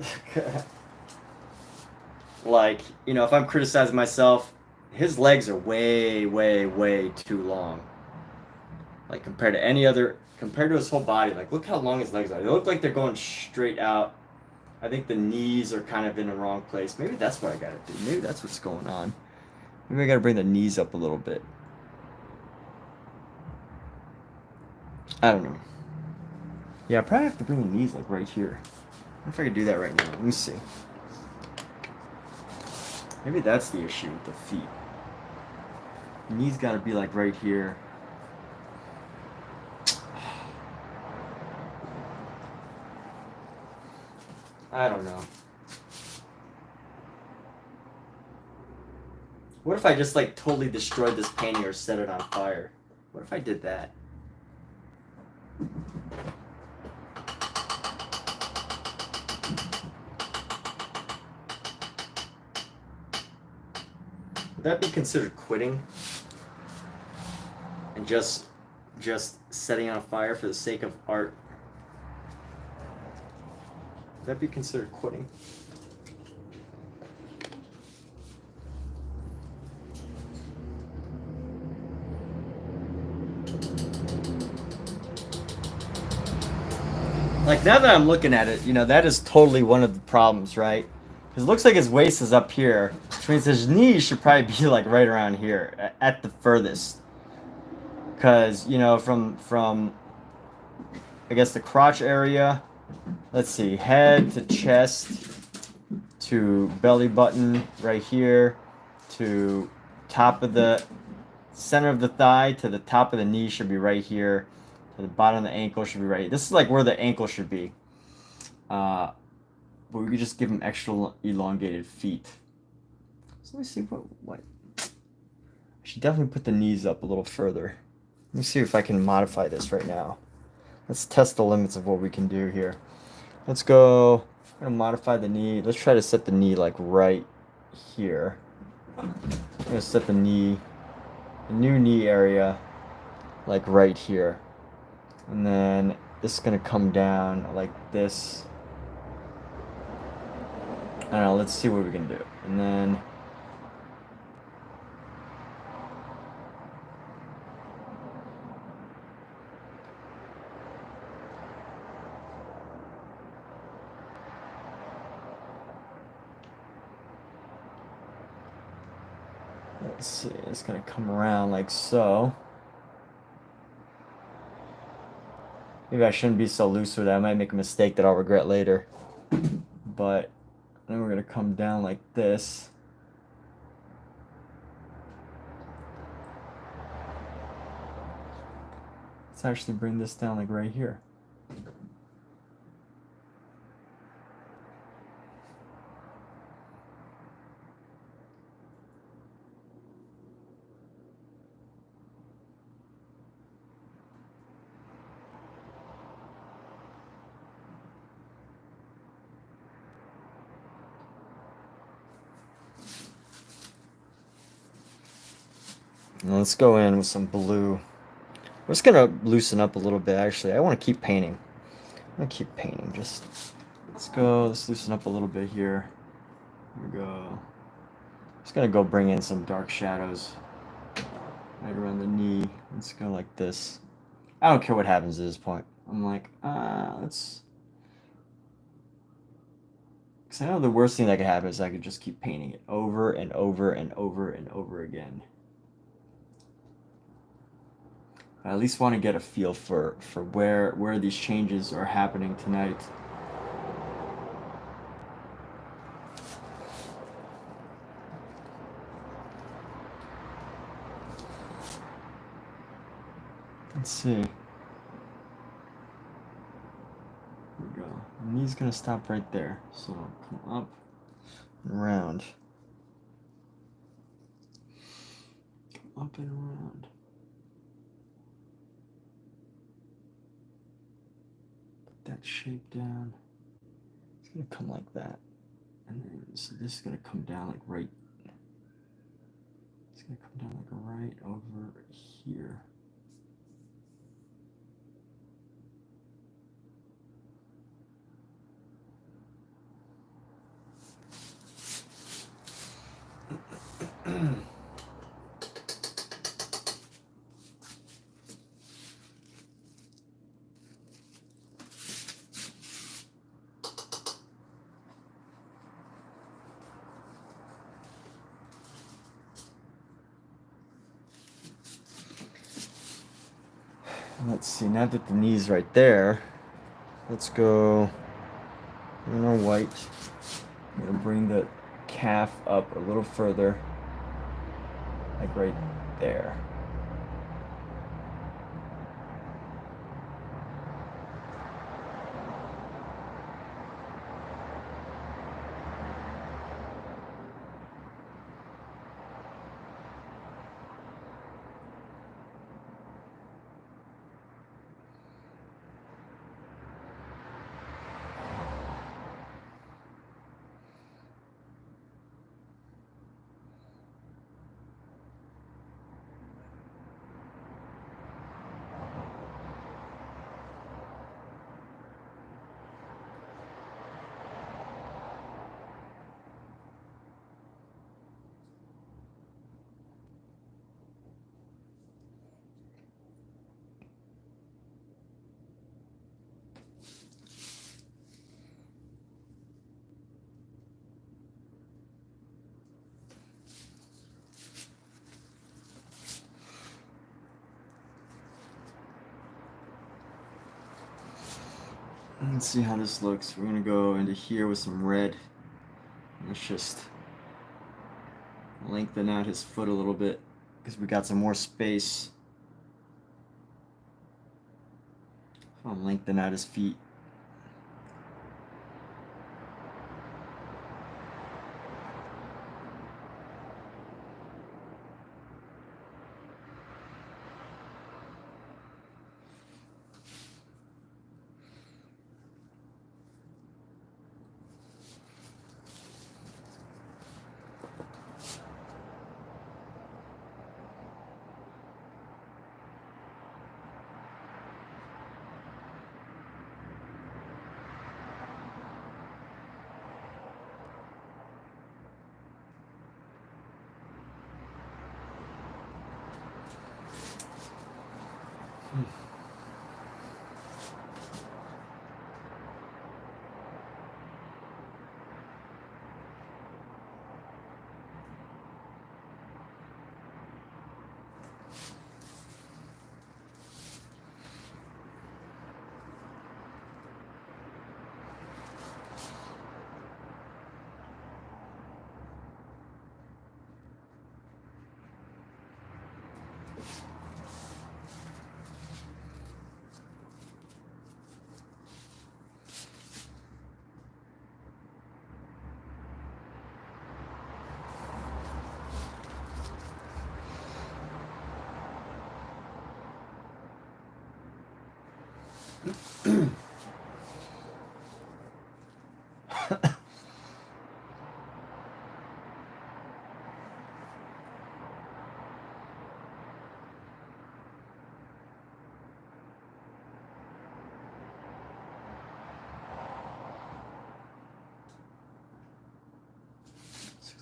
Like, you know, if I'm criticizing myself, his legs are way, way, way too long. Like, compared to his whole body. Like, look how long his legs are. They look like they're going straight out. I think the knees are kind of in the wrong place. Maybe that's what I gotta do. Maybe that's what's going on. Maybe I gotta bring the knees up a little bit. I don't know. Yeah, I probably have to bring the knees like right here. I wonder if I could do that right now. Let me see. Maybe that's the issue with the feet. The knees gotta be like right here. I don't know. What if I just like totally destroyed this painting or set it on fire? What if I did that? Would that be considered quitting? And just setting on fire for the sake of art? Would that be considered quitting? Like, now that I'm looking at it, you know, that is totally one of the problems, right? Because it looks like his waist is up here, which means his knees should probably be like right around here at the furthest. Because, you know, from I guess the crotch area, let's see, head to chest to belly button right here to top of the center of the thigh to the top of the knee should be right here. To the bottom of the ankle should be right here. This is like where the ankle should be. But we could just give him extra elongated feet. So let me see what. I should definitely put the knees up a little further. Let me see if I can modify this right now. Let's test the limits of what we can do here. Let's go. I'm gonna modify the knee. Let's try to set the knee like right here. I'm gonna set the new knee area like right here. And then this is gonna come down like this. I don't know, let's see what we can do. And then let's see, it's gonna come around like so. Maybe I shouldn't be so loose with it. I might make a mistake that I'll regret later. But then we're gonna come down like this. Let's actually bring this down like right here. And let's go in with some blue. We're just gonna loosen up a little bit. Actually, I want to keep painting. I'm gonna keep painting. Just let's go. Let's loosen up a little bit here. Here we go. Just gonna go bring in some dark shadows right around the knee. Let's go like this. I don't care what happens at this point. I'm like, let's. Because I know the worst thing that could happen is I could just keep painting it over and over and over and over again. I at least want to get a feel for where these changes are happening tonight. Let's see. Here we go. The knee's gonna stop right there. So come up and around. Come up and around. That shape down. It's gonna come like that, and then so this is gonna come down like right. It's gonna come down like right over here. Let's see, now that the knee's right there, let's go in our white. I'm gonna bring the calf up a little further, like right there. Let's see how this looks. We're gonna go into here with some red. Let's just lengthen out his foot a little bit because we got some more space. I'll lengthen out his feet.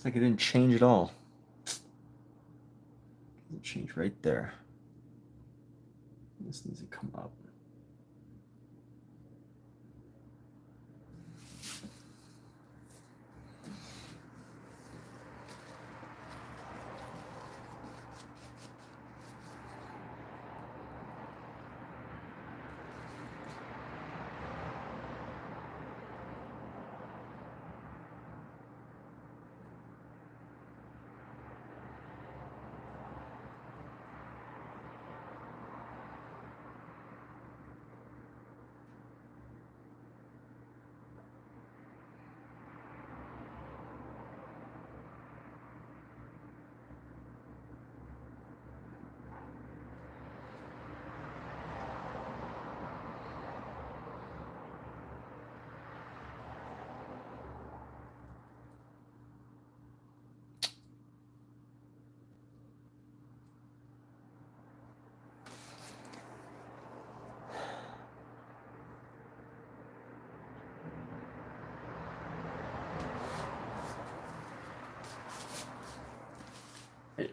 Looks like it didn't change at all. It changed right there. This needs to come up.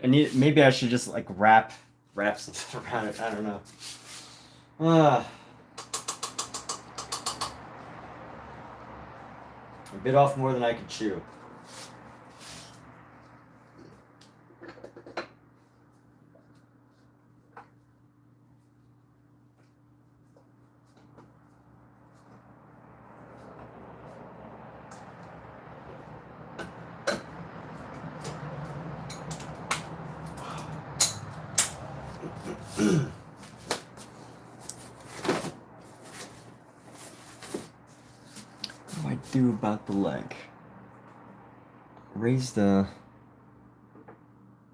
I need, maybe I should just like wrap something around it. I don't know. I bit off more than I could chew. What do I do about the leg? Raise the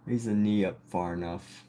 knee up far enough.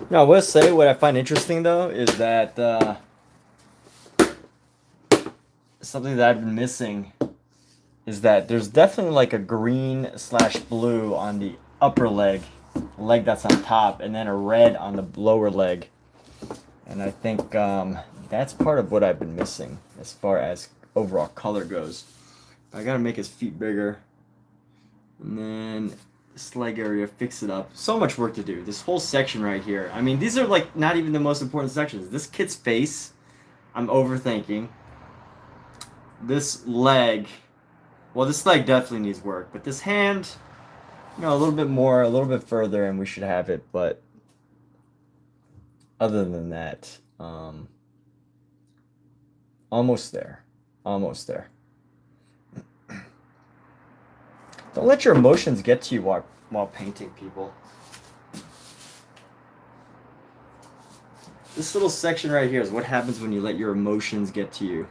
Now, I will say what I find interesting though is that something that I've been missing is that there's definitely like a green / blue on the upper leg that's on top, and then a red on the lower leg. And I think that's part of what I've been missing as far as overall color goes. I gotta make his feet bigger, and then this leg area, fix it up. So much work to do. This whole section right here. I mean, these are like not even the most important sections. This kid's face, I'm overthinking. This leg, well, this leg definitely needs work, but this hand, you know, a little bit more, a little bit further, and we should have it. But other than that, almost there. Almost there. Don't let your emotions get to you while painting, people. This little section right here is what happens when you let your emotions get to you.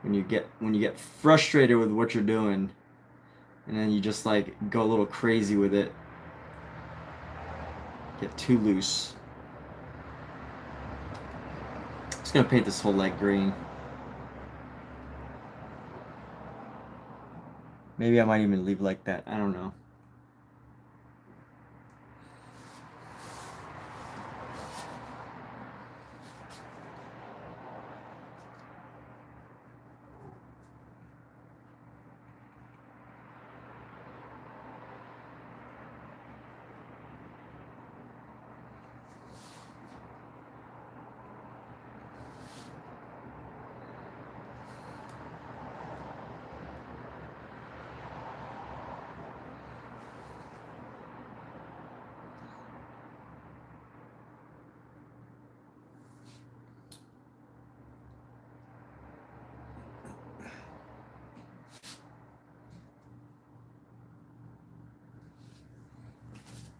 When you get frustrated with what you're doing, and then you just like go a little crazy with it. Get too loose. I'm just gonna paint this whole leg green. Maybe I might even leave like that. I don't know.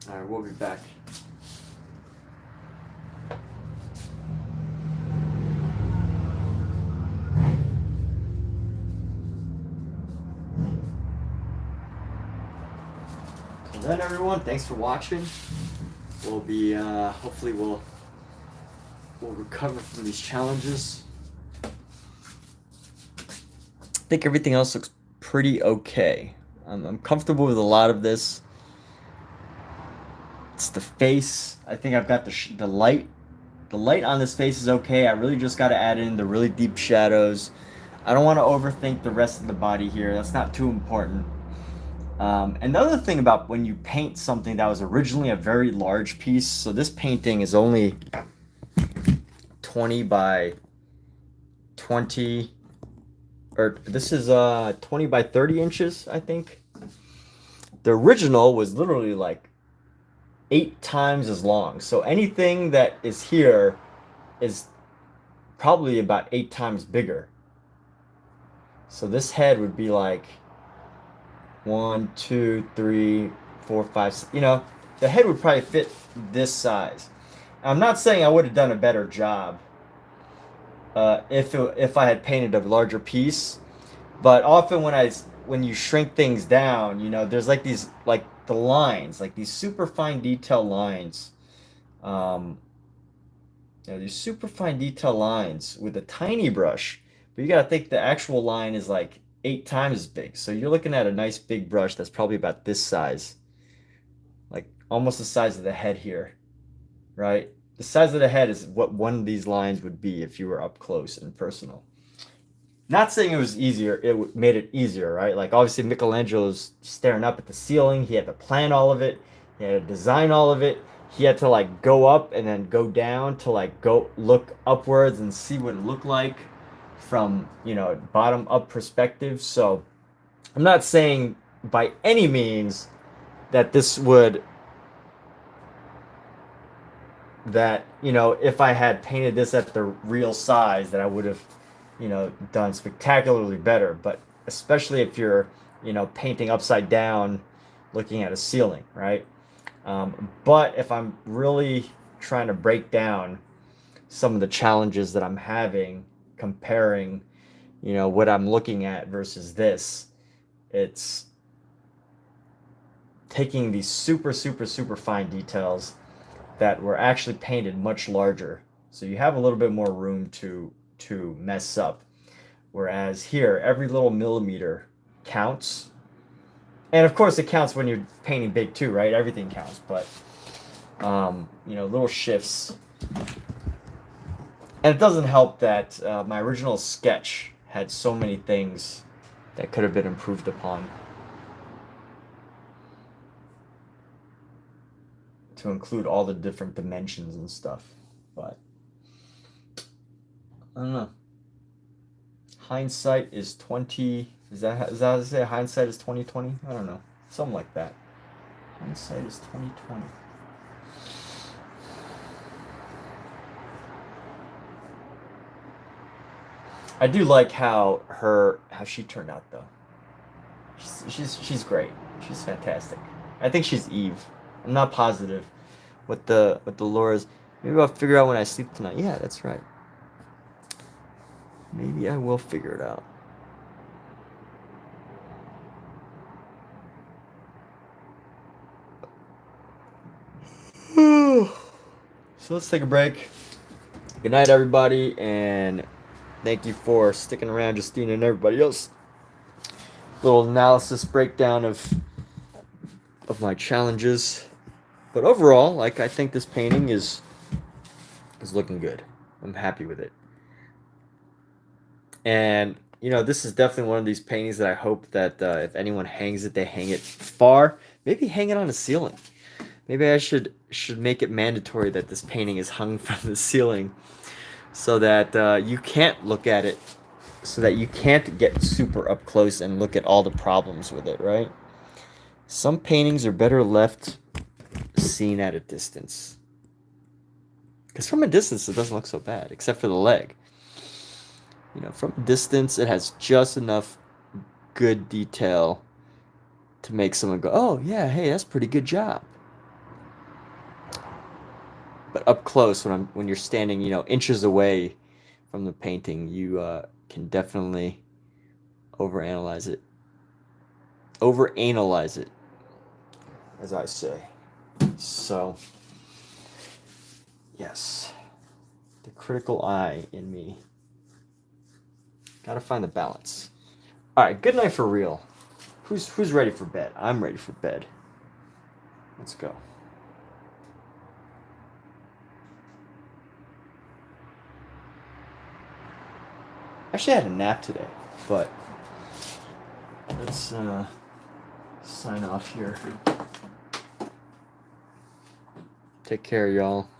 All right, we'll be back. then everyone, thanks for watching. We'll be hopefully we'll recover from these challenges. I think everything else looks pretty okay. I'm comfortable with a lot of this. It's the face. I think I've got the light. The light on this face is okay. I really just got to add in the really deep shadows. I don't want to overthink the rest of the body here. That's not too important. Another thing about when you paint something that was originally a very large piece, so this painting is only 20 by 20, or this is 20 by 30 inches, I think. The original was literally like 8 times as long. So anything that is here is probably about 8 times bigger. So this head would be like 1, 2, 3, 4, 5, you know, the head would probably fit this size. I'm not saying I would have done a better job if I had painted a larger piece, but often when you shrink things down, you know, there's like these, like the lines, like these super fine detail lines, you know, these super fine detail lines with a tiny brush, but you got to think the actual line is like 8 times as big. So you're looking at a nice big brush that's probably about this size, like almost the size of the head here, right? The size of the head is what one of these lines would be if you were up close and personal. Not saying it was easier, it made it easier, right? Like obviously Michelangelo's staring up at the ceiling. He had to plan all of it. He had to design all of it. He had to like go up and then go down to like go look upwards and see what it looked like from, you know, bottom up perspective. So I'm not saying by any means that this would, that, you know, if I had painted this at the real size that I would have, you know, done spectacularly better. But especially if you're, you know, painting upside down looking at a ceiling, right? But if I'm really trying to break down some of the challenges that I'm having comparing, you know, what I'm looking at versus this, it's taking these super fine details that were actually painted much larger, so you have a little bit more room to mess up, whereas here every little millimeter counts. And of course it counts when you're painting big too, right? Everything counts, but you know, little shifts. And it doesn't help that my original sketch had so many things that could have been improved upon to include all the different dimensions and stuff. But I don't know. Hindsight is 20. Is that how to say hindsight is 2020? I don't know. Something like that. Hindsight is 2020. I do like how she turned out though. She's great. She's fantastic. I think she's Eve. I'm not positive what the lore is. Maybe I'll figure out when I sleep tonight. Yeah, that's right. Maybe I will figure it out. So let's take a break. Good night, everybody, and thank you for sticking around, Justine and everybody else. Little analysis breakdown of my challenges. But overall, like, I think this painting is looking good. I'm happy with it. And, you know, this is definitely one of these paintings that I hope that if anyone hangs it, they hang it far. Maybe hang it on the ceiling. Maybe I should make it mandatory that this painting is hung from the ceiling so that you can't look at it, so that you can't get super up close and look at all the problems with it, right? Some paintings are better left seen at a distance. Because from a distance, it doesn't look so bad, except for the leg. You know, from a distance, it has just enough good detail to make someone go, oh, yeah, hey, that's a pretty good job. But up close, when you're standing, you know, inches away from the painting, you can definitely overanalyze it. as I say. So, yes, the critical eye in me. Gotta find the balance. All right, good night for real. Who's ready for bed? I'm ready for bed. Let's go. Actually, I had a nap today, but let's sign off here. Take care, y'all.